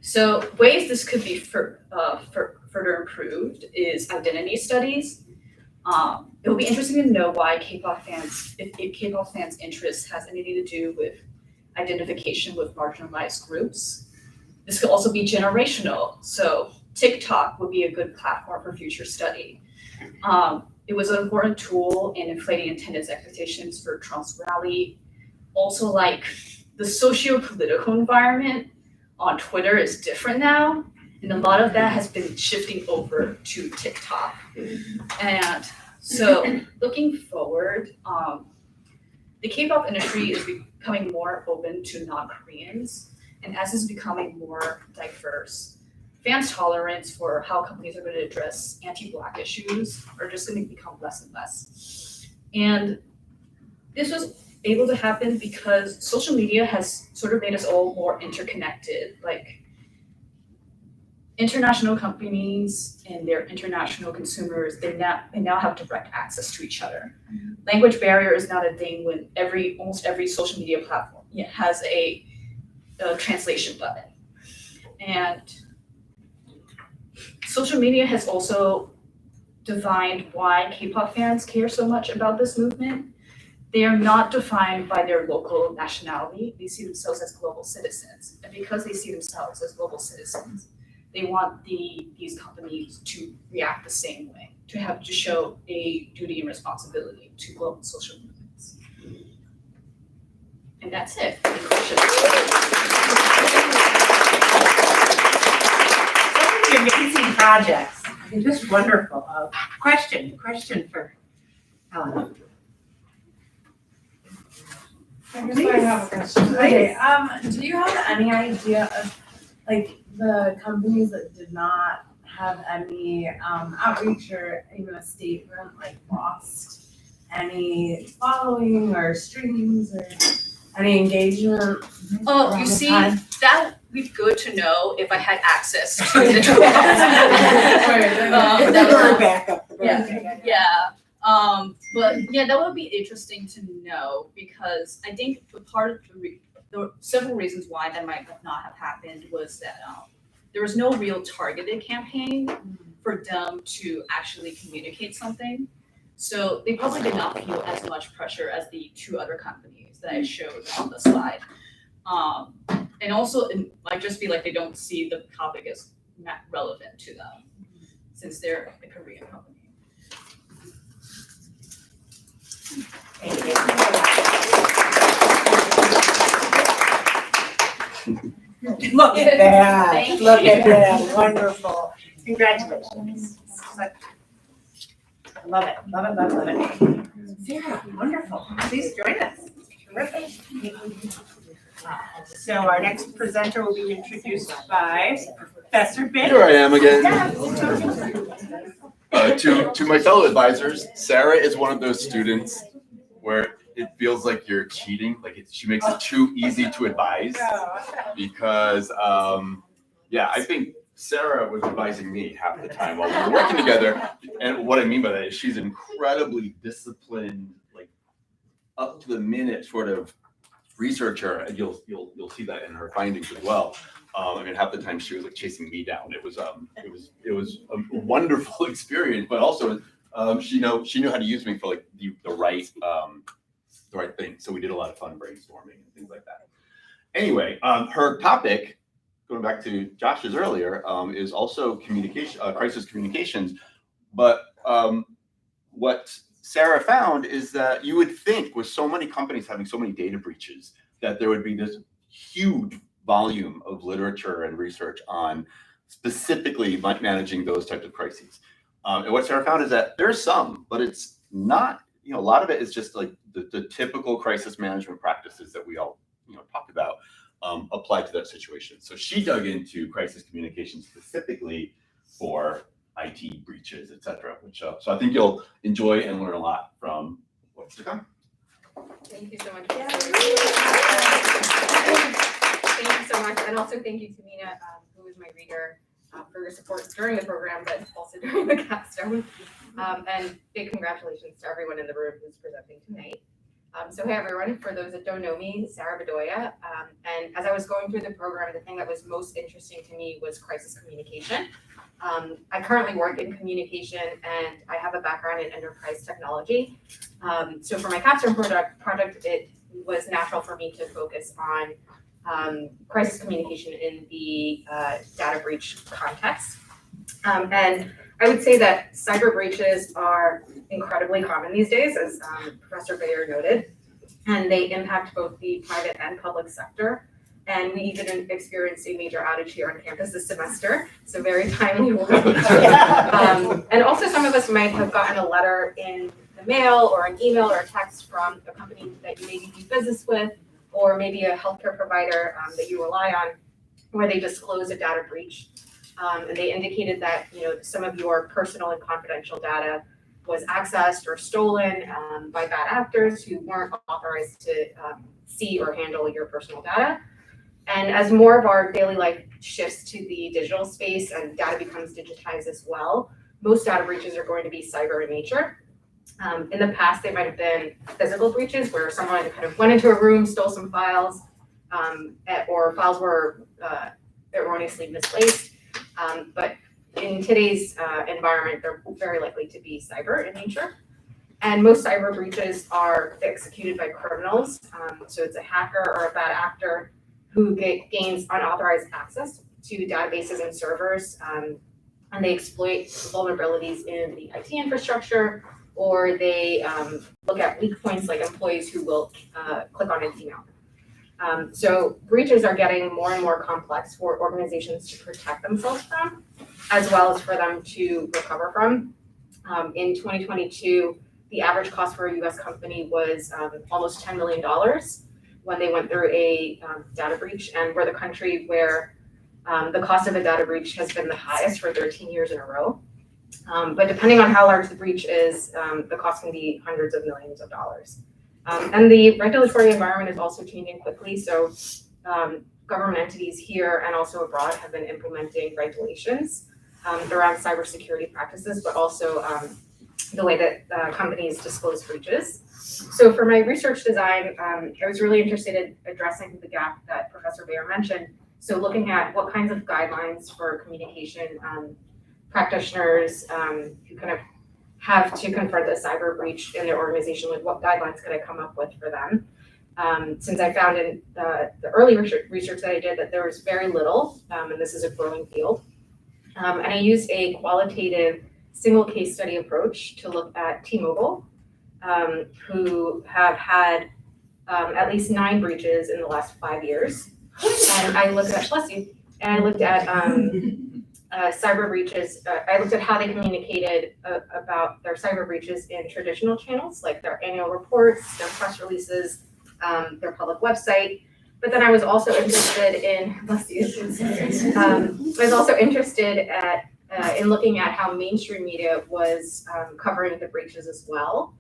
Speaker 22: So ways this could be further improved is identity studies. It will be interesting to know why K-pop fans, if K-pop fans' interest has anything to do with identification with marginalized groups. This could also be generational. So TikTok would be a good platform for future study. It was an important tool in inflating attendance expectations for Trump's rally. Also, like the socio-political environment on Twitter is different now, and a lot of that has been shifting over to TikTok. And so looking forward, the K-pop industry is becoming more open to non-Koreans, and as it's becoming more diverse, fans' tolerance for how companies are going to address anti-Black issues are just going to become less and less. And this was able to happen because social media has sort of made us all more interconnected. Like international companies and their international consumers, they now have direct access to each other. Language barrier is not a thing when almost every social media platform has a translation button. And social media has also defined why K-pop fans care so much about this movement. They are not defined by their local nationality. They see themselves as global citizens. And because they see themselves as global citizens, they want these companies to react the same way, to show a duty and responsibility to global social movements. And that's it.
Speaker 1: So many amazing projects. I mean, just wonderful. Question for Helen.
Speaker 7: I guess I have a question. Okay, do you have any idea of like the companies that did not have any outreach or even a statement, like lost any following or streams or any engagement?
Speaker 22: Oh,
Speaker 7: around
Speaker 22: you
Speaker 7: the
Speaker 22: see,
Speaker 7: time?
Speaker 22: that would be good to know if I had access to the but yeah, that would be interesting to know because I think the part of the several reasons why that might not have happened was that there was no real targeted campaign for them to actually communicate something. So they probably did not feel as much pressure as the two other companies that I showed on the slide. And also it might just be like they don't see the topic as not relevant to them since they're a Korean company.
Speaker 1: Thank you. Look at that.
Speaker 22: Thank
Speaker 1: Look
Speaker 22: you.
Speaker 1: at that. Wonderful. Congratulations. I love it. Love it, love it, love it. Sarah, wonderful. Please join us. Terrific. So our next presenter will be introduced by Professor Ben.
Speaker 11: Here I am again. To my fellow advisors, Sarah is one of those students where it feels like you're cheating, like she makes it too easy to advise because, yeah, I think Sarah was advising me half the time while we were working together. And what I mean by that is she's incredibly disciplined, like up to the minute sort of researcher, and you'll see that in her findings as well. I mean, half the time she was like chasing me down. It was a wonderful experience, but also she knew how to use me for like the right thing. So we did a lot of fun brainstorming and things like that. Anyway, her topic, going back to Josh's earlier, is also communication, crisis communications. But what Sarah found is that you would think with so many companies having so many data breaches that there would be this huge volume of literature and research on specifically managing those types of crises. And what Sarah found is that there's some, but it's not, a lot of it is just like the typical crisis management practices that we all, talk about apply to that situation. So she dug into crisis communication specifically for IT breaches, et cetera, which, so I think you'll enjoy and learn a lot from what's to come.
Speaker 8: Thank you so much. Thank you so much. And also thank you to Mina, who was my reader, for your support during the program, but also during the capstone. And big congratulations to everyone in the room who's presenting tonight. So hey everyone, for those that don't know me, Sarah Bedoya. And as I was going through the program, the thing that was most interesting to me was crisis communication. I currently work in communication and I have a background in enterprise technology. So for my capstone project, it was natural for me to focus on crisis communication in the data breach context. And I would say that cyber breaches are incredibly common these days, as Professor Bayer noted, and they impact both the private and public sector. And we even experienced a major outage here on campus this semester, so very timely work. And also some of us might have gotten a letter in the mail or an email or a text from a company that you maybe do business with, or maybe a healthcare provider that you rely on, where they disclose a data breach. And they indicated that some of your personal and confidential data was accessed or stolen by bad actors who weren't authorized to see or handle your personal data. And as more of our daily life shifts to the digital space and data becomes digitized as well, most data breaches are going to be cyber in nature. In the past, they might have been physical breaches where someone kind of went into a room, stole some files, or files were erroneously misplaced. But in today's environment, they're very likely to be cyber in nature. And most cyber breaches are executed by criminals. So it's a hacker or a bad actor who gains unauthorized access to databases and servers, and they exploit vulnerabilities in the IT infrastructure, or they look at weak points like employees who will click on an email. So breaches are getting more and more complex for organizations to protect themselves from, as well as for them to recover from. In 2022, the average cost for a US company was almost $10 million when they went through a data breach, and we're the country where the cost of a data breach has been the highest for 13 years in a row. But depending on how large the breach is, the cost can be hundreds of millions of dollars. And the regulatory environment is also changing quickly. So government entities here and also abroad have been implementing regulations around cybersecurity practices, but also the way that companies disclose breaches. So for my research design, I was really interested in addressing the gap that Professor Bayer mentioned. So looking at what kinds of guidelines for communication practitioners who kind of have to confront a cyber breach in their organization, like what guidelines could I come up with for them? Since I found in the early research that I did that there was very little, and this is a growing field. And I used a qualitative single case study approach to look at T-Mobile, who have had at least 9 breaches in the last 5 years. And I looked at, bless you, and I looked at cyber breaches. I looked at how they communicated about their cyber breaches in traditional channels, like their annual reports, their press releases, their public website. But then I was also interested in, bless you, I was also interested in looking at how mainstream media was covering the breaches as well.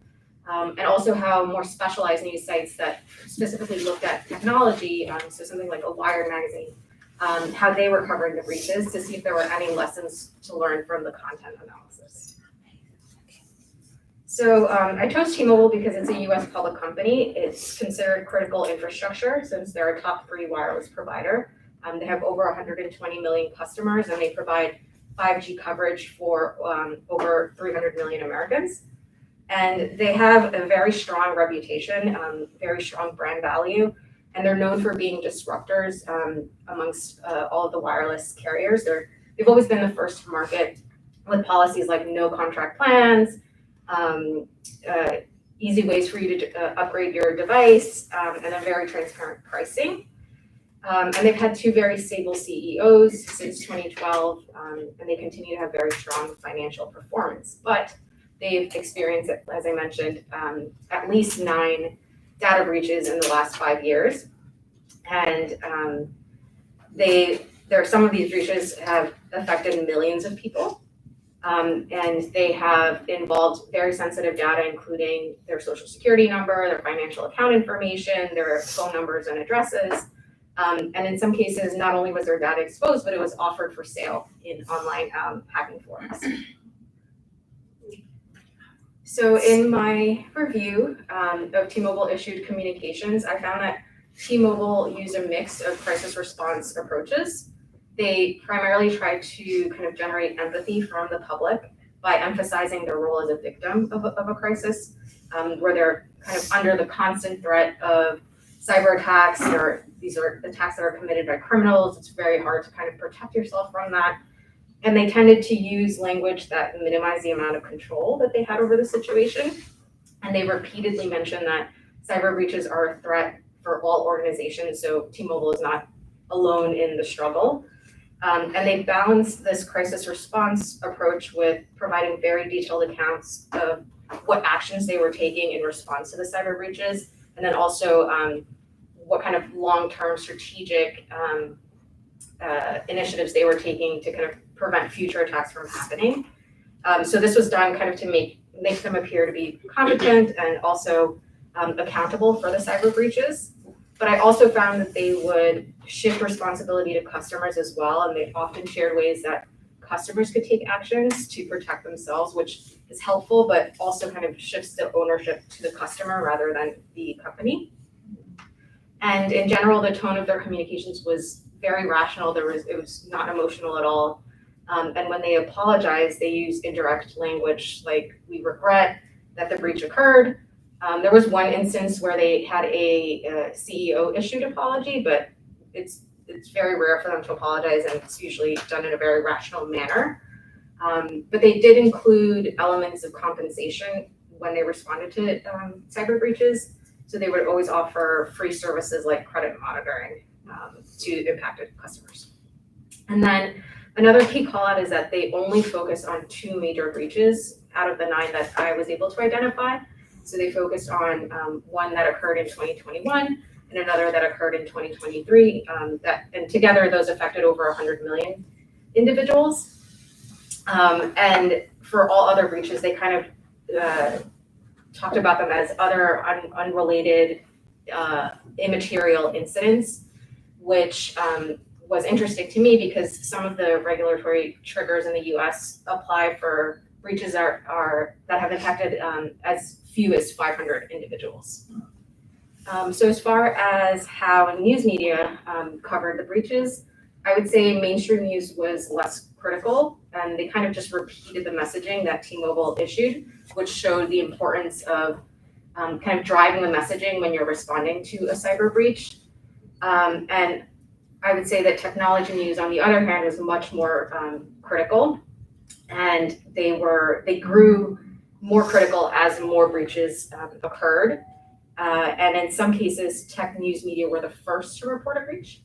Speaker 8: And also how more specialized news sites that specifically looked at technology, so something like a Wired magazine, how they were covering the breaches to see if there were any lessons to learn from the content analysis. So I chose T-Mobile because it's a US public company. It's considered critical infrastructure since they're a top 3 wireless provider. They have over 120 million customers, and they provide 5G coverage for over 300 million Americans. And they have a very strong reputation, very strong brand value, and they're known for being disruptors amongst all of the wireless carriers. They've always been the first to market with policies like no contract plans, easy ways for you to upgrade your device, and a very transparent pricing. And they've had 2 very stable CEOs since 2012, and they continue to have very strong financial performance. But they've experienced, as I mentioned, at least 9 data breaches in the last 5 years. And some of these breaches have affected millions of people. And they have involved very sensitive data, including their social security number, their financial account information, their phone numbers and addresses. And in some cases, not only was their data exposed, but it was offered for sale in online hacking forums. So in my review of T-Mobile issued communications, I found that T-Mobile used a mix of crisis response approaches. They primarily tried to kind of generate empathy from the public by emphasizing their role as a victim of a crisis, where they're kind of under the constant threat of cyber attacks, or these are attacks that are committed by criminals. It's very hard to kind of protect yourself from that. And they tended to use language that minimized the amount of control that they had over the situation. And they repeatedly mentioned that cyber breaches are a threat for all organizations, so T-Mobile is not alone in the struggle. And they balanced this crisis response approach with providing very detailed accounts of what actions they were taking in response to the cyber breaches, and then also what kind of long-term strategic initiatives they were taking to kind of prevent future attacks from happening. So this was done kind of to make them appear to be competent and also accountable for the cyber breaches. But I also found that they would shift responsibility to customers as well, and they often shared ways that customers could take actions to protect themselves, which is helpful, but also kind of shifts the ownership to the customer rather than the company. And in general, the tone of their communications was very rational. It was not emotional at all. And when they apologized, they used indirect language like, "We regret that the breach occurred." There was one instance where they had a CEO issued apology, but it's very rare for them to apologize, and it's usually done in a very rational manner. But they did include elements of compensation when they responded to cyber breaches. So they would always offer free services like credit monitoring to impacted customers. And then another key call out is that they only focused on 2 major breaches out of the 9 that I was able to identify. So they focused on one that occurred in 2021 and another that occurred in 2023. And together those affected over 100 million individuals. And for all other breaches, they kind of talked about them as other unrelated immaterial incidents, which was interesting to me because some of the regulatory triggers in the US apply for breaches that have impacted as few as 500 individuals. So as far as how news media covered the breaches, I would say mainstream news was less critical, and they kind of just repeated the messaging that T-Mobile issued, which showed the importance of kind of driving the messaging when you're responding to a cyber breach. And I would say that technology news, on the other hand, was much more critical, and they grew more critical as more breaches occurred. And in some cases, tech news media were the first to report a breach,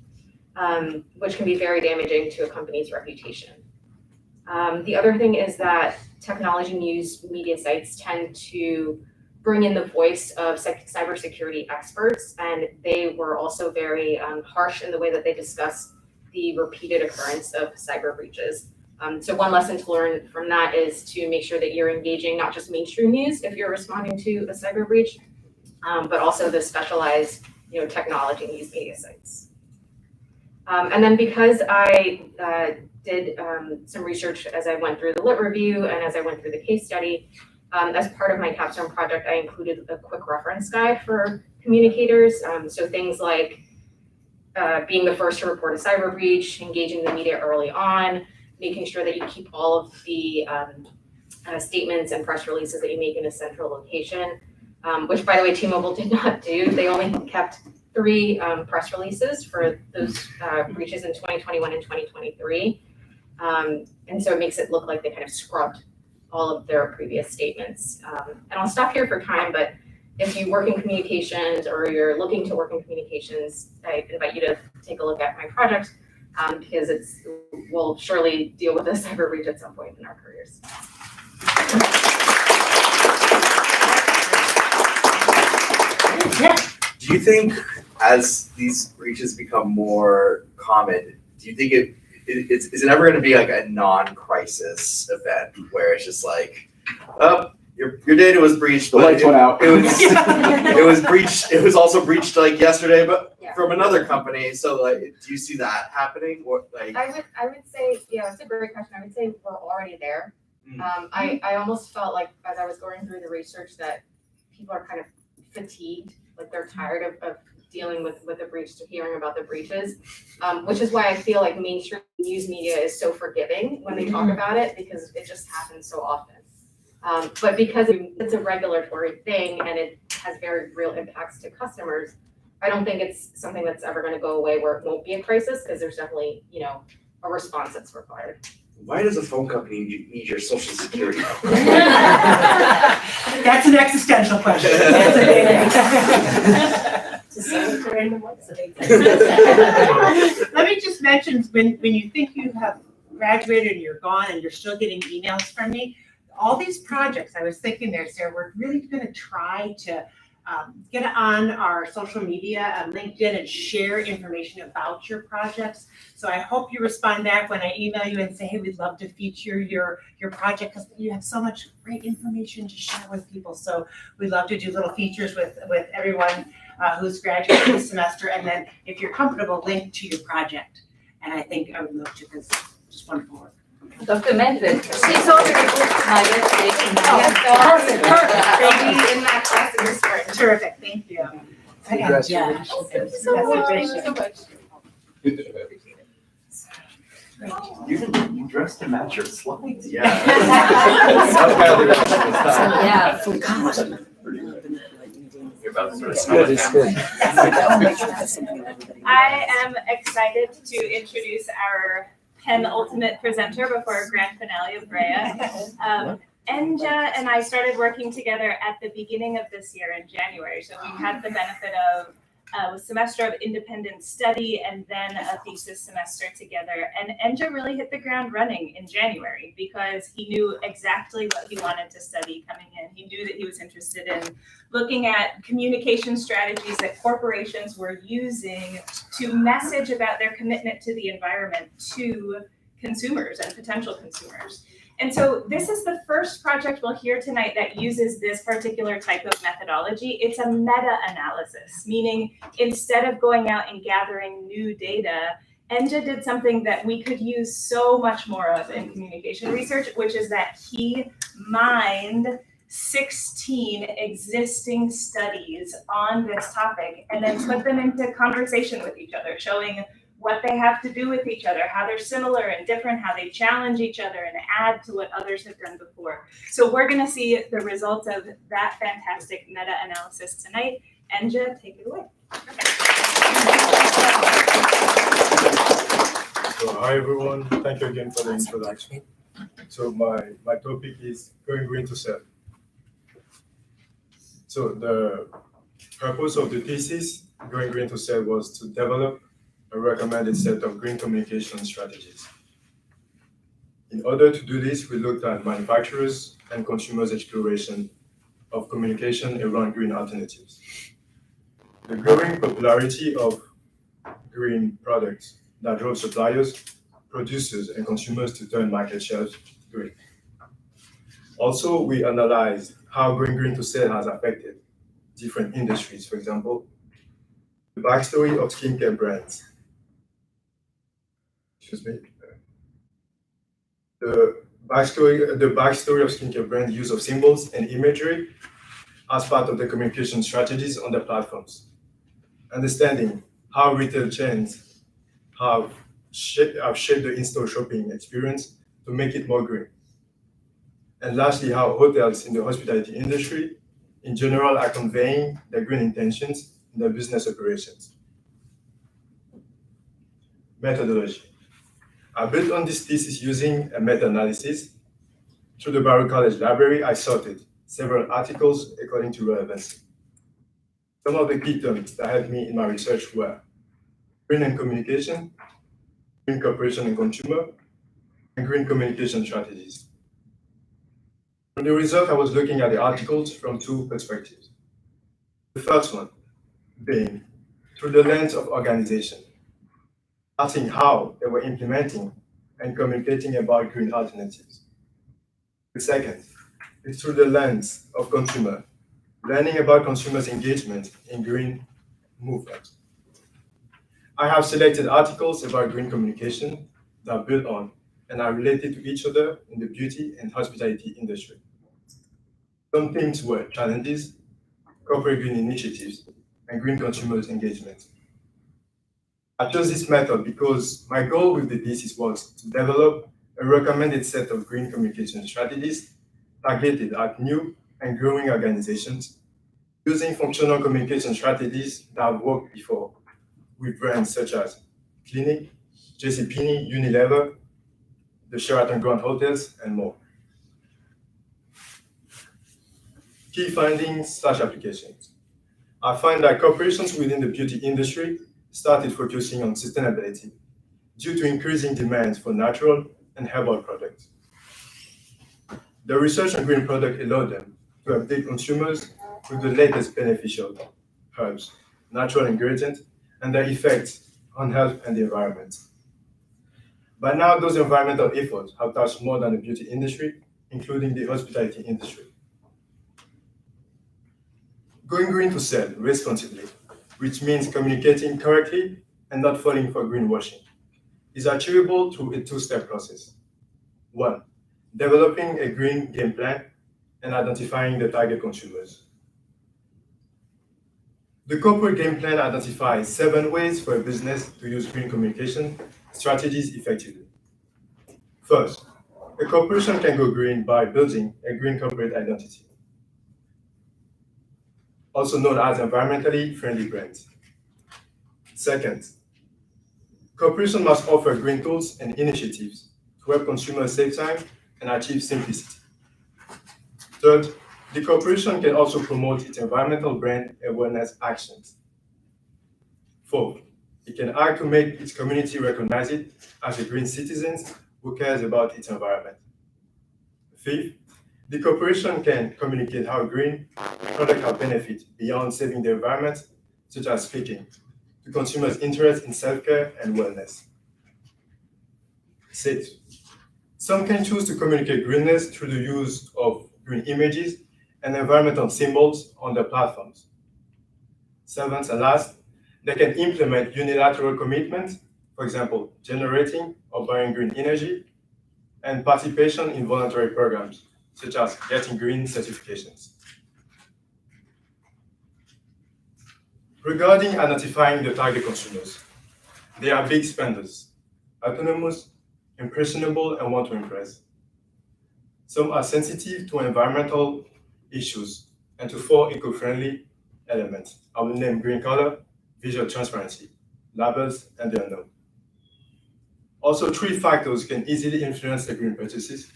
Speaker 8: which can be very damaging to a company's reputation. The other thing is that technology news media sites tend to bring in the voice of cybersecurity experts, and they were also very harsh in the way that they discuss the repeated occurrence of cyber breaches. So one lesson to learn from that is to make sure that you're engaging not just mainstream news if you're responding to a cyber breach, but also the specialized, technology news media sites. And then because I did some research as I went through the lit review and as I went through the case study, as part of my Capstone project, I included a quick reference guide for communicators. So things like being the first to report a cyber breach, engaging the media early on, making sure that you keep all of the statements and press releases that you make in a central location, which, by the way, T-Mobile did not do. They only kept 3 press releases for those breaches in 2021 and 2023. And so it makes it look like they kind of scrubbed all of their previous statements. And I'll stop here for time, but if you work in communications or you're looking to work in communications, I invite you to take a look at my project because we'll surely deal with a cyber breach at some point in our careers.
Speaker 21: Do you think as these breaches become more common, do you think is it ever going to be like a non-crisis event where it's just like, oh, your data was breached,
Speaker 11: The lights went out.
Speaker 21: It was breached. It was also breached like yesterday, but from another company. So like, do you see that happening? Or like,
Speaker 8: I would say, it's a great question. I would say we're already there. I almost felt like as I was going through the research that people are kind of fatigued, like they're tired of dealing with the breach, to hearing about the breaches, which is why I feel like mainstream news media is so forgiving when they talk about it, because it just happens so often. But because it's a regulatory thing and it has very real impacts to customers, I don't think it's something that's ever going to go away where it won't be a crisis, because there's definitely, a response that's required.
Speaker 21: why does a phone company need your social security number?
Speaker 1: That's an existential question. Let me just mention, when you think you have graduated and you're gone and you're still getting emails from me, all these projects, I was thinking there, Sarah, we're really going to try to get on our social media on LinkedIn and share information about your projects. So I hope you respond back when I email you and say, hey, we'd love to feature your project, because you have so much great information to share with people. So we'd love to do little features with everyone who's graduating this semester. And then if you're comfortable, link to your project. And I think I would love to, because it's just wonderful work.
Speaker 17: Dr. Medved, she's already booked my birthday tonight.
Speaker 1: Perfect. They'll be in that class in the spring. Terrific, thank you.
Speaker 21: Congratulations.
Speaker 1: Thank you so much. Thank you so much.
Speaker 11: You dressed to match your slides.
Speaker 17: Yeah, full card.
Speaker 12: You're about to sort of.
Speaker 21: It's good, it's good.
Speaker 10: I am excited to introduce our penultimate presenter before our grand finale of Brea. Enja and I started working together at the beginning of this year in January. So we had the benefit of a semester of independent study and then a thesis semester together. And Enja really hit the ground running in January because he knew exactly what he wanted to study coming in. He knew that he was interested in looking at communication strategies that corporations were using to message about their commitment to the environment to consumers and potential consumers. And so this is the first project we'll hear tonight that uses this particular type of methodology. It's a meta-analysis, meaning instead of going out and gathering new data, Enja did something that we could use so much more of in communication research, which is that he mined 16 existing studies on this topic and then put them into conversation with each other, showing what they have to do with each other, how they're similar and different, how they challenge each other and add to what others have done before. So we're gonna see the results of that fantastic meta-analysis tonight. Enja, take it away.
Speaker 5: So hi everyone, thank you again for the introduction. So my topic is going green to sell. So the purpose of the thesis, going green to sell, was to develop a recommended set of green communication strategies. In order to do this, we looked at manufacturers and consumers' exploration of communication around green alternatives. The growing popularity of green products that drove suppliers, producers, and consumers to turn market shares green. Also, we analyzed how going green to sell has affected different industries. For example, the backstory of skincare brands. The backstory of skincare brand use of symbols and imagery as part of the communication strategies on their platforms. Understanding how retail chains have shaped the in-store shopping experience to make it more green. And lastly, how hotels in the hospitality industry in general are conveying their green intentions in their business operations. Methodology. I built on this thesis using a meta-analysis. Through the Baruch College Library, I sorted several articles according to relevancy. Some of the key terms that helped me in my research were green and communication, green cooperation and consumer, and green communication strategies. From the result, I was looking at the articles from two perspectives. The first one being through the lens of organization, asking how they were implementing and communicating about green alternatives. The second is through the lens of consumer, learning about consumers' engagement in green movement. I have selected articles about green communication that build on and are related to each other in the beauty and hospitality industry. Some themes were challenges, corporate green initiatives, and green consumers' engagement. I chose this method because my goal with the thesis was to develop a recommended set of green communication strategies targeted at new and growing organizations using functional communication strategies that have worked before with brands such as Clinique, JCPenney, Unilever, the Sheraton Grand Hotels, and more. Key findings / applications. I find that corporations within the beauty industry started focusing on sustainability due to increasing demands for natural and herbal products. The research on green products allowed them to update consumers with the latest beneficial herbs, natural ingredients, and their effects on health and the environment. By now, those environmental efforts have touched more than the beauty industry, including the hospitality industry. Going green to sell responsibly, which means communicating correctly and not falling for greenwashing, is achievable through a two-step process. 1. Developing a green game plan and identifying the target consumers. The corporate game plan identifies 7 ways for a business to use green communication strategies effectively. First, a corporation can go green by building a green corporate identity, also known as environmentally friendly brands. Second, corporations must offer green tools and initiatives to help consumers save time and achieve simplicity. Third, the corporation can also promote its environmental brand awareness actions. Fourth, it can act to make its community recognize it as a green citizen who cares about its environment. Fifth, the corporation can communicate how green products have benefit beyond saving the environment, such as speaking to consumers' interest in self-care and wellness. Sixth, some can choose to communicate greenness through the use of green images and environmental symbols on their platforms. Seventh and last, they can implement unilateral commitments, for example, generating or buying green energy, and participation in voluntary programs, such as getting green certifications. Regarding identifying the target consumers, they are big spenders, autonomous, impressionable, and want to impress. Some are sensitive to environmental issues and to 4 eco-friendly elements. I will name green color, visual transparency, labels, and the unknown. Also, 3 factors can easily influence the green purchases: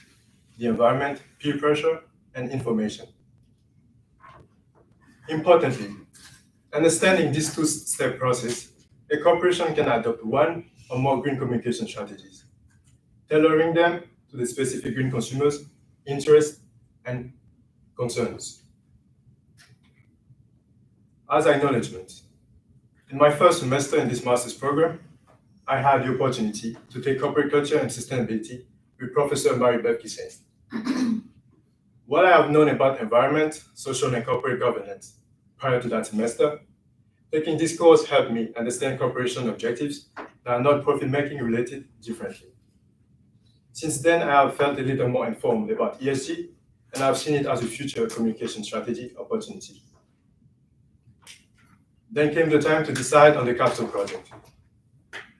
Speaker 5: the environment, peer pressure, and information. Importantly, understanding this 2-step process, a corporation can adopt 1 or more green communication strategies, tailoring them to the specific green consumers' interests and concerns. As acknowledgement, in my first semester in this master's program, I had the opportunity to take corporate culture and sustainability with Professor Mary-Beth Kissain. What I have known about environment, social, and corporate governance prior to that semester, taking this course helped me understand corporation objectives that are not profit-making related differently. Since then, I have felt a little more informed about ESG, and I've seen it as a future communication strategy opportunity. Then came the time to decide on the Capstone project.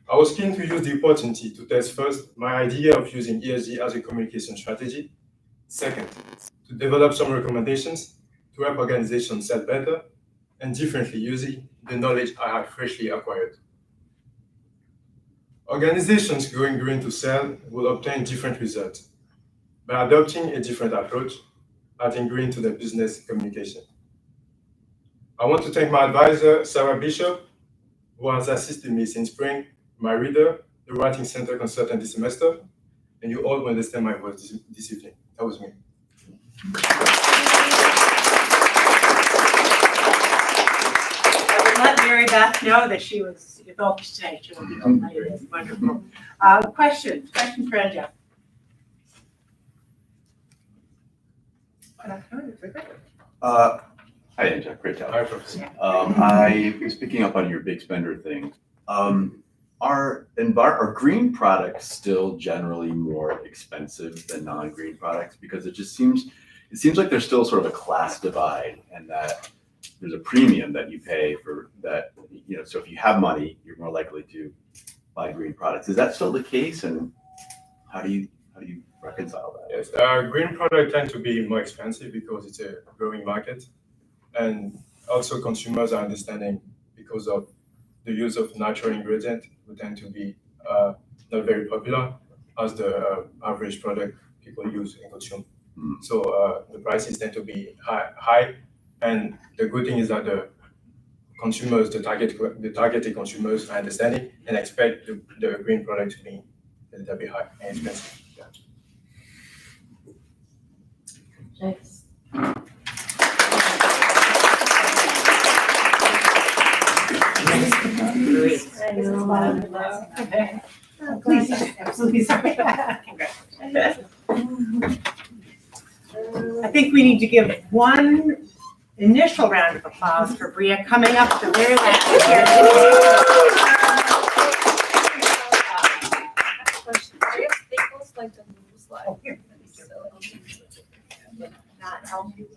Speaker 5: I was keen to use the opportunity to test first my idea of using ESG as a communication strategy. Second, to develop some recommendations to help organizations sell better and differently using the knowledge I had freshly acquired. Organizations going green to sell will obtain different results by adopting a different approach, adding green to their business communication. I want to thank my advisor, Sarah Bishop, who has assisted me since spring, my reader, the Writing Center consultant this semester, and you all will understand my voice this evening. That was me.
Speaker 1: I would let Mary Beth know that she was evoked today. She will be delighted. It's wonderful. Question for Anja.
Speaker 11: Hi, Anja. Great job.
Speaker 5: Hi, Professor.
Speaker 11: I was picking up on your big spender thing. Are green products still generally more expensive than non-green products? Because it seems like there's still sort of a class divide, and that there's a premium that you pay for that. So if you have money, you're more likely to buy green products. Is that still the case? And how do you reconcile that?
Speaker 5: Yes, green products tend to be more expensive because it's a growing market, and also consumers are understanding because of the use of natural ingredients who tend to be not very popular as the average product people use and consume. So the prices tend to be high, and the good thing is that the consumers, the targeted consumers are understanding and expect the green product to be a little bit high and expensive. Yeah.
Speaker 1: Thanks.
Speaker 16: I know.
Speaker 1: Okay. Please, absolutely sorry. Congratulations. I think we need to give one initial round of applause for Bria coming up at the very last year.
Speaker 7: I guess they post like the rules
Speaker 1: slide. Oh, here. Not healthy.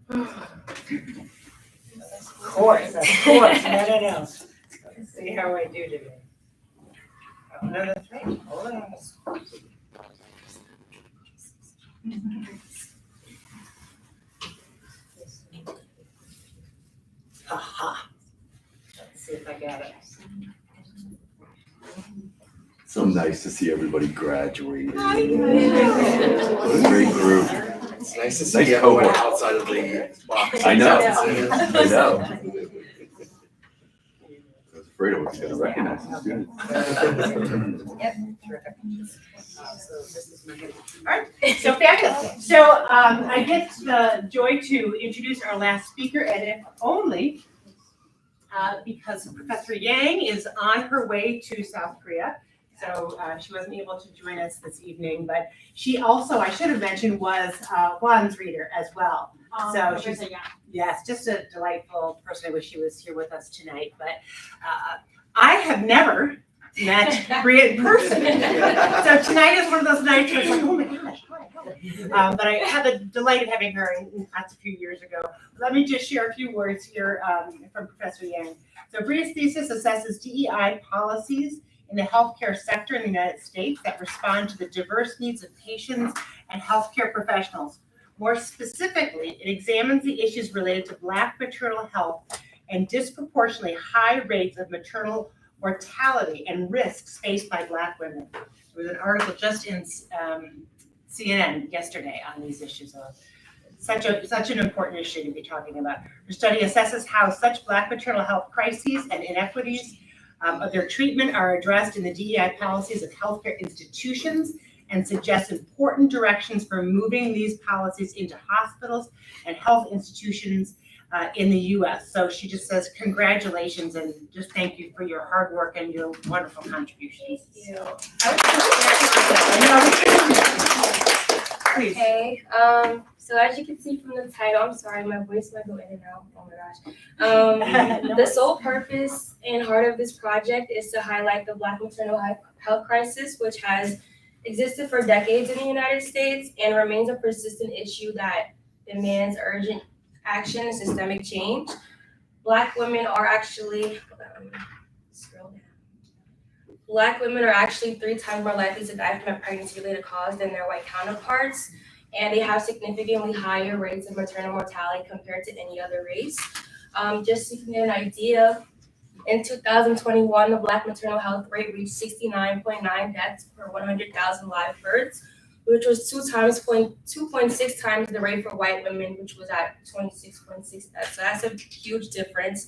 Speaker 1: Of course, no. Let's see how I do today. Another three. Hold on. Aha. Let's see if I got it.
Speaker 6: So nice to see everybody graduating. What
Speaker 1: I
Speaker 6: a great group.
Speaker 21: It's nice to see everyone outside of the box.
Speaker 6: I know. I know. I was afraid I wasn't going to recognize the students.
Speaker 1: Yep. Terrific. All right, so fabulous. So I get the joy to introduce our last speaker, and if only because Professor Yang is on her way to South Korea. So she wasn't able to join us this evening, but she also, I should have mentioned, was Juan's reader as well. So she's, yes, just a delightful person. I wish she was here with us tonight, but I have never met Bria in person. So tonight is one of those nights where it's like, oh my gosh, hi. But I had the delight of having her, and that's a few years ago. Let me just share a few words here from Professor Yang. So Bria's thesis assesses DEI policies in the healthcare sector in the United States that respond to the diverse needs of patients and healthcare professionals. More specifically, it examines the issues related to Black maternal health and disproportionately high rates of maternal mortality and risks faced by Black women. There was an article just in CNN yesterday on these issues. Such an important issue to be talking about. Her study assesses how such Black maternal health crises and inequities of their treatment are addressed in the DEI policies of healthcare institutions and suggests important directions for moving these policies into hospitals and health institutions in the U.S. So she just says congratulations and just thank you for your hard work and your wonderful contributions.
Speaker 14: Thank you.
Speaker 1: Please.
Speaker 14: Okay, so as you can see from the title, I'm sorry, my voice might go in and out, oh my gosh. The sole purpose and heart of this project is to highlight the Black maternal health crisis, which has existed for decades in the United States and remains a persistent issue that demands urgent action and systemic change. Black women are actually, Black women are actually 3 times more likely to die from a pregnancy-related cause than their white counterparts, and they have significantly higher rates of maternal mortality compared to any other race. Just to get an idea, in 2021, the Black maternal health rate reached 69.9 deaths per 100,000 live births, which was 2.6 times the rate for white women, which was at 26.6 deaths. So that's a huge difference.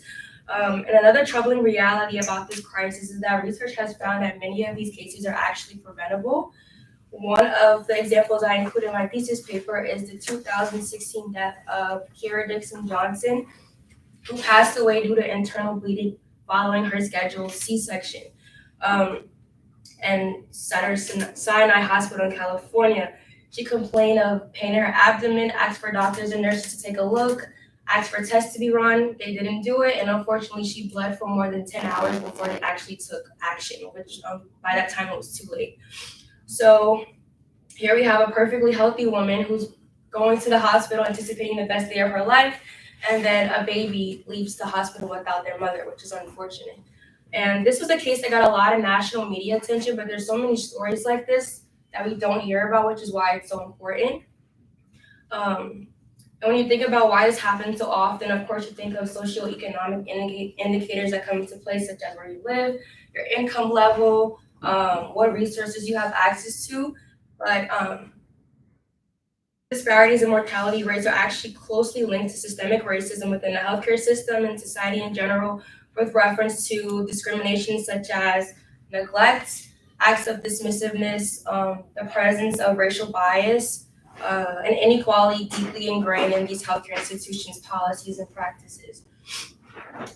Speaker 14: And another troubling reality about this crisis is that research has found that many of these cases are actually preventable. One of the examples I included in my thesis paper is the 2016 death of Kira Dixon Johnson, who passed away due to internal bleeding following her scheduled C-section. And Sinai Hospital in California. She complained of pain in her abdomen, asked for doctors and nurses to take a look, asked for tests to be run. They didn't do it, and unfortunately, she bled for more than 10 hours before they actually took action, which by that time it was too late. So here we have a perfectly healthy woman who's going to the hospital anticipating the best day of her life, and then a baby leaves the hospital without their mother, which is unfortunate. And this was a case that got a lot of national media attention, but there's so many stories like this that we don't hear about, which is why it's so important. And when you think about why this happens so often, of course, you think of socioeconomic indicators that come into play, such as where you live, your income level, what resources you have access to. But disparities in mortality rates are actually closely linked to systemic racism within the healthcare system and society in general, with reference to discrimination such as neglect, acts of dismissiveness, the presence of racial bias, and inequality deeply ingrained in these healthcare institutions' policies and practices.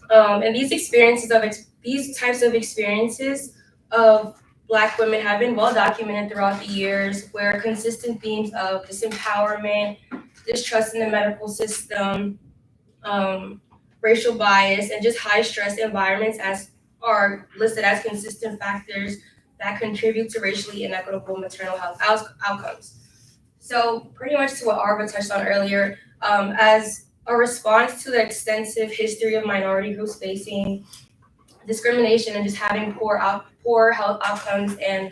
Speaker 14: And these types of experiences of Black women have been well documented throughout the years, where consistent themes of disempowerment, distrust in the medical system, racial bias, and just high stress environments are listed as consistent factors that contribute to racially inequitable maternal health outcomes. So pretty much to what Arva touched on earlier, as a response to the extensive history of minority groups facing discrimination and just having poor health outcomes and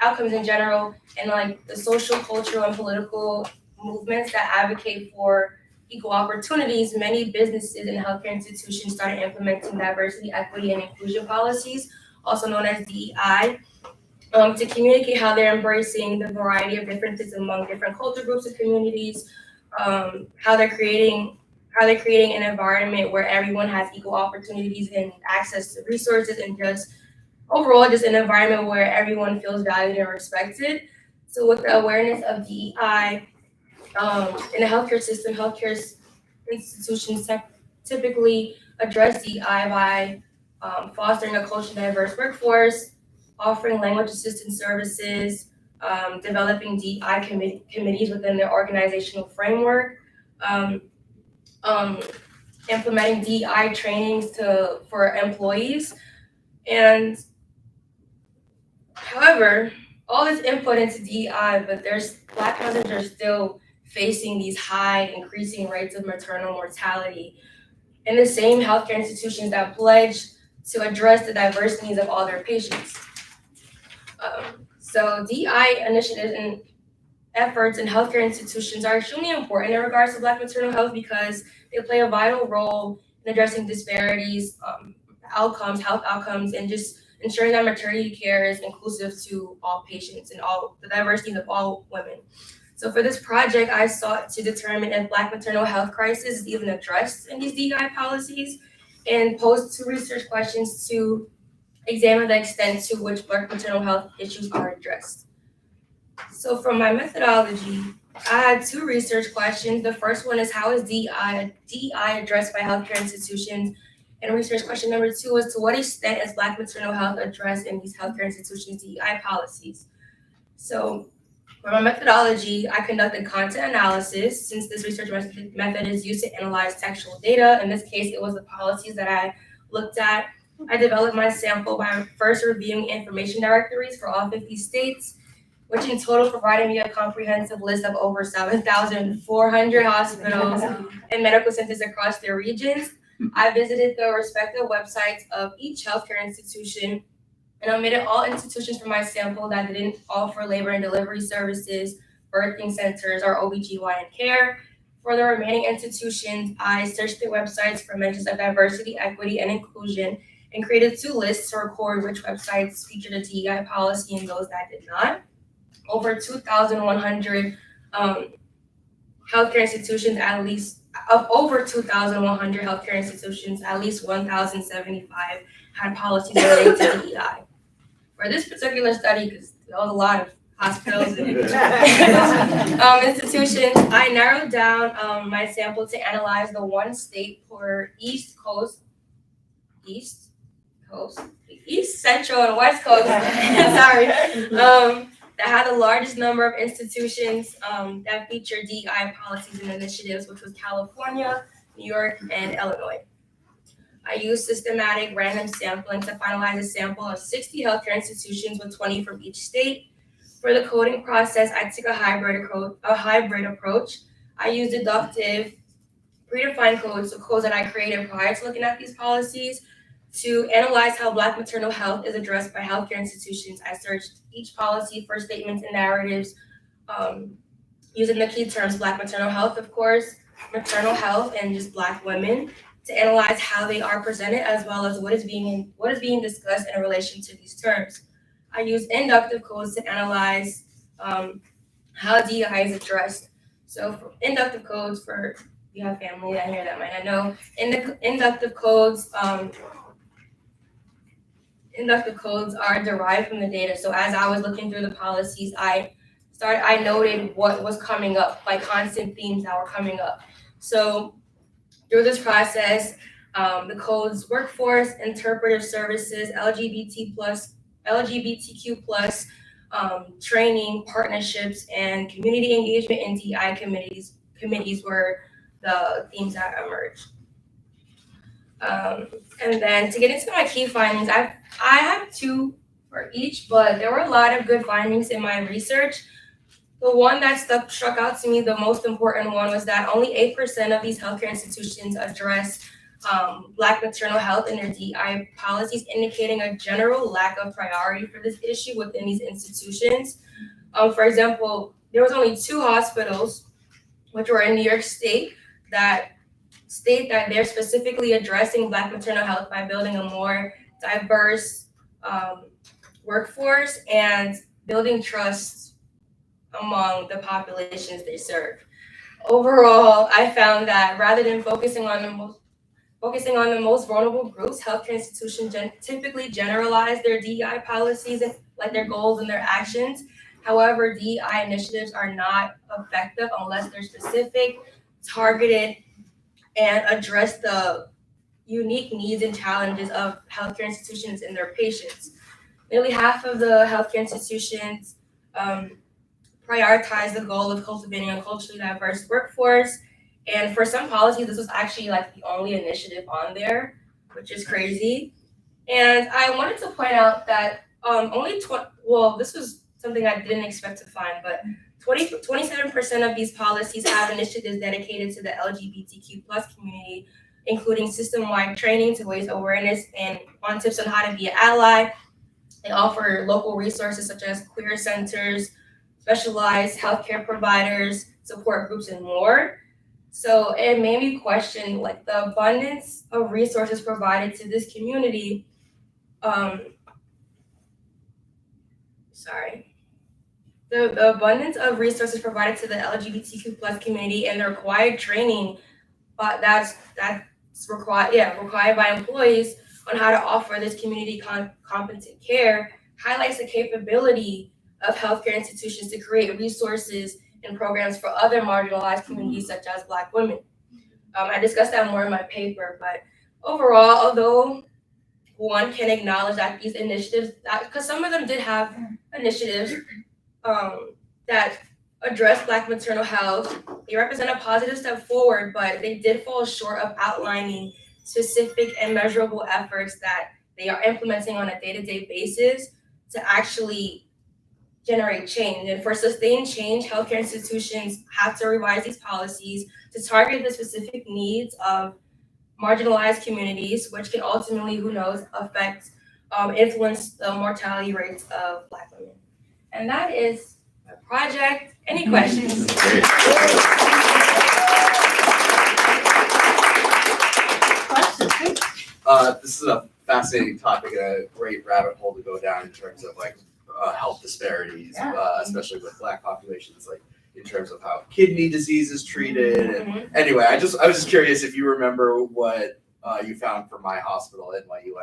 Speaker 14: outcomes in general, and like the social, cultural, and political movements that advocate for equal opportunities, many businesses and healthcare institutions started implementing diversity, equity, and inclusion policies, also known as DEI, to communicate how they're embracing the variety of differences among different culture groups and communities, how they're creating an environment where everyone has equal opportunities and access to resources, and just overall just an environment where everyone feels valued and respected. So with the awareness of DEI in the healthcare system, healthcare institutions typically address DEI by fostering a culturally diverse workforce, offering language assistance services, developing DEI committees within their organizational framework, implementing DEI trainings for employees. And however, all this input into DEI, but Black mothers are still facing these high increasing rates of maternal mortality in the same healthcare institutions that pledge to address the diverse needs of all their patients. So DEI initiatives and efforts in healthcare institutions are extremely important in regards to Black maternal health because they play a vital role in addressing disparities, health outcomes, and just ensuring that maternity care is inclusive to all patients and all the diverse needs of all women. So for this project, I sought to determine if Black maternal health crisis is even addressed in these DEI policies, and posed 2 research questions to examine the extent to which Black maternal health issues are addressed. So from my methodology, I had 2 research questions. The first one is, how is DEI addressed by healthcare institutions? And research question number 2 is, to what extent is Black maternal health addressed in these healthcare institutions' DEI policies? So for my methodology, I conducted content analysis, since this research method is used to analyze textual data. In this case, it was the policies that I looked at. I developed my sample by first reviewing information directories for all 50 states, which in total provided me a comprehensive list of over 7,400 hospitals and medical centers across their regions. I visited the respective websites of each healthcare institution and omitted all institutions from my sample that didn't offer labor and delivery services, birthing centers, or OBGYN care. For the remaining institutions, I searched their websites for mentions of diversity, equity, and inclusion, and created 2 lists to record which websites featured a DEI policy and those that did not. Over 2,100 healthcare institutions, over 2,100 healthcare institutions, at least 1,075 had policies related to DEI. For this particular study, because there was a lot of hospitals and institutions, I narrowed down my sample to analyze the one state for East Central and West Coast, sorry, that had the largest number of institutions that feature DEI policies and initiatives, which was California, New York, and Illinois. I used systematic random sampling to finalize a sample of 60 healthcare institutions with 20 from each state. For the coding process, I took a hybrid approach. I used deductive, predefined codes, so codes that I created prior to looking at these policies, to analyze how Black maternal health is addressed by healthcare institutions. I searched each policy for statements and narratives using the key terms Black maternal health, of course, maternal health, and just Black women, to analyze how they are presented, as well as what is being discussed in relation to these terms. I use inductive codes to analyze how DEI is addressed. So for inductive codes, for you have family that here that might not know, inductive codes are derived from the data. So as I was looking through the policies, I noted what was coming up, like constant themes that were coming up. So through this process, the codes workforce, interpretive services, LGBTQ+, training, partnerships, and community engagement in DEI committees were the themes that emerged. And then to get into my key findings, I have two for each, but there were a lot of good findings in my research. The one that struck out to me, the most important one, was that only 8% of these healthcare institutions address Black maternal health in their DEI policies, indicating a general lack of priority for this issue within these institutions. For example, there was only 2 hospitals, which were in New York State, that state that they're specifically addressing Black maternal health by building a more diverse workforce and building trust among the populations they serve. Overall, I found that rather than focusing on the most vulnerable groups, healthcare institutions typically generalize their DEI policies and like their goals and their actions. However, DEI initiatives are not effective unless they're specific, targeted, and address the unique needs and challenges of healthcare institutions and their patients. Nearly half of the healthcare institutions prioritize the goal of cultivating a culturally diverse workforce. And for some policies, this was actually like the only initiative on there, which is crazy. And I wanted to point out that this was something I didn't expect to find, but 27% of these policies have initiatives dedicated to the LGBTQ+ community, including system-wide training to raise awareness and on tips on how to be an ally. They offer local resources such as queer centers, specialized healthcare providers, support groups, and more. So it made me question like the abundance of resources provided to this community. The abundance of resources provided to the LGBTQ+ community and the required training that's required by employees on how to offer this community competent care highlights the capability of healthcare institutions to create resources and programs for other marginalized communities such as Black women. I discussed that more in my paper, but overall, although one can acknowledge that these initiatives, because some of them did have initiatives that address Black maternal health, they represent a positive step forward, but they did fall short of outlining specific and measurable efforts that they are implementing on a day-to-day basis to actually generate change. And for sustained change, healthcare institutions have to revise these policies to target the specific needs of marginalized communities, which can ultimately, who knows, influence the mortality rates of Black women. And that is my project. Any questions?
Speaker 21: This is a fascinating topic and a great rabbit hole to go down in terms of like health disparities, especially with Black populations, like in terms of how kidney disease is treated. And anyway, I was just curious if you remember what you found from my hospital at NYU.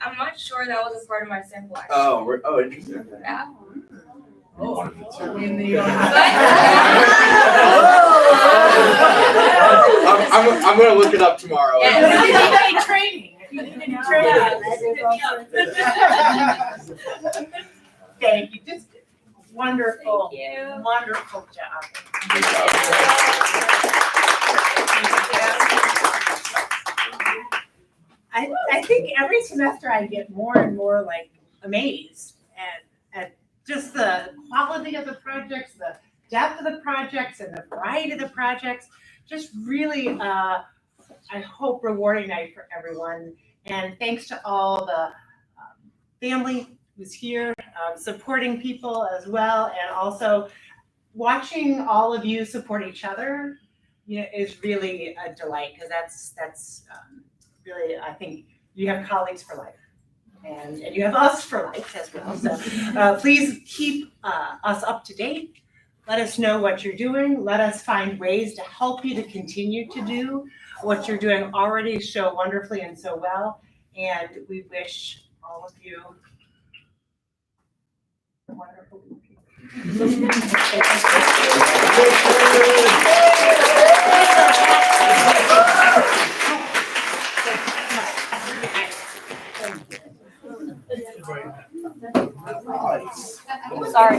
Speaker 14: I'm not sure that was a part of my sample. Actually.
Speaker 21: Oh, interesting.
Speaker 14: Yeah.
Speaker 21: I'm gonna look it up tomorrow.
Speaker 1: Training. Thank you. Just wonderful. Thank you. Wonderful job. I think every semester I get more and more like amazed at just the quality of the projects, the depth of the projects, and the variety of the projects. Just really, I hope, rewarding night for everyone. And thanks to all the family who's here, supporting people as well, and also watching all of you support each other, is really a delight, because that's really, I think you have colleagues for life, and you have us for life as well. So please keep us up to date. Let us know what you're doing. Let us find ways to help you to continue to do what you're doing already so wonderfully and so well. And we wish all of you a wonderful week.
Speaker 17: Sorry.